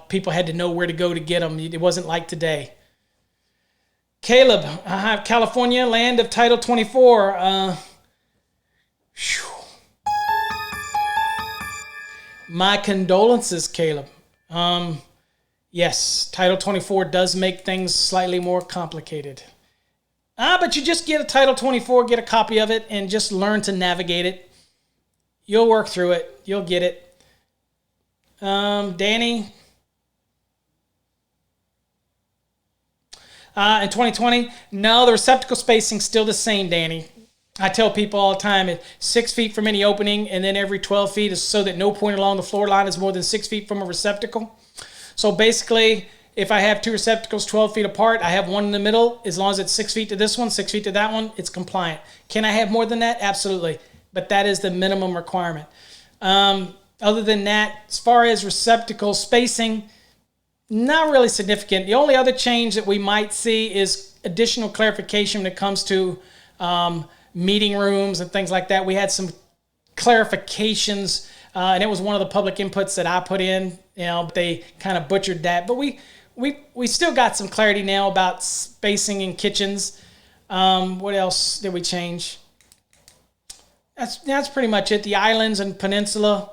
people had to know where to go to get them. It wasn't like today. Caleb, California, land of Title 24. My condolences, Caleb. Yes, Title 24 does make things slightly more complicated. But you just get a Title 24, get a copy of it, and just learn to navigate it. You'll work through it. You'll get it. Danny. In 2020, no, the receptacle spacing's still the same, Danny. I tell people all the time, it's 6 feet from any opening, and then every 12 feet is so that no point along the floor line is more than 6 feet from a receptacle. So basically, if I have two receptacles 12 feet apart, I have one in the middle. As long as it's 6 feet to this one, 6 feet to that one, it's compliant. Can I have more than that? Absolutely. But that is the minimum requirement. Other than that, as far as receptacle spacing, not really significant. The only other change that we might see is additional clarification when it comes to meeting rooms and things like that. We had some clarifications, and it was one of the public inputs that I put in. But they kind of butchered that. But we still got some clarity now about spacing in kitchens. What else did we change? That's pretty much it. The islands and peninsular,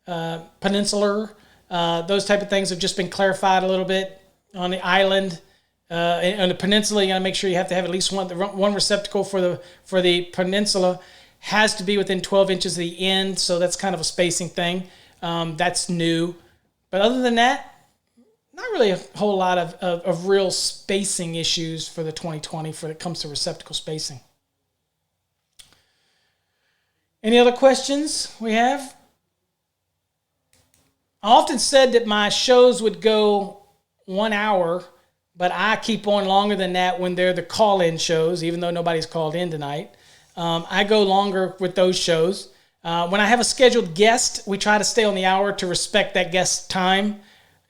those type of things have just been clarified a little bit. On the island, on the peninsula, you got to make sure you have to have at least one receptacle for the peninsula. Has to be within 12 inches of the end, so that's kind of a spacing thing. That's new. But other than that, not really a whole lot of real spacing issues for the 2020 when it comes to receptacle spacing. Any other questions we have? I often said that my shows would go 1 hour, but I keep on longer than that when they're the call-in shows, even though nobody's called in tonight. I go longer with those shows. When I have a scheduled guest, we try to stay on the hour to respect that guest's time,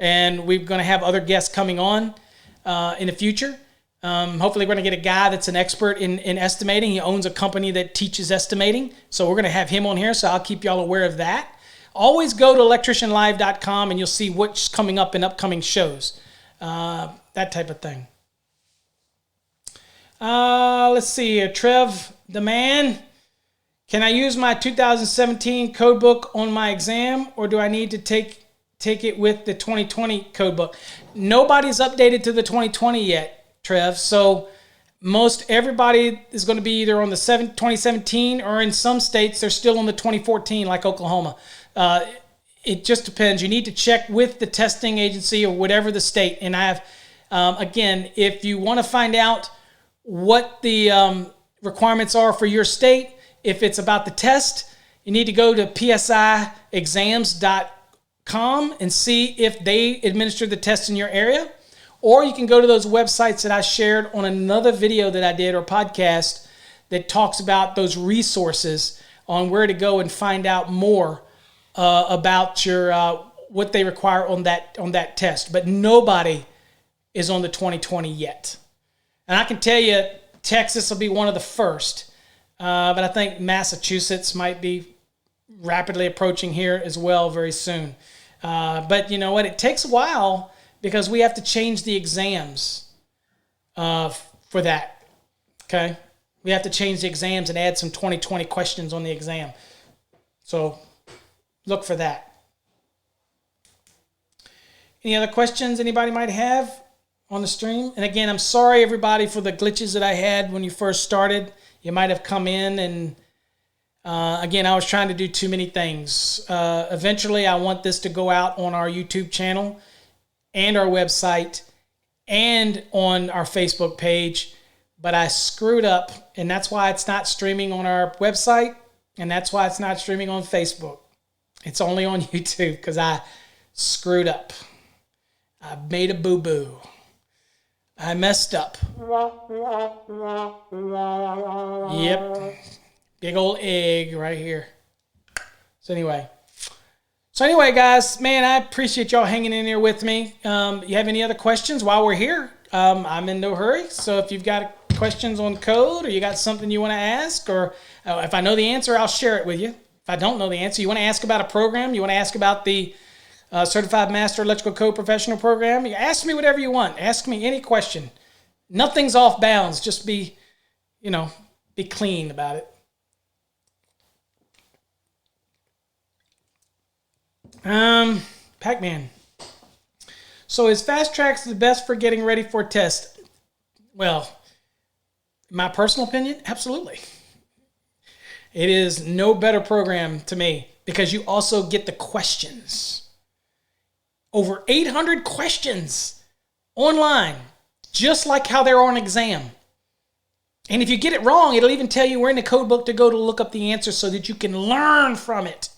and we're going to have other guests coming on in the future. Hopefully we're going to get a guy that's an expert in estimating. He owns a company that teaches estimating, so we're going to have him on here, so I'll keep y'all aware of that. Always go to electricianlive.com and you'll see what's coming up in upcoming shows. That type of thing. Let's see here. Trev, the man. Can I use my 2017 code book on my exam, or do I need to take it with the 2020 code book? Nobody's updated to the 2020 yet, Trev. So most everybody is going to be either on the 2017, or in some states they're still on the 2014, like Oklahoma. It just depends. You need to check with the testing agency or whatever the state. And I have, again, if you want to find out what the requirements are for your state, if it's about the test, you need to go to psiexams.com and see if they administer the test in your area. Or you can go to those websites that I shared on another video that I did, or podcast, that talks about those resources on where to go and find out more about your what they require on that test. But nobody is on the 2020 yet. And I can tell you, Texas will be one of the first. But I think Massachusetts might be rapidly approaching here as well very soon. But you know what? It takes a while because we have to change the exams for that. Okay? We have to change the exams and add some 2020 questions on the exam. So look for that. Any other questions anybody might have on the stream? And again, I'm sorry, everybody, for the glitches that I had when you first started. You might have come in and Again, I was trying to do too many things. Eventually, I want this to go out on our YouTube channel and our website and on our Facebook page, but I screwed up, and that's why it's not streaming on our website, and that's why it's not streaming on Facebook. It's only on YouTube because I screwed up. I made a boo-boo. I messed up. Yep. Big old egg right here. So anyway, guys, man, I appreciate y'all hanging in here with me. You have any other questions while we're here? I'm in no hurry. So if you've got questions on code, or you got something you want to ask, or if I know the answer, I'll share it with you. If I don't know the answer, you want to ask about a program, you want to ask about the Certified Master Electrical Code Professional Program, you ask me whatever you want. Ask me any question. Nothing's off bounds. Just be clean about it. Pac-Man. So is Fast Tracks the best for getting ready for a test? Well, my personal opinion, absolutely. It is no better program to me because you also get the questions. Over 800 questions online, just like how they're on exam. And if you get it wrong, it'll even tell you where in the code book to go to look up the answer so that you can learn from it.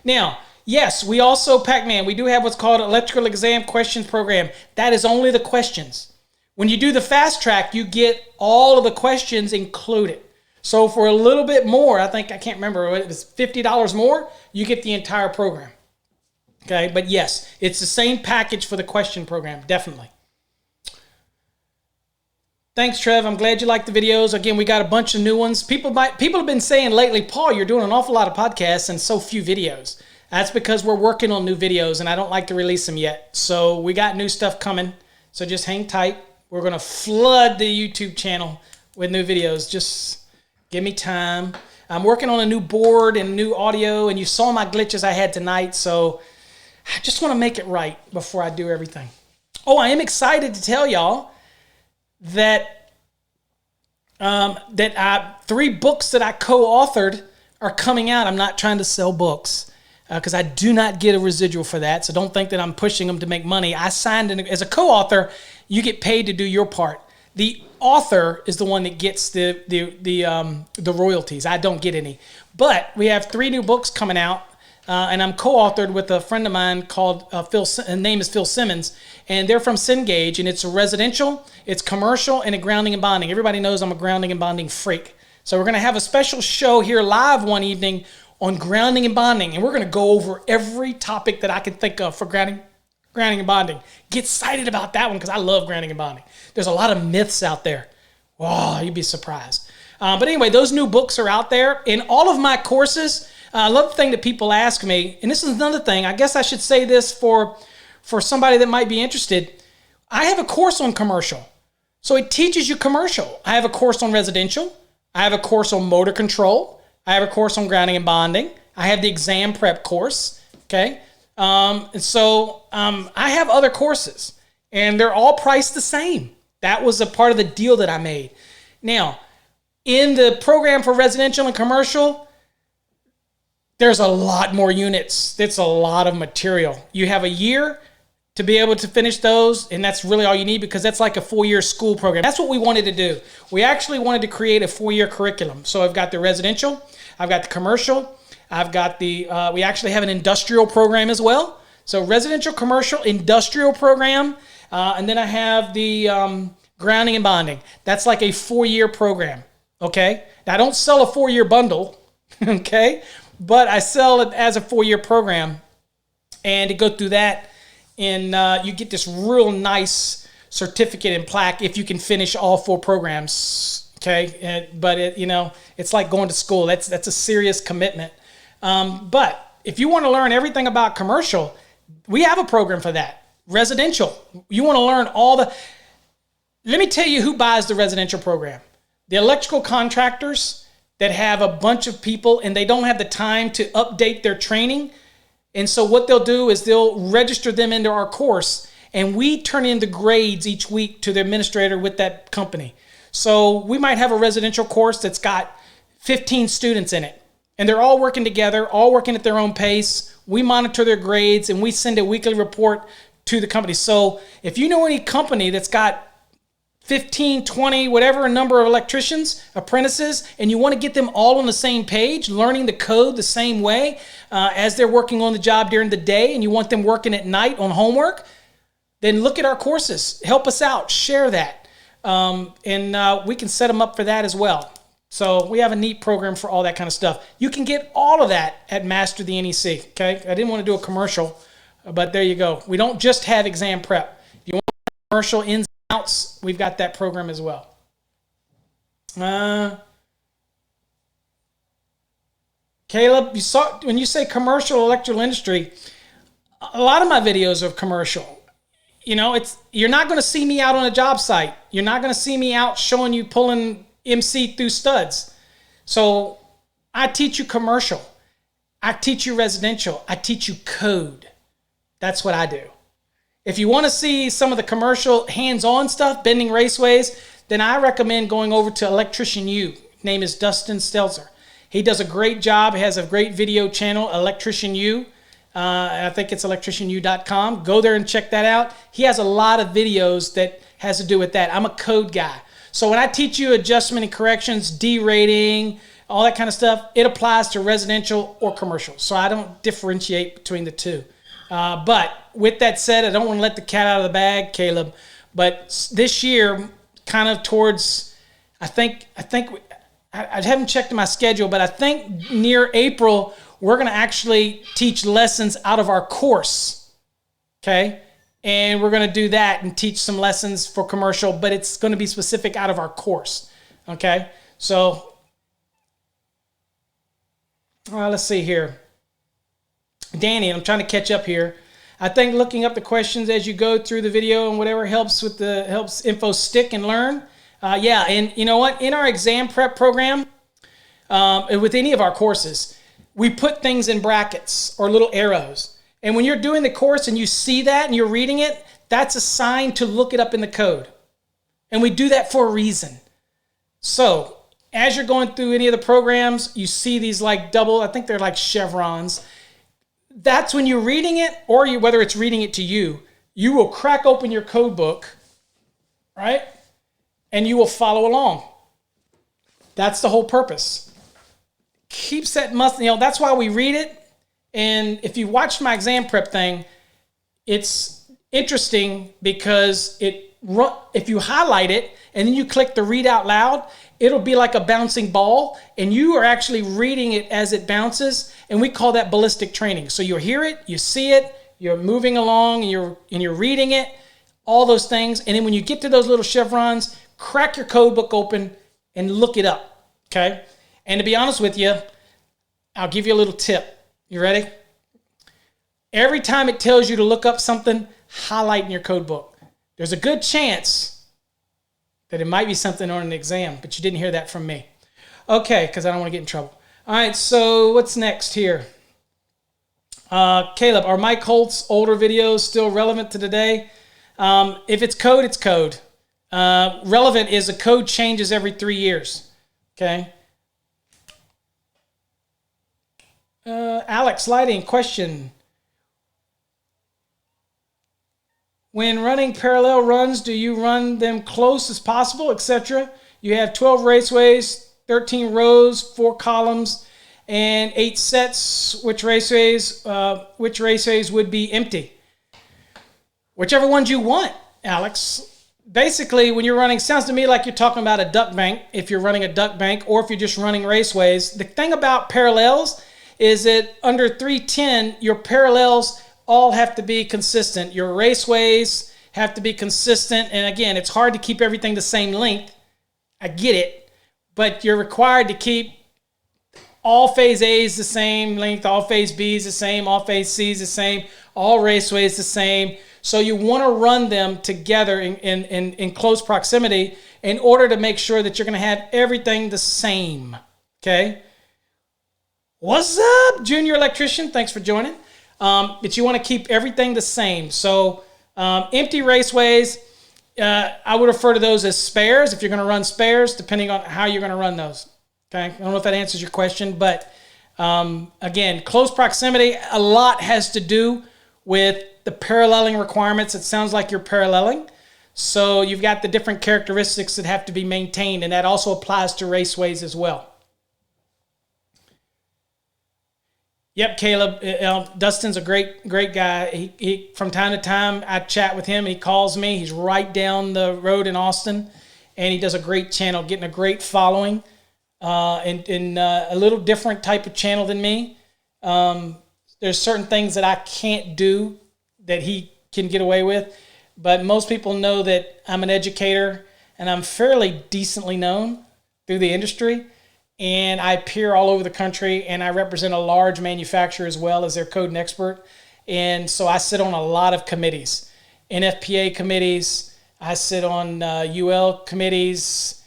Now, yes, we also, Pac-Man, we do have what's called Electrical Exam Questions Program. That is only the questions. When you do the fast track, you get all of the questions included. So for a little bit more, I can't remember, it was $50 more, you get the entire program. Okay, but yes, it's the same package for the question program, definitely. Thanks, Trev. I'm glad you like the videos. Again, we got a bunch of new ones. People have been saying lately, Paul, you're doing an awful lot of podcasts and so few videos. That's because we're working on new videos and I don't like to release them yet. So we got new stuff coming. So just hang tight. We're going to flood the YouTube channel with new videos. Just give me time. I'm working on a new board and new audio, and you saw my glitches I had tonight. So I just want to make it right before I do everything. Oh, I am excited to tell y'all that 3 books that I co-authored are coming out. I'm not trying to sell books because I do not get a residual for that. So don't think that I'm pushing them to make money. I signed as a co-author. You get paid to do your part. The author is the one that gets the royalties. I don't get any. But we have 3 new books coming out. And I'm co-authored with a friend of mine called Phil. His name is Phil Simmons, and they're from Cengage, and it's a residential, it's commercial, and a grounding and bonding. Everybody knows I'm a grounding and bonding freak. So we're going to have a special show here live one evening on grounding and bonding, and we're going to go over every topic that I can think of for grounding and bonding. Get excited about that one because I love grounding and bonding. There's a lot of myths out there. Wow, you'd be surprised. But anyway, those new books are out there. In all of my courses, I love the thing that people ask me, and this is another thing. I guess I should say this for somebody that might be interested. I have a course on commercial. So it teaches you commercial. I have a course on residential. I have a course on motor control. I have a course on grounding and bonding. I have the exam prep course. Okay. I have other courses, and they're all priced the same. That was a part of the deal that I made. Now, in the program for residential and commercial, there's a lot more units. It's a lot of material. You have a year to be able to finish those, and that's really all you need because that's like a 4-year school program. That's what we wanted to do. We actually wanted to create a 4-year curriculum. So I've got the residential, I've got the commercial, I've got the, we actually have an industrial program as well. So residential, commercial, industrial program, and then I have the grounding and bonding. That's like a 4-year program, okay? Now, I don't sell a 4-year bundle, okay? But I sell it as a 4-year program, and to go through that, and you get this real nice certificate and plaque if you can finish all 4 programs. Okay, but it's like going to school. That's a serious commitment. But if you want to learn everything about commercial, we have a program for that. Residential, you want to learn all the. Let me tell you who buys the residential program: the electrical contractors that have a bunch of people and they don't have the time to update their training. And so what they'll do is they'll register them into our course, and we turn in the grades each week to the administrator with that company. So we might have a residential course that's got 15 students in it. And they're all working together, all working at their own pace. We monitor their grades and we send a weekly report to the company. So if you know any company that's got 15, 20, whatever number of electricians, apprentices, and you want to get them all on the same page, learning the code the same way as they're working on the job during the day, and you want them working at night on homework, then look at our courses. Help us out. Share that. And we can set them up for that as well. So we have a neat program for all that kind of stuff. You can get all of that at Master the NEC. Okay, I didn't want to do a commercial, but there you go. We don't just have exam prep. If you want commercial ins and outs, we've got that program as well. Caleb, you saw when you say commercial electrical industry, a lot of my videos are commercial. You know, you're not going to see me out on a job site. You're not going to see me out showing you pulling MC through studs. So I teach you commercial. I teach you residential. I teach you code. That's what I do. If you want to see some of the commercial hands-on stuff, bending raceways, then I recommend going over to Electrician U. His name is Dustin Stelzer. He does a great job. He has a great video channel, Electrician U. I think it's electricianu.com. Go there and check that out. He has a lot of videos that has to do with that. I'm a code guy. So when I teach you adjustment and corrections, D-rating, all that kind of stuff, it applies to residential or commercial. So I don't differentiate between the two. But with that said, I don't want to let the cat out of the bag, Caleb. But this year, kind of towards, I haven't checked my schedule, but I think near April, we're going to actually teach lessons out of our course. Okay? And we're going to do that and teach some lessons for commercial, but it's going to be specific out of our course. Okay? So, let's see here. Danny, I'm trying to catch up here. I think looking up the questions as you go through the video and whatever helps info stick and learn. Yeah, and you know what? In our exam prep program, with any of our courses, we put things in brackets or little arrows. And when you're doing the course and you see that and you're reading it, that's a sign to look it up in the code. And we do that for a reason. So as you're going through any of the programs, you see these like I think they're like chevrons. That's when you're reading it, or whether it's reading it to you, you will crack open your code book, right? And you will follow along. That's the whole purpose. Keeps that that's why we read it. And if you watched my exam prep thing, it's interesting because if you highlight it and then you click the read out loud, it'll be like a bouncing ball, and you are actually reading it as it bounces, and we call that ballistic training. So you'll hear it, you see it, you're moving along, and you're reading it, all those things, and then when you get to those little chevrons, crack your code book open and look it up, okay? And to be honest with you, I'll give you a little tip. You ready? Every time it tells you to look up something, highlight in your code book. There's a good chance that it might be something on an exam, but you didn't hear that from me. Okay, because I don't want to get in trouble. All right, so what's next here? Caleb, are Mike Holt's older videos still relevant to today? If it's code, it's code. Relevant is a code changes every 3 years. Okay. Alex Lighting, question. When running parallel runs, do you run them close as possible, etc.? You have 12 raceways, 13 rows, 4 columns, and 8 sets. Which raceways would be empty? Whichever ones you want, Alex. Basically, when you're running, sounds to me like you're talking about a duck bank, if you're running a duck bank, or if you're just running raceways. The thing about parallels is that under 310, your parallels all have to be consistent. Your raceways have to be consistent. And again, it's hard to keep everything the same length. I get it. But you're required to keep all phase A's the same length, all phase B's the same, all phase C's the same, all raceways the same. So you want to run them together in close proximity in order to make sure that you're going to have everything the same. Okay? What's up, Junior Electrician? Thanks for joining. But you want to keep everything the same. So empty raceways, I would refer to those as spares if you're going to run spares, depending on how you're going to run those. Okay, I don't know if that answers your question, but again, close proximity, a lot has to do with the paralleling requirements. It sounds like you're paralleling. So you've got the different characteristics that have to be maintained, and that also applies to raceways as well. Yep, Caleb. Dustin's a great guy. He from time to time I chat with him. He calls me. He's right down the road in Austin, and he does a great channel, getting a great following, and a little different type of channel than me. There's certain things that I can't do that he can get away with, but most people know that I'm an educator and I'm fairly decently known through the industry. And I appear all over the country, and I represent a large manufacturer as well as their coding expert. And so I sit on a lot of committees, NFPA committees. I sit on UL committees,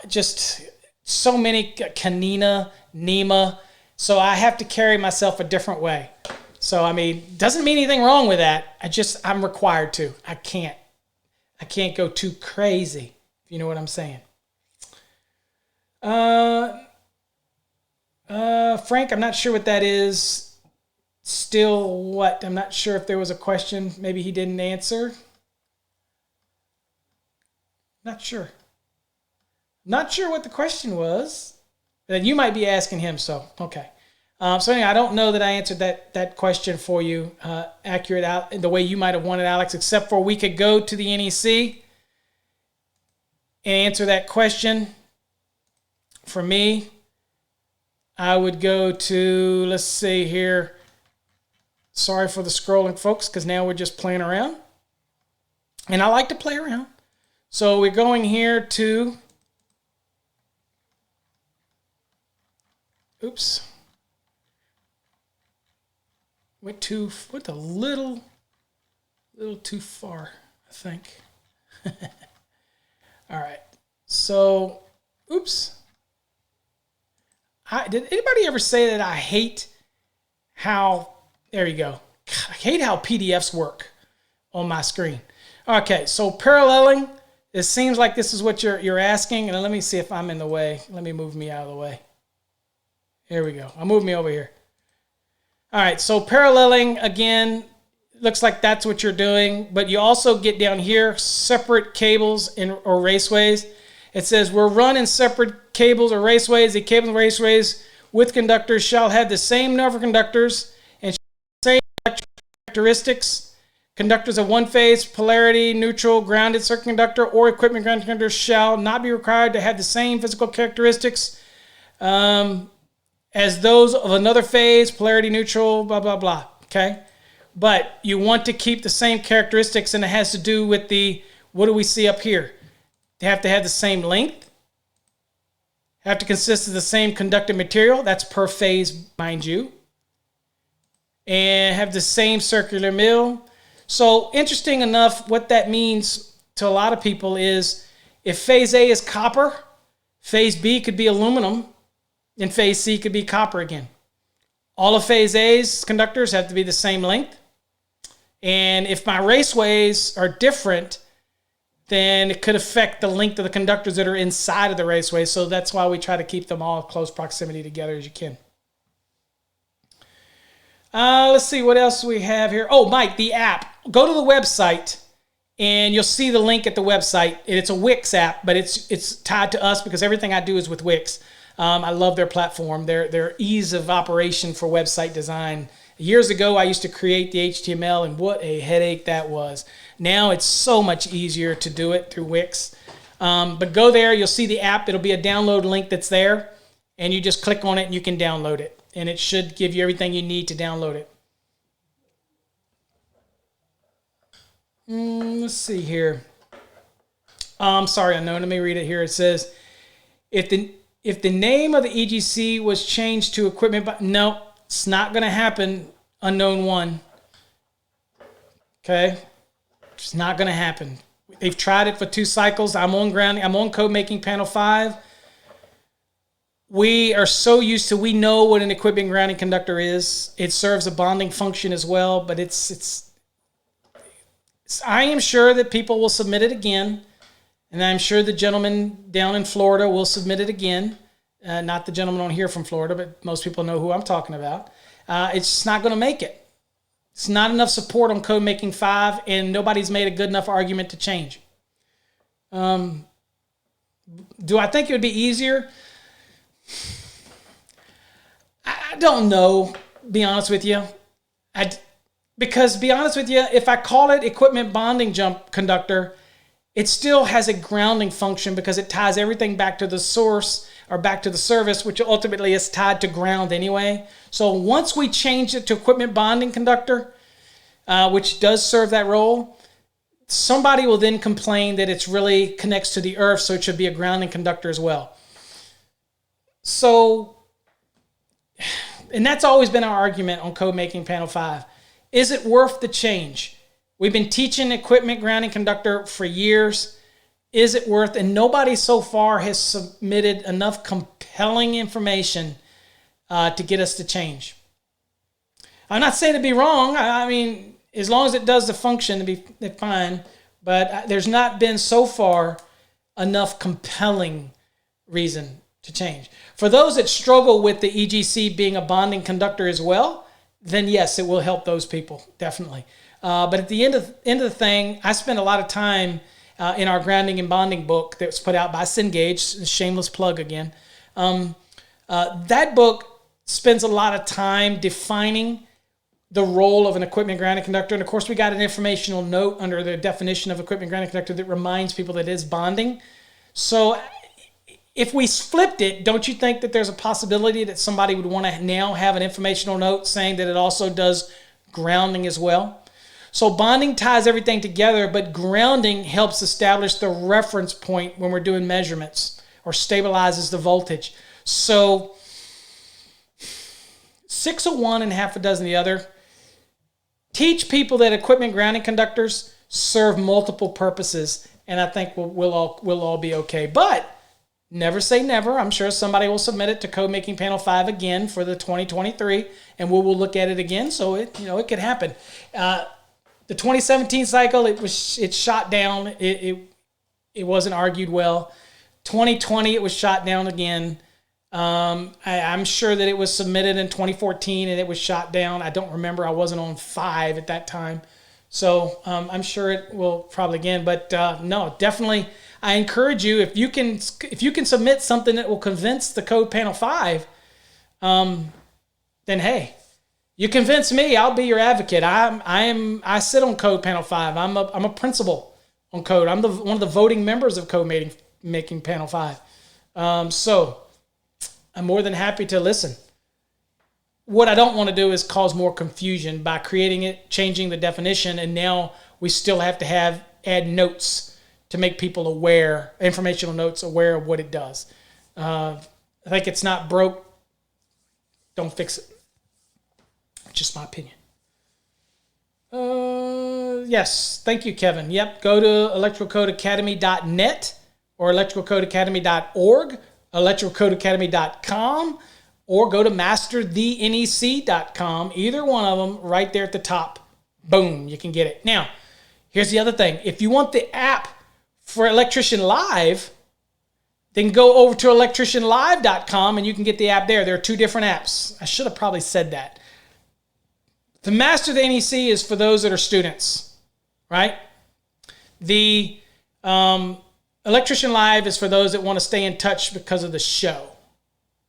just so many, Canina, NEMA. So I have to carry myself a different way. So, I mean, doesn't mean anything wrong with that. I'm required to. I can't go too crazy, if you know what I'm saying. Frank, I'm not sure what that is. Still what? I'm not sure if there was a question. Maybe he didn't answer. Not sure. Not sure what the question was. Then you might be asking him, so, okay. So anyway, I don't know that I answered that question for you accurate out the way you might have wanted, Alex, except for we could go to the NEC and answer that question. For me, I would go to, let's see here. Sorry for the scrolling, folks, because now we're just playing around. And I like to play around. So we're going here to, oops. Went a little too far, I think. All right. So, oops. Did anybody ever say that I hate how, there you go. I hate how PDFs work on my screen. Okay, so paralleling, it seems like this is what you're asking. And let me see if I'm in the way. Let me move me out of the way. Here we go. I'll move me over here. All right, so paralleling, again, looks like that's what you're doing. But you also get down here, separate cables or raceways. It says, we're run in separate cables or raceways. The cables and raceways with conductors shall have the same number of conductors and same electrical characteristics. Conductors of one phase, polarity, neutral, grounded circuit conductor, or equipment grounded conductor shall not be required to have the same physical characteristics as those of another phase, polarity, neutral, blah, blah, blah. Okay? But you want to keep the same characteristics, and it has to do with what do we see up here? They have to have the same length, have to consist of the same conductive material, that's per phase, mind you, and have the same circular mill. So interesting enough, what that means to a lot of people is if phase A is copper, phase B could be aluminum, and phase C could be copper again. All of phase A's conductors have to be the same length. And if my raceways are different, then it could affect the length of the conductors that are inside of the raceway. So that's why we try to keep them all close proximity together as you can. Let's see what else we have here. Oh, Mike, the app. Go to the website, and you'll see the link at the website. It's a Wix app, but it's tied to us because everything I do is with Wix. I love their platform, their ease of operation for website design. Years ago, I used to create the HTML, and what a headache that was. Now it's so much easier to do it through Wix. But go there, you'll see the app. It'll be a download link that's there, and you just click on it, and you can download it. And it should give you everything you need to download it. Let's see here. I'm sorry, unknown. Let me read it here. It says, if the name of the EGC was changed to equipment, but no, it's not going to happen, unknown one. Okay? It's not going to happen. They've tried it for 2 cycles. I'm on grounding. I'm on code making panel 5. We are so used to, we know what an equipment grounding conductor is. It serves a bonding function as well, but I am sure that people will submit it again, and I'm sure the gentleman down in Florida will submit it again. not the gentleman on here from Florida, but most people know who I'm talking about. It's just not going to make it. It's not enough support on Code Making 5, and nobody's made a good enough argument to change. Do I think it would be easier? I don't know, be honest with you. Because, be honest with you, if I call it equipment bonding jump conductor, it still has a grounding function because it ties everything back to the source or back to the service, which ultimately is tied to ground anyway. So once we change it to equipment bonding conductor, which does serve that role, somebody will then complain that it's really connects to the earth, so it should be a grounding conductor as well. So, and that's always been our argument on Code Making Panel 5. Is it worth the change? We've been teaching equipment grounding conductor for years. Is it worth? And nobody so far has submitted enough compelling information to get us to change. I'm not saying to be wrong. I mean, as long as it does the function, it'd be fine. But there's not been so far enough compelling reason to change. For those that struggle with the EGC being a bonding conductor as well, then yes, it will help those people, definitely. But at the end of the thing, I spent a lot of time in our grounding and bonding book that was put out by Cengage, shameless plug again. That book spends a lot of time defining the role of an equipment grounding conductor. And of course, we got an informational note under the definition of equipment grounding conductor that reminds people that it is bonding. So if we flipped it, don't you think that there's a possibility that somebody would want to now have an informational note saying that it also does grounding as well? So bonding ties everything together, but grounding helps establish the reference point when we're doing measurements or stabilizes the voltage. So 6 of one and half a dozen of the other. Teach people that equipment grounding conductors serve multiple purposes, and I think we'll all be okay. But never say never. I'm sure somebody will submit it to Code Making Panel 5 again for the 2023, and we'll look at it again. So it could happen. The 2017 cycle, it shot down. It wasn't argued well. 2020, it was shot down again. I'm sure that it was submitted in 2014 and it was shot down. I don't remember. I wasn't on 5 at that time. So I'm sure it will probably again. But no, definitely, I encourage you, if you can submit something that will convince the Code Panel 5, then hey, you convince me, I'll be your advocate. I sit on Code Panel 5. I'm a principal on code. I'm one of the voting members of Code Making Panel 5. So I'm more than happy to listen. What I don't want to do is cause more confusion by changing the definition, and now we still have to add notes to make people aware, informational notes aware of what it does. I think it's not broke. Don't fix it. Just my opinion. Yes, thank you, Kevin. Yep, go to electricalcodeacademy.net or electricalcodeacademy.org, electricalcodeacademy.com, or go to masterthenec.com. Either one of them right there at the top. Boom, you can get it. Now, here's the other thing. If you want the app for Electrician Live, then go over to electricianlive.com and you can get the app there. There are 2 different apps. I should have probably said that. The Master the NEC is for those that are students, right? The Electrician Live is for those that want to stay in touch because of the show,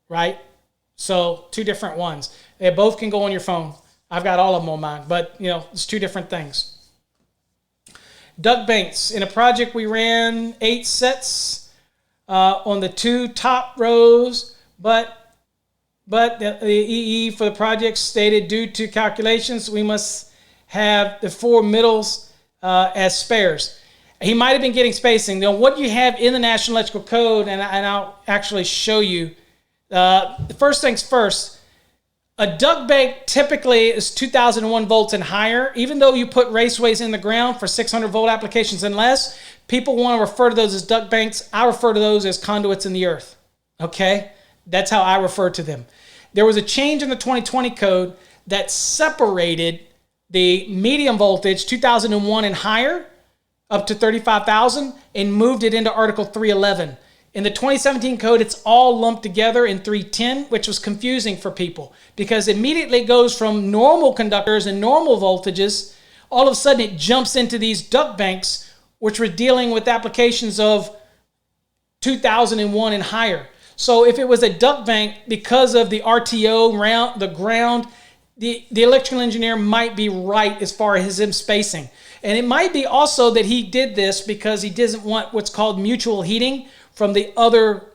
right? So 2 different ones. They both can go on your phone. I've got all of them on mine, but it's 2 different things. Duct banks. In a project we ran 8 sets on the 2 top rows, but the EE for the project stated due to calculations, we must have the 4 middles as spares. He might have been getting spacing. Now, what you have in the National Electrical Code, and I'll actually show you. The first things first, a duct bank typically is 2001 volts and higher. Even though you put raceways in the ground for 600 volt applications and less, people want to refer to those as duct banks. I refer to those as conduits in the earth. Okay? That's how I refer to them. There was a change in the 2020 code that separated the medium voltage, 2001 and higher, up to 35,000, and moved it into Article 311. In the 2017 code, it's all lumped together in 310, which was confusing for people because immediately it goes from normal conductors and normal voltages. All of a sudden, it jumps into these duct banks, which were dealing with applications of 2001 and higher. So if it was a duct bank, because of the RTO, the ground, the electrical engineer might be right as far as his spacing. And it might be also that he did this because he doesn't want what's called mutual heating from the other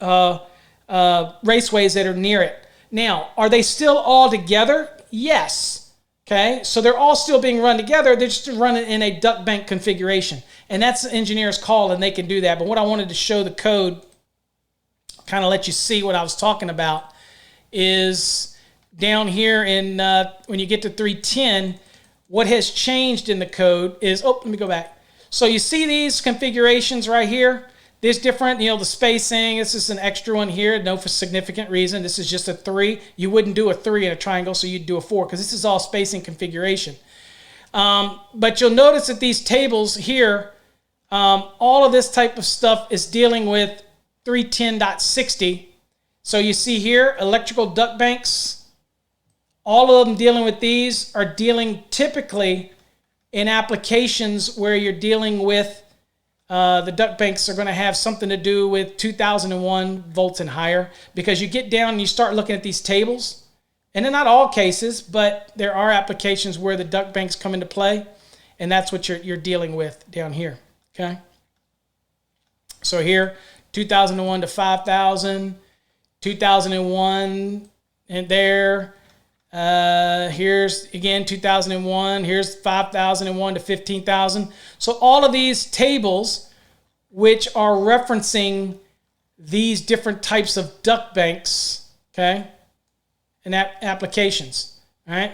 raceways that are near it. Now, are they still all together? Yes. Okay, so they're all still being run together. They're just running in a duct bank configuration. And that's the engineer's call, and they can do that. But what I wanted to show the code, kind of let you see what I was talking about, is down here in when you get to 310, what has changed in the code is, let me go back. So you see these configurations right here? There's different, the spacing. This is an extra one here, no for significant reason. This is just a 3. You wouldn't do a 3 in a triangle, so you'd do a 4 because this is all spacing configuration. But you'll notice that these tables here, all of this type of stuff is dealing with 310.60. So you see here, electrical duct banks, all of them dealing with these are dealing typically in applications where you're dealing with the duct banks are going to have something to do with 2001 volts and higher, because you get down and you start looking at these tables, and in not all cases, but there are applications where the duct banks come into play, and that's what you're dealing with down here. Okay. So here, 2001 to 5,000, 2001, and there. Here's again 2001. Here's 5,001 to 15,000. So all of these tables, which are referencing these different types of duct banks, okay, and applications. All right.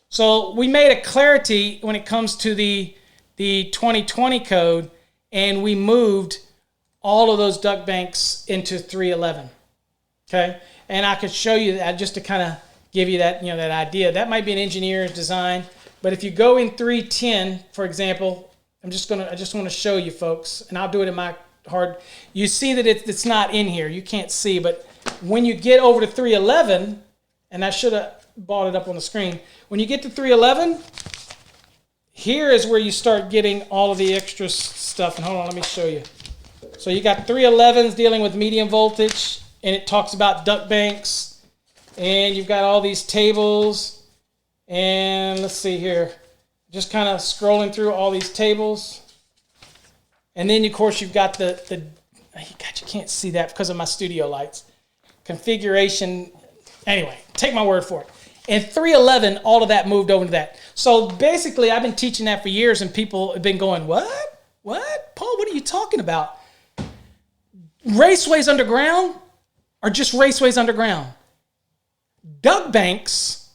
So we made a clarity when it comes to the 2020 code, and we moved all of those duct banks into 311. Okay, and I could show you that just to kind of give you that, that idea. That might be an engineer's design, but if you go in 310, for example, I just want to show you folks, and I'll do it in my hard. You see that it's not in here. You can't see, but when you get over to 311, and I should have brought it up on the screen. When you get to 311, here is where you start getting all of the extra stuff. And hold on, let me show you. So you got 311s dealing with medium voltage, and it talks about duct banks. And you've got all these tables, and let's see here, just kind of scrolling through all these tables. And then, of course, you've got God, you can't see that because of my studio lights. Configuration, anyway, take my word for it. In 311, all of that moved over to that. So basically, I've been teaching that for years, and people have been going, what? What? Paul, what are you talking about? Raceways underground are just raceways underground. Duct banks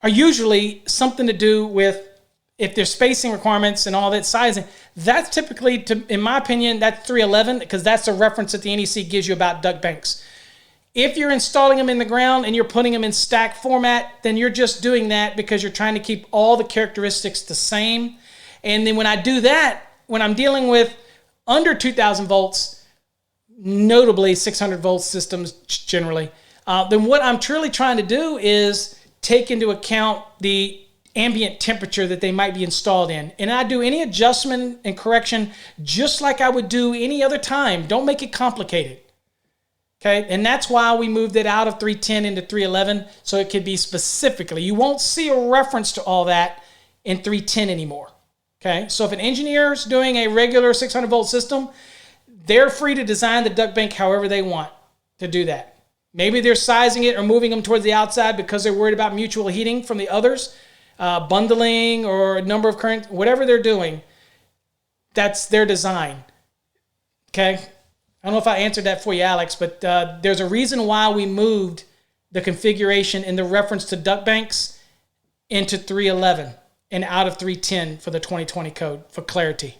are usually something to do with, if there's spacing requirements and all that sizing, that's typically, in my opinion, that's 311, because that's a reference that the NEC gives you about duct banks. If you're installing them in the ground and you're putting them in stack format, then you're just doing that because you're trying to keep all the characteristics the same. And then when I do that, when I'm dealing with under 2,000 volts, notably 600 volt systems generally, then what I'm truly trying to do is take into account the ambient temperature that they might be installed in. And I do any adjustment and correction just like I would do any other time. Don't make it complicated. Okay, and that's why we moved it out of 310 into 311, so it could be specifically. You won't see a reference to all that in 310 anymore. Okay, so if an engineer is doing a regular 600 volt system, they're free to design the duct bank however they want to do that. Maybe they're sizing it or moving them towards the outside because they're worried about mutual heating from the others, bundling or number of current, whatever they're doing, that's their design. Okay? I don't know if I answered that for you, Alex, but there's a reason why we moved the configuration in the reference to duct banks into 311 and out of 310 for the 2020 code for clarity.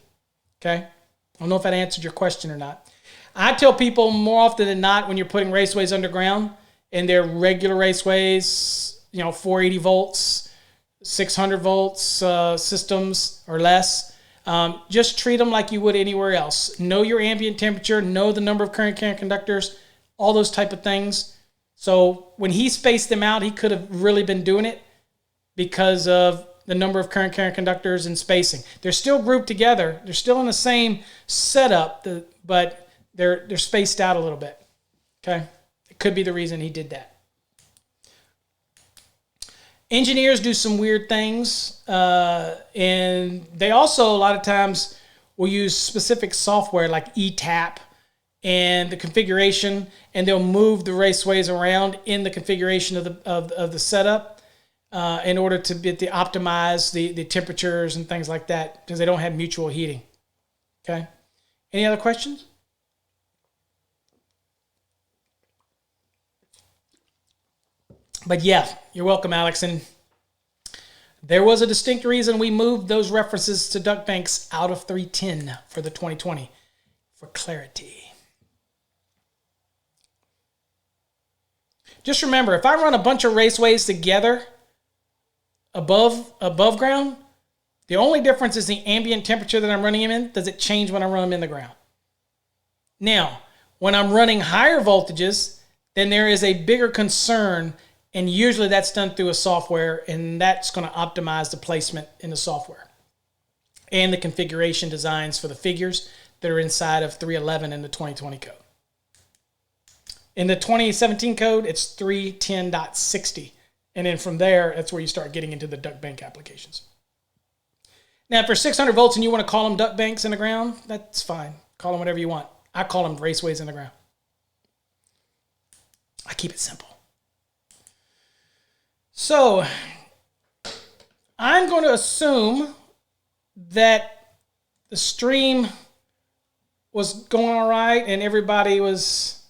Okay? I don't know if that answered your question or not. I tell people more often than not, when you're putting raceways underground and they're regular raceways, 480 volts, 600 volts systems or less, Just treat them like you would anywhere else. Know your ambient temperature, know the number of current carrying conductors, all those type of things. So when he spaced them out, he could have really been doing it because of the number of current carrying conductors and spacing. They're still grouped together. They're still in the same setup, but they're spaced out a little bit. Okay? It could be the reason he did that. Engineers do some weird things, and they also a lot of times will use specific software like ETAP and the configuration, and they'll move the raceways around in the configuration of the setup in order to optimize the temperatures and things like that because they don't have mutual heating. Okay. Any other questions? But yeah, you're welcome, Alex. And there was a distinct reason we moved those references to duct banks out of 310 for the 2020 for clarity. Just remember, if I run a bunch of raceways together above ground, the only difference is the ambient temperature that I'm running them in. Does it change when I run them in the ground? Now, when I'm running higher voltages, then there is a bigger concern. And usually that's done through a software, and that's going to optimize the placement in the software and the configuration designs for the figures that are inside of 311 in the 2020 code. In the 2017 code, it's 310.60. And then from there, that's where you start getting into the duct bank applications. Now, for 600 volts and you want to call them duct banks in the ground, that's fine. Call them whatever you want. I call them raceways in the ground. I keep it simple. So, I'm going to assume that the stream was going all right and everybody was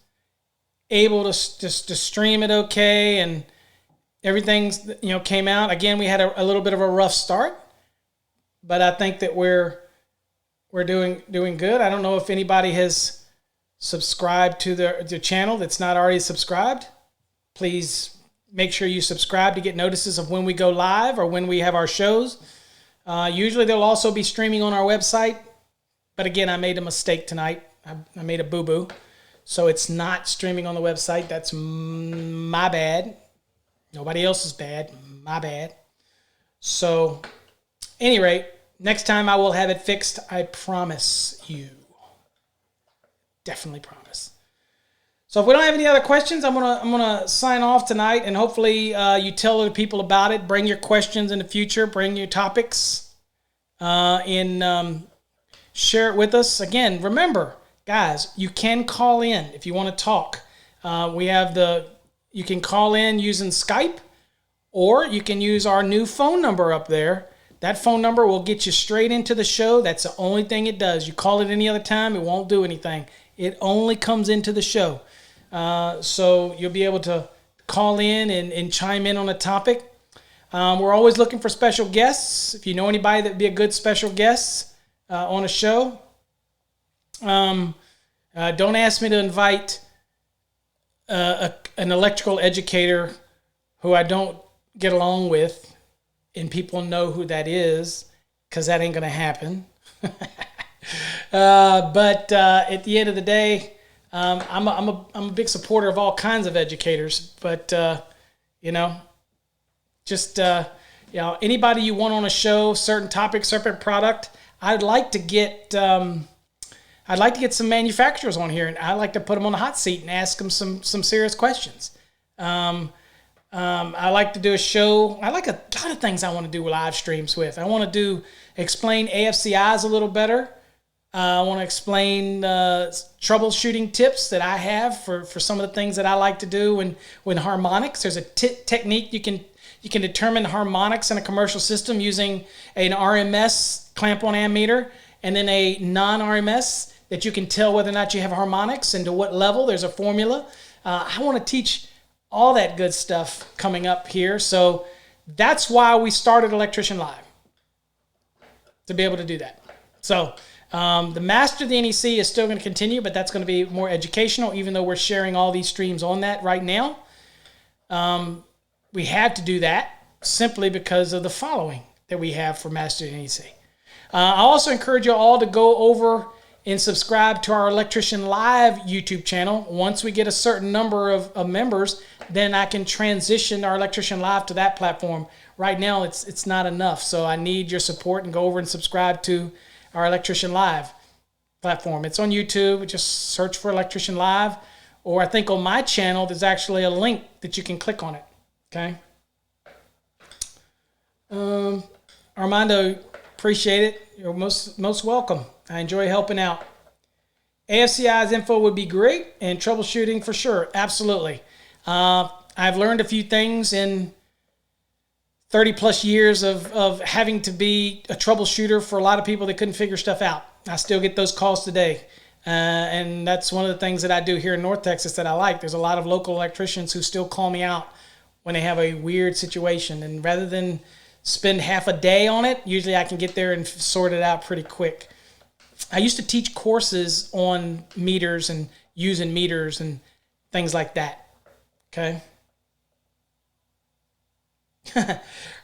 able to stream it okay and everything's came out. Again, we had a little bit of a rough start, but I think that we're doing good. I don't know if anybody has subscribed to the channel that's not already subscribed. Please make sure you subscribe to get notices of when we go live or when we have our shows. Usually they'll also be streaming on our website. But again, I made a mistake tonight. I made a boo-boo. So it's not streaming on the website. That's my bad. Nobody else is bad. My bad. So, any rate, next time I will have it fixed. I promise you. Definitely promise. So if we don't have any other questions, I'm gonna sign off tonight, and hopefully you tell other people about it. Bring your questions in the future. Bring your topics, and share it with us. Again, remember, guys, you can call in if you want to talk. You can call in using Skype, or you can use our new phone number up there. That phone number will get you straight into the show. That's the only thing it does. You call it any other time, it won't do anything. It only comes into the show. So you'll be able to call in and chime in on a topic. We're always looking for special guests. If you know anybody that would be a good special guest on a show, don't ask me to invite an electrical educator who I don't get along with and people know who that is, because that ain't going to happen. But at the end of the day, I'm a big supporter of all kinds of educators, but anybody you want on a show, certain topic, certain product, I'd like to get some manufacturers on here, and I'd like to put them on the hot seat and ask them some serious questions. I like to do a show. I like a lot of things I want to do live streams with. I want to explain AFCIs a little better. I want to explain troubleshooting tips that I have for some of the things that I like to do when harmonics. There's a technique you can determine harmonics in a commercial system using an RMS clamp-on ammeter and then a non-RMS that you can tell whether or not you have harmonics and to what level. There's a formula. I want to teach all that good stuff coming up here. So that's why we started Electrician Live, to be able to do that. So the Master of the NEC is still going to continue, but that's going to be more educational, even though we're sharing all these streams on that right now. We had to do that simply because of the following that we have for Master of the NEC. I also encourage you all to go over and subscribe to our Electrician Live YouTube channel. Once we get a certain number of members, then I can transition our Electrician Live to that platform. Right now, it's not enough, so I need your support, and go over and subscribe to our Electrician Live platform. It's on YouTube. Just search for Electrician Live, or I think on my channel there's actually a link that you can click on it. Okay. Armando, appreciate it. You're most welcome. I enjoy helping out. AFCI's info would be great, and troubleshooting for sure. Absolutely. I've learned a few things in 30 plus years of having to be a troubleshooter for a lot of people that couldn't figure stuff out. I still get those calls today. And that's one of the things that I do here in North Texas that I like. There's a lot of local electricians who still call me out when they have a weird situation. And rather than spend half a day on it, usually I can get there and sort it out pretty quick. I used to teach courses on meters and using meters and things like that. Okay.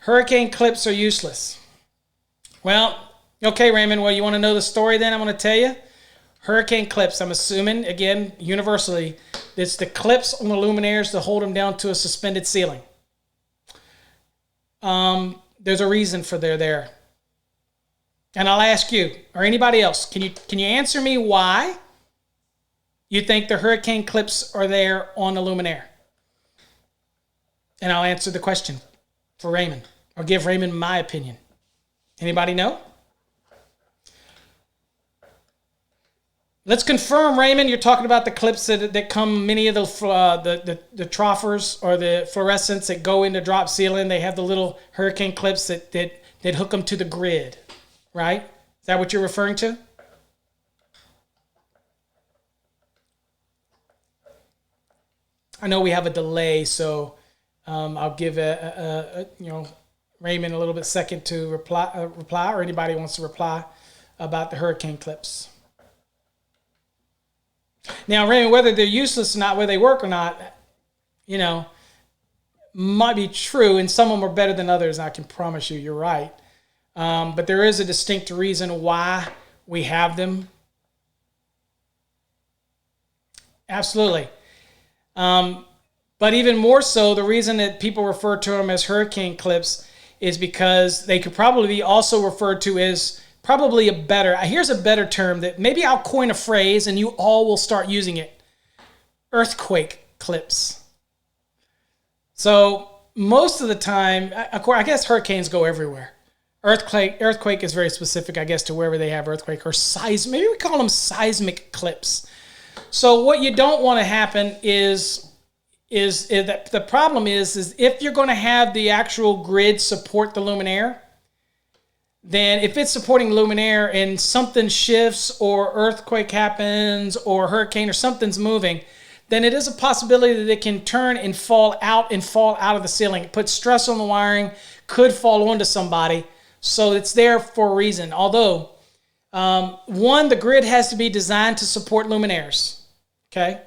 Hurricane clips are useless. Well, okay, Raymond. Well, you want to know the story then? I'm going to tell you. Hurricane clips, I'm assuming, again, universally, it's the clips on the luminaires to hold them down to a suspended ceiling. There's a reason for they're there. And I'll ask you, or anybody else, can you answer me why you think the hurricane clips are there on the luminaire? And I'll answer the question for Raymond, or give Raymond my opinion. Anybody know? Let's confirm, Raymond, you're talking about the clips that come, many of the troffers or the fluorescents that go into drop ceiling. They have the little hurricane clips that hook them to the grid, right? Is that what you're referring to? I know we have a delay, so I'll give Raymond a little bit second to reply, or anybody wants to reply about the hurricane clips. Now, Raymond, whether they're useless or not, whether they work or not, might be true, and some of them are better than others, I can promise you, you're right. But there is a distinct reason why we have them. Absolutely. But even more so, the reason that people refer to them as hurricane clips is because they could probably be also referred to as probably here's a better term that maybe I'll coin a phrase and you all will start using it. Earthquake clips. So most of the time, I guess hurricanes go everywhere. Earthquake is very specific, I guess, to wherever they have earthquake, or seismic. Maybe we call them seismic clips. So what you don't want to happen is that the problem is if you're going to have the actual grid support the luminaire, then if it's supporting luminaire and something shifts or earthquake happens or hurricane or something's moving, then it is a possibility that it can turn and fall out of the ceiling. It puts stress on the wiring, could fall onto somebody. So it's there for a reason. Although, one, the grid has to be designed to support luminaires. Okay?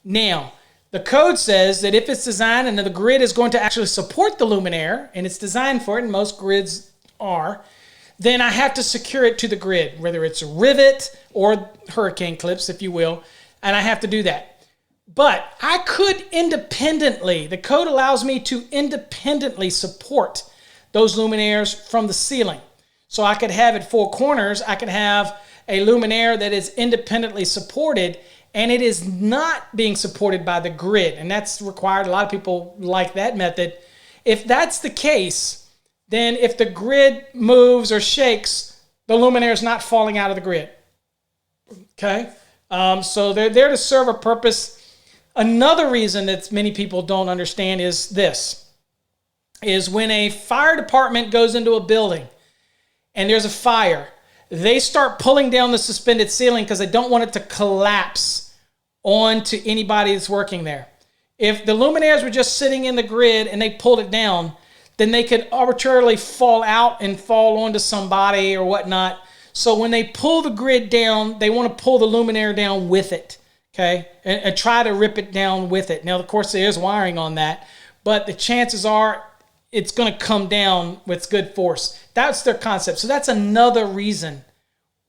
Now, the code says that if it's designed and the grid is going to actually support the luminaire, and it's designed for it, and most grids are, then I have to secure it to the grid, whether it's a rivet or hurricane clips, if you will, and I have to do that. But I could independently, the code allows me to independently support those luminaires from the ceiling. So I could have at four corners, I could have a luminaire that is independently supported, and it is not being supported by the grid, and that's required. A lot of people like that method. If that's the case, then if the grid moves or shakes, the luminaire is not falling out of the grid. Okay? So they're there to serve a purpose. Another reason that many people don't understand is this, is when a fire department goes into a building and there's a fire, they start pulling down the suspended ceiling because they don't want it to collapse onto anybody that's working there. If the luminaires were just sitting in the grid and they pulled it down, then they could arbitrarily fall out and fall onto somebody or whatnot. So when they pull the grid down, they want to pull the luminaire down with it, okay, and try to rip it down with it. Now, of course, there is wiring on that, but the chances are it's going to come down with good force. That's their concept. So that's another reason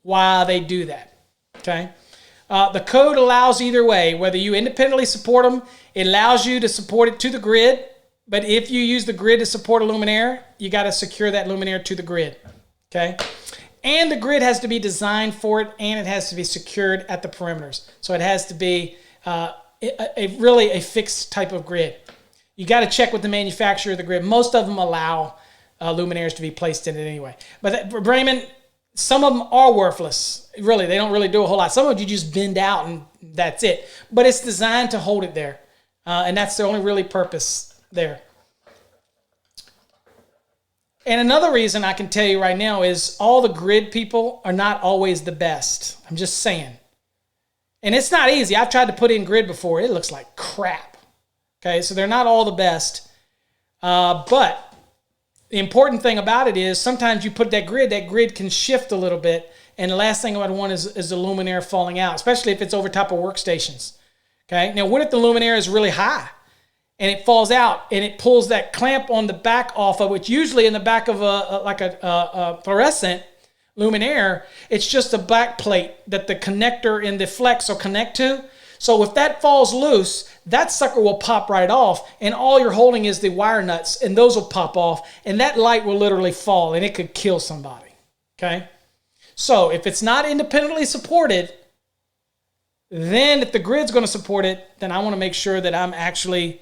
why they do that. Okay. The code allows either way, whether you independently support them, it allows you to support it to the grid. But if you use the grid to support a luminaire, you got to secure that luminaire to the grid. Okay. And the grid has to be designed for it, and it has to be secured at the perimeters. So it has to be really a fixed type of grid. You got to check with the manufacturer of the grid. Most of them allow luminaires to be placed in it anyway. But Raymond, some of them are worthless. Really, they don't really do a whole lot. Some of you just bend out and that's it. But it's designed to hold it there. And that's the only really purpose there. And another reason I can tell you right now is all the grid people are not always the best. I'm just saying. And it's not easy. I've tried to put in grid before. It looks like crap. Okay, so they're not all the best. But the important thing about it is sometimes you put that grid can shift a little bit, and the last thing I would want is the luminaire falling out, especially if it's over top of workstations. Okay, now what if the luminaire is really high and it falls out and it pulls that clamp on the back off of, which usually in the back of a fluorescent luminaire, it's just a back plate that the connector and the flex will connect to. So if that falls loose, that sucker will pop right off, and all you're holding is the wire nuts, and those will pop off, and that light will literally fall, and it could kill somebody. Okay? So if it's not independently supported, then if the grid's going to support it, then I want to make sure that I'm actually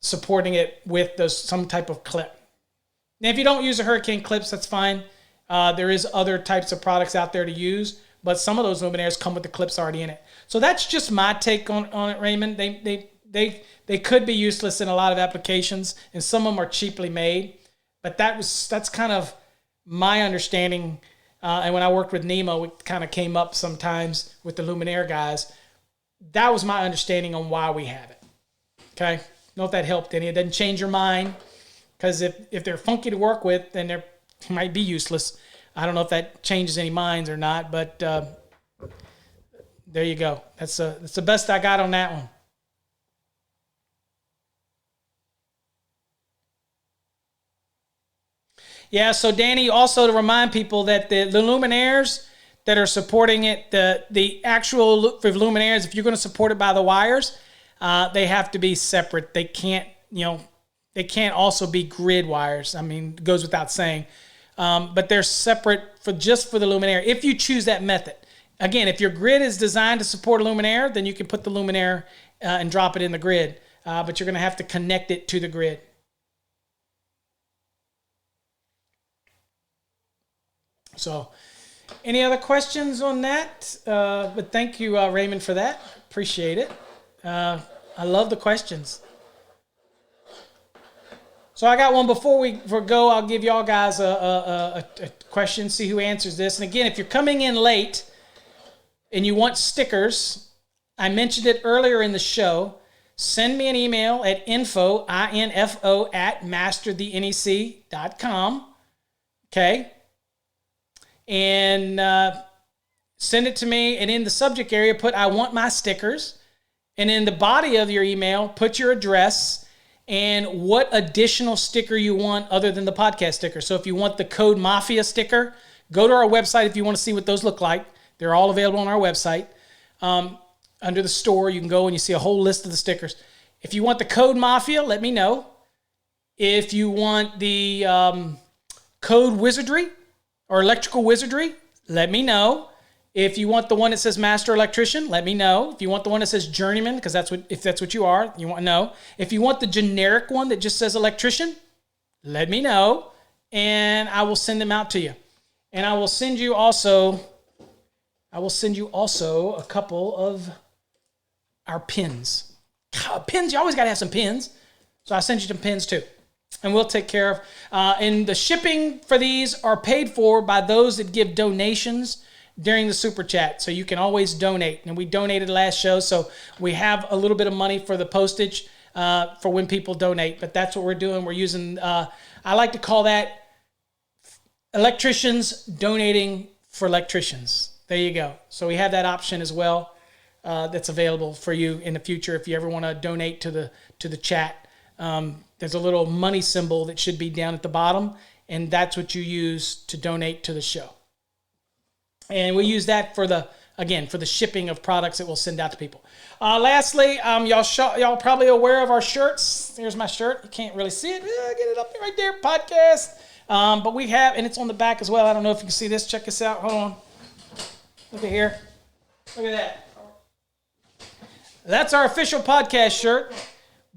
supporting it with some type of clip. Now, if you don't use the hurricane clips, that's fine. There is other types of products out there to use, but some of those luminaires come with the clips already in it. So that's just my take on it, Raymond. They could be useless in a lot of applications, and some of them are cheaply made. But that's kind of my understanding. And when I worked with Nemo, it kind of came up sometimes with the luminaire guys. That was my understanding on why we have it. Okay? I don't know if that helped any. It doesn't change your mind, because if they're funky to work with, then they might be useless. I don't know if that changes any minds or not, but there you go. That's the best I got on that one. Yeah, so Danny, also to remind people that the luminaires that are supporting it, the actual for luminaires, if you're going to support it by the wires, they have to be separate. They can't also be grid wires. I mean, it goes without saying. But they're separate just for the luminaire, if you choose that method. Again, if your grid is designed to support a luminaire, then you can put the luminaire and drop it in the grid. But you're going to have to connect it to the grid. So, any other questions on that? But thank you, Raymond, for that. Appreciate it. I love the questions. So I got one before we go. I'll give y'all guys a question, see who answers this. And again, if you're coming in late and you want stickers, I mentioned it earlier in the show. Send me an email at info at masterthenec.com. Okay? And send it to me. And in the subject area, put I want my stickers. And in the body of your email, put your address and what additional sticker you want other than the podcast sticker. So if you want the Code Mafia sticker, go to our website if you want to see what those look like. They're all available on our website. Under the store, you can go and you see a whole list of the stickers. If you want the Code Mafia, let me know. If you want the Code Wizardry or Electrical Wizardry, let me know. If you want the one that says Master Electrician, let me know. If you want the one that says Journeyman, because if that's what you are, you want to know. If you want the generic one that just says Electrician, let me know, and I will send them out to you. And I will send you also a couple of our pins. Pins, you always got to have some pins. So I'll send you some pins too. And we'll take care of. And the shipping for these are paid for by those that give donations during the super chat. So you can always donate. And we donated last show, so we have a little bit of money for the postage for when people donate. But that's what we're doing. We're using, I like to call that electricians donating for electricians. There you go. So we have that option as well that's available for you in the future if you ever want to donate to the chat. there's a little money symbol that should be down at the bottom, and that's what you use to donate to the show. And we use that for the shipping of products that we'll send out to people. Lastly, y'all probably aware of our shirts. Here's my shirt. You can't really see it. Get it up right there, podcast. But we have, and it's on the back as well. I don't know if you can see this. Check this out. Hold on. Look at here. Look at that. That's our official podcast shirt.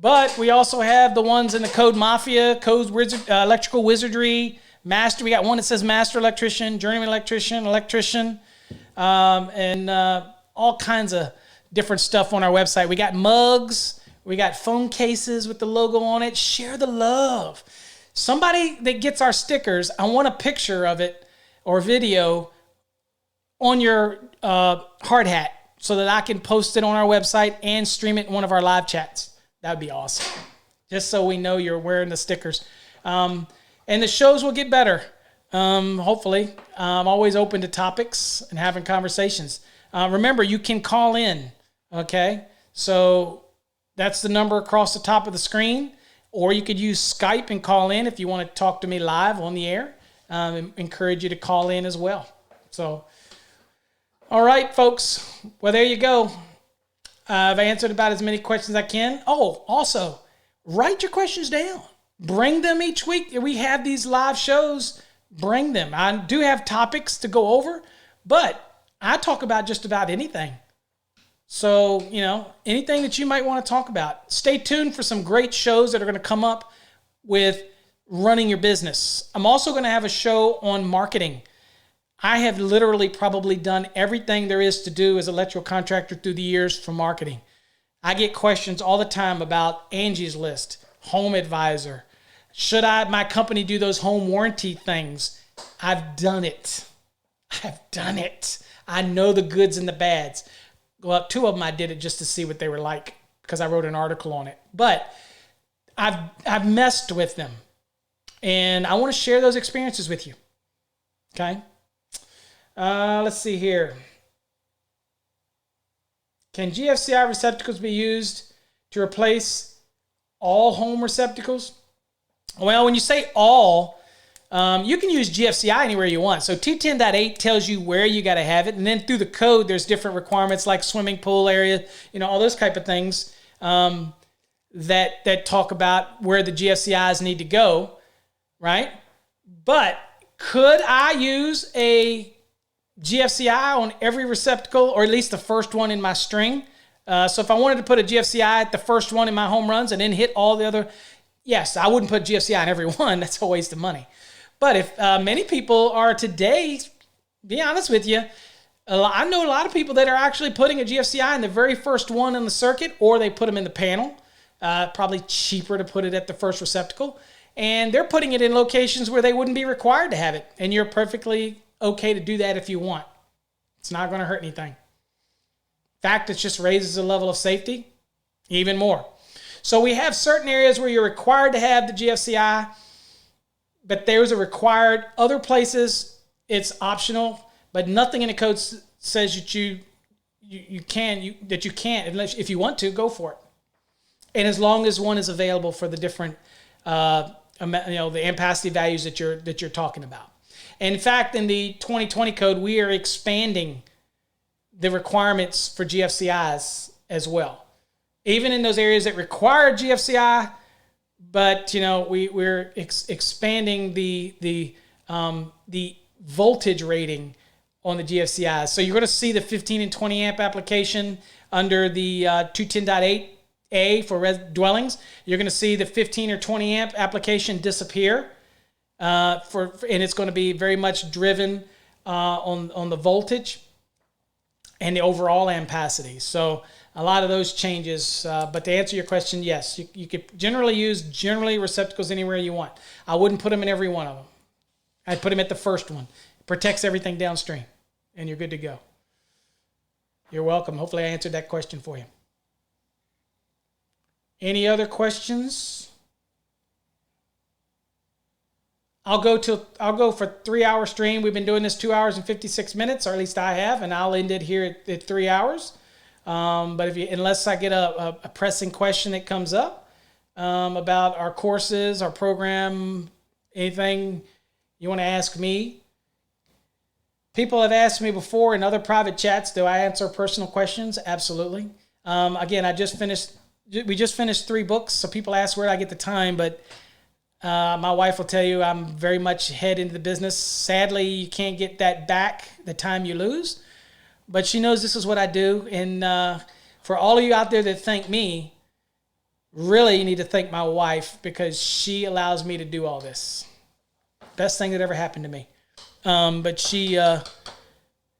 But we also have the ones in the Code Mafia, Electrical Wizardry, Master. We got one that says Master Electrician, Journeyman Electrician, and all kinds of different stuff on our website. We got mugs. We got phone cases with the logo on it. Share the love. Somebody that gets our stickers, I want a picture of it or video on your hard hat so that I can post it on our website and stream it in one of our live chats. That would be awesome. Just so we know you're wearing the stickers. And the shows will get better, hopefully. I'm always open to topics and having conversations. Remember, you can call in, okay? So that's the number across the top of the screen. Or you could use Skype and call in if you want to talk to me live on the air. Encourage you to call in as well. So, all right, folks. Well, there you go. I've answered about as many questions as I can. Oh, also, write your questions down. Bring them each week. We have these live shows. Bring them. I do have topics to go over, but I talk about just about anything. So, anything that you might want to talk about. Stay tuned for some great shows that are going to come up with running your business. I'm also going to have a show on marketing. I have literally probably done everything there is to do as an electrical contractor through the years for marketing. I get questions all the time about Angie's List, Home Advisor. Should my company do those home warranty things? I've done it. I know the goods and the bads. Well, 2 of them I did it just to see what they were like because I wrote an article on it. But I've messed with them. And I want to share those experiences with you. Okay? Let's see here. Can GFCI receptacles be used to replace all home receptacles? Well, when you say all, you can use GFCI anywhere you want. So 210.8 tells you where you got to have it. And then through the code, there's different requirements like swimming pool area, all those type of things that talk about where the GFCIs need to go, right? But could I use a GFCI on every receptacle, or at least the first one in my string? So if I wanted to put a GFCI at the first one in my home runs and then hit all the other, yes, I wouldn't put GFCI in every one. That's a waste of money. But if many people are today, be honest with you, I know a lot of people that are actually putting a GFCI in the very first one in the circuit, or they put them in the panel. Probably cheaper to put it at the first receptacle. And they're putting it in locations where they wouldn't be required to have it. And you're perfectly okay to do that if you want. It's not going to hurt anything. In fact, it just raises the level of safety even more. So we have certain areas where you're required to have the GFCI, but there's a required. Other places, it's optional, but nothing in the code says that you can't unless if you want to, go for it. And as long as one is available for the different the ampacity values that you're talking about. And in fact, in the 2020 code, we are expanding the requirements for GFCIs as well. Even in those areas that require GFCI, but we're expanding the voltage rating on the GFCIs. So you're going to see the 15 and 20 amp application under the 210.8A for dwellings. You're going to see the 15 or 20 amp application disappear. And it's going to be very much driven on the voltage and the overall ampacity. So a lot of those changes. But to answer your question, yes, you could generally receptacles anywhere you want. I wouldn't put them in every one of them. I'd put them at the first one. It protects everything downstream, and you're good to go. You're welcome. Hopefully I answered that question for you. Any other questions? I'll go for 3-hour stream. We've been doing this 2 hours and 56 minutes, or at least I have, and I'll end it here at 3 hours. But unless I get a pressing question that comes up, about our courses, our program, anything you want to ask me. People have asked me before in other private chats, do I answer personal questions? Absolutely. Again, we just finished 3 books, so people ask where I get the time, but my wife will tell you I'm very much head into the business. Sadly, you can't get that back, the time you lose, but she knows this is what I do. And for all of you out there that thank me, really you need to thank my wife, because she allows me to do all this. Best thing that ever happened to me. But she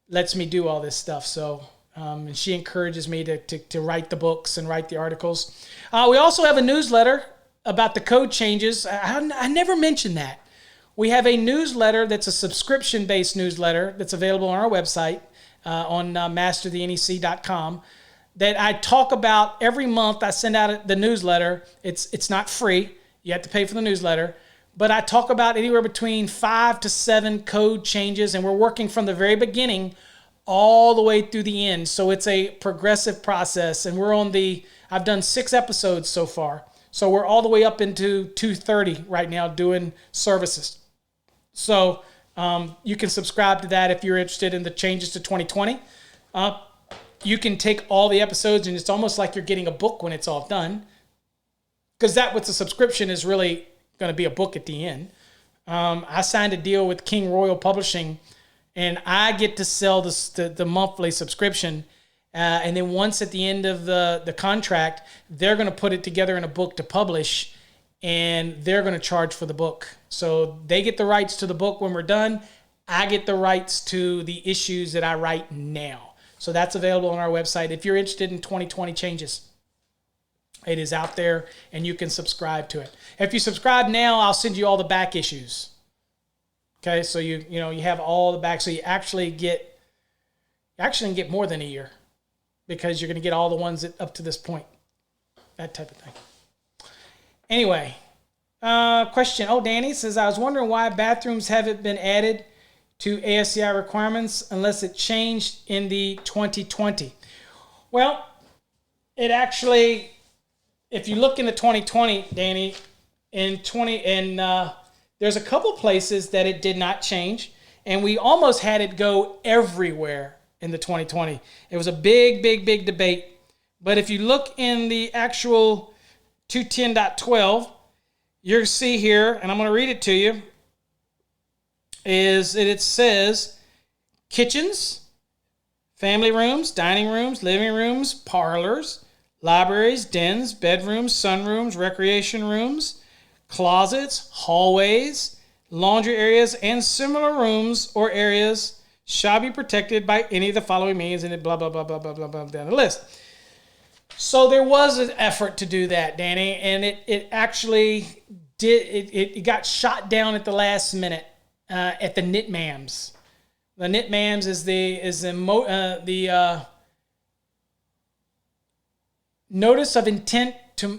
lets me do all this stuff. So, and she encourages me to write the books and write the articles. We also have a newsletter about the code changes. I never mentioned that. We have a newsletter that's a subscription-based newsletter that's available on our website on masterthenec.com that I talk about every month. I send out the newsletter. It's not free. You have to pay for the newsletter. But I talk about anywhere between 5 to 7 code changes, and we're working from the very beginning all the way through the end. So it's a progressive process, and I've done 6 episodes so far. So we're all the way up into 230 right now doing services. So you can subscribe to that if you're interested in the changes to 2020. You can take all the episodes, and it's almost like you're getting a book when it's all done, because that with the subscription is really going to be a book at the end. I signed a deal with King Royal Publishing, and I get to sell the monthly subscription. And then once at the end of the contract, they're going to put it together in a book to publish, and they're going to charge for the book. So they get the rights to the book when we're done. I get the rights to the issues that I write now. So that's available on our website. If you're interested in 2020 changes, it is out there, and you can subscribe to it. If you subscribe now, I'll send you all the back issues. Okay, so you have all the back, so you actually get more than a year, because you're going to get all the ones that up to this point, that type of thing. Anyway, question. Danny says, I was wondering why bathrooms haven't been added to ASCI requirements unless it changed in the 2020. Well, it actually, if you look in the 2020, Danny, there's a couple places that it did not change, and we almost had it go everywhere in the 2020. It was a big debate. But if you look in the actual 210.12, you'll see here, and I'm going to read it to you, is that it says kitchens, family rooms, dining rooms, living rooms, parlors, libraries, dens, bedrooms, sunrooms, recreation rooms, closets, hallways, laundry areas, and similar rooms or areas shall be protected by any of the following means, and it blah, blah, blah, blah, blah, blah, blah, down the list. So there was an effort to do that, Danny, and it actually did. It got shot down at the last minute at the NITMAMS. The NITMAMS is the notice of intent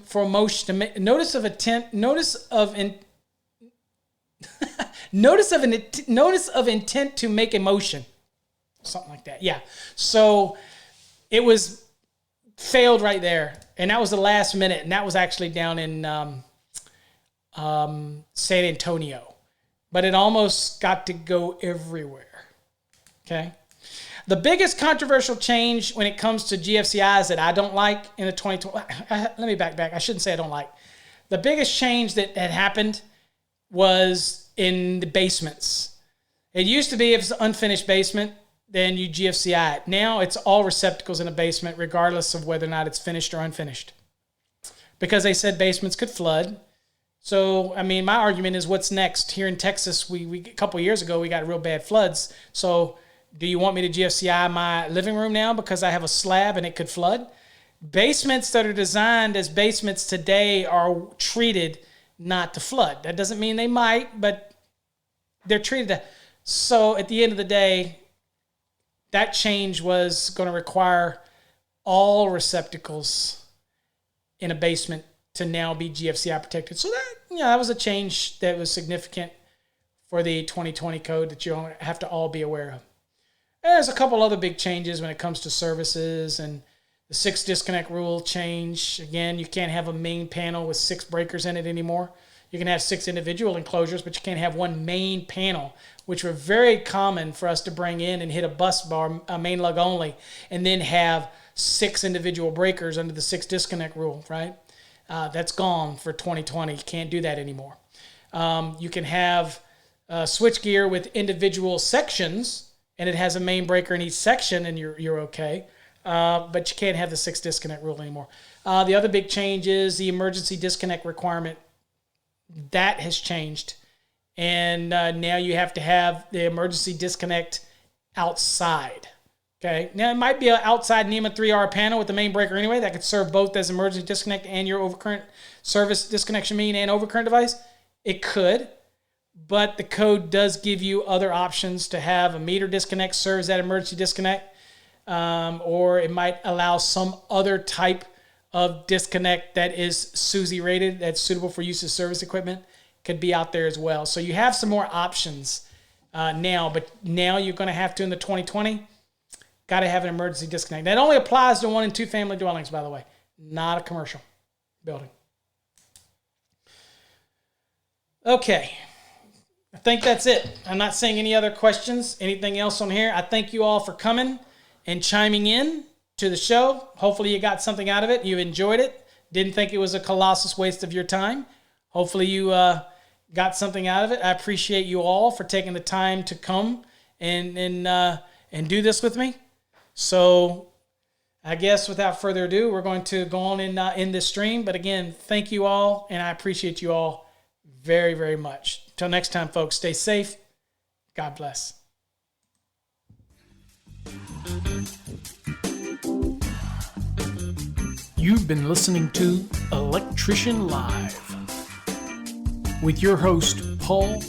for motion. Notice of intent to make a motion, something like that. Yeah. So it was failed right there, and that was the last minute, and that was actually down in San Antonio, but it almost got to go everywhere. Okay. The biggest controversial change when it comes to GFCIs that I don't like in the 2020, let me back. I shouldn't say I don't like. The biggest change that had happened was in the basements. It used to be if it's an unfinished basement, then you GFCI it. Now it's all receptacles in a basement, regardless of whether or not it's finished or unfinished, because they said basements could flood. So, I mean, my argument is, what's next? Here in Texas, we a couple of years ago, we got real bad floods. So do you want me to GFCI my living room now because I have a slab and it could flood? Basements that are designed as basements today are treated not to flood. That doesn't mean they might, but they're treated. So at the end of the day, that change was going to require all receptacles in a basement to now be GFCI protected. So that was a change that was significant for the 2020 code that you have to all be aware of. There's a couple other big changes when it comes to services and The 6 disconnect rule change. Again, you can't have a main panel with 6 breakers in it anymore. You can have 6 individual enclosures, but you can't have one main panel, which were very common for us to bring in and hit a bus bar, a main lug only, and then have 6 individual breakers under the 6 disconnect rule, right? That's gone for 2020. You can't do that anymore. You can have switchgear with individual sections, and it has a main breaker in each section, and you're okay. But you can't have the 6 disconnect rule anymore. The other big change is the emergency disconnect requirement. That has changed. And now you have to have the emergency disconnect outside. Okay. Now it might be an outside NEMA 3R panel with the main breaker anyway. That could serve both as emergency disconnect and your overcurrent service disconnection mean and overcurrent device. It could. But the code does give you other options to have a meter disconnect serves that emergency disconnect. Or it might allow some other type of disconnect that is SUSE rated, that's suitable for use as service equipment, could be out there as well. So you have some more options now, but now you're going to have to, in the 2020, got to have an emergency disconnect. That only applies to 1 and 2 family dwellings, by the way, not a commercial building. Okay. I think that's it. I'm not seeing any other questions, anything else on here. I thank you all for coming and chiming in to the show. Hopefully you got something out of it. You enjoyed it. Didn't think it was a colossal waste of your time. Hopefully you got something out of it. I appreciate you all for taking the time to come and do this with me. So I guess without further ado, we're going to go on and end this stream. But again, thank you all, and I appreciate you all very, very much. Till next time, folks, stay safe. God bless. You've been listening to Electrician Live with your host, Paul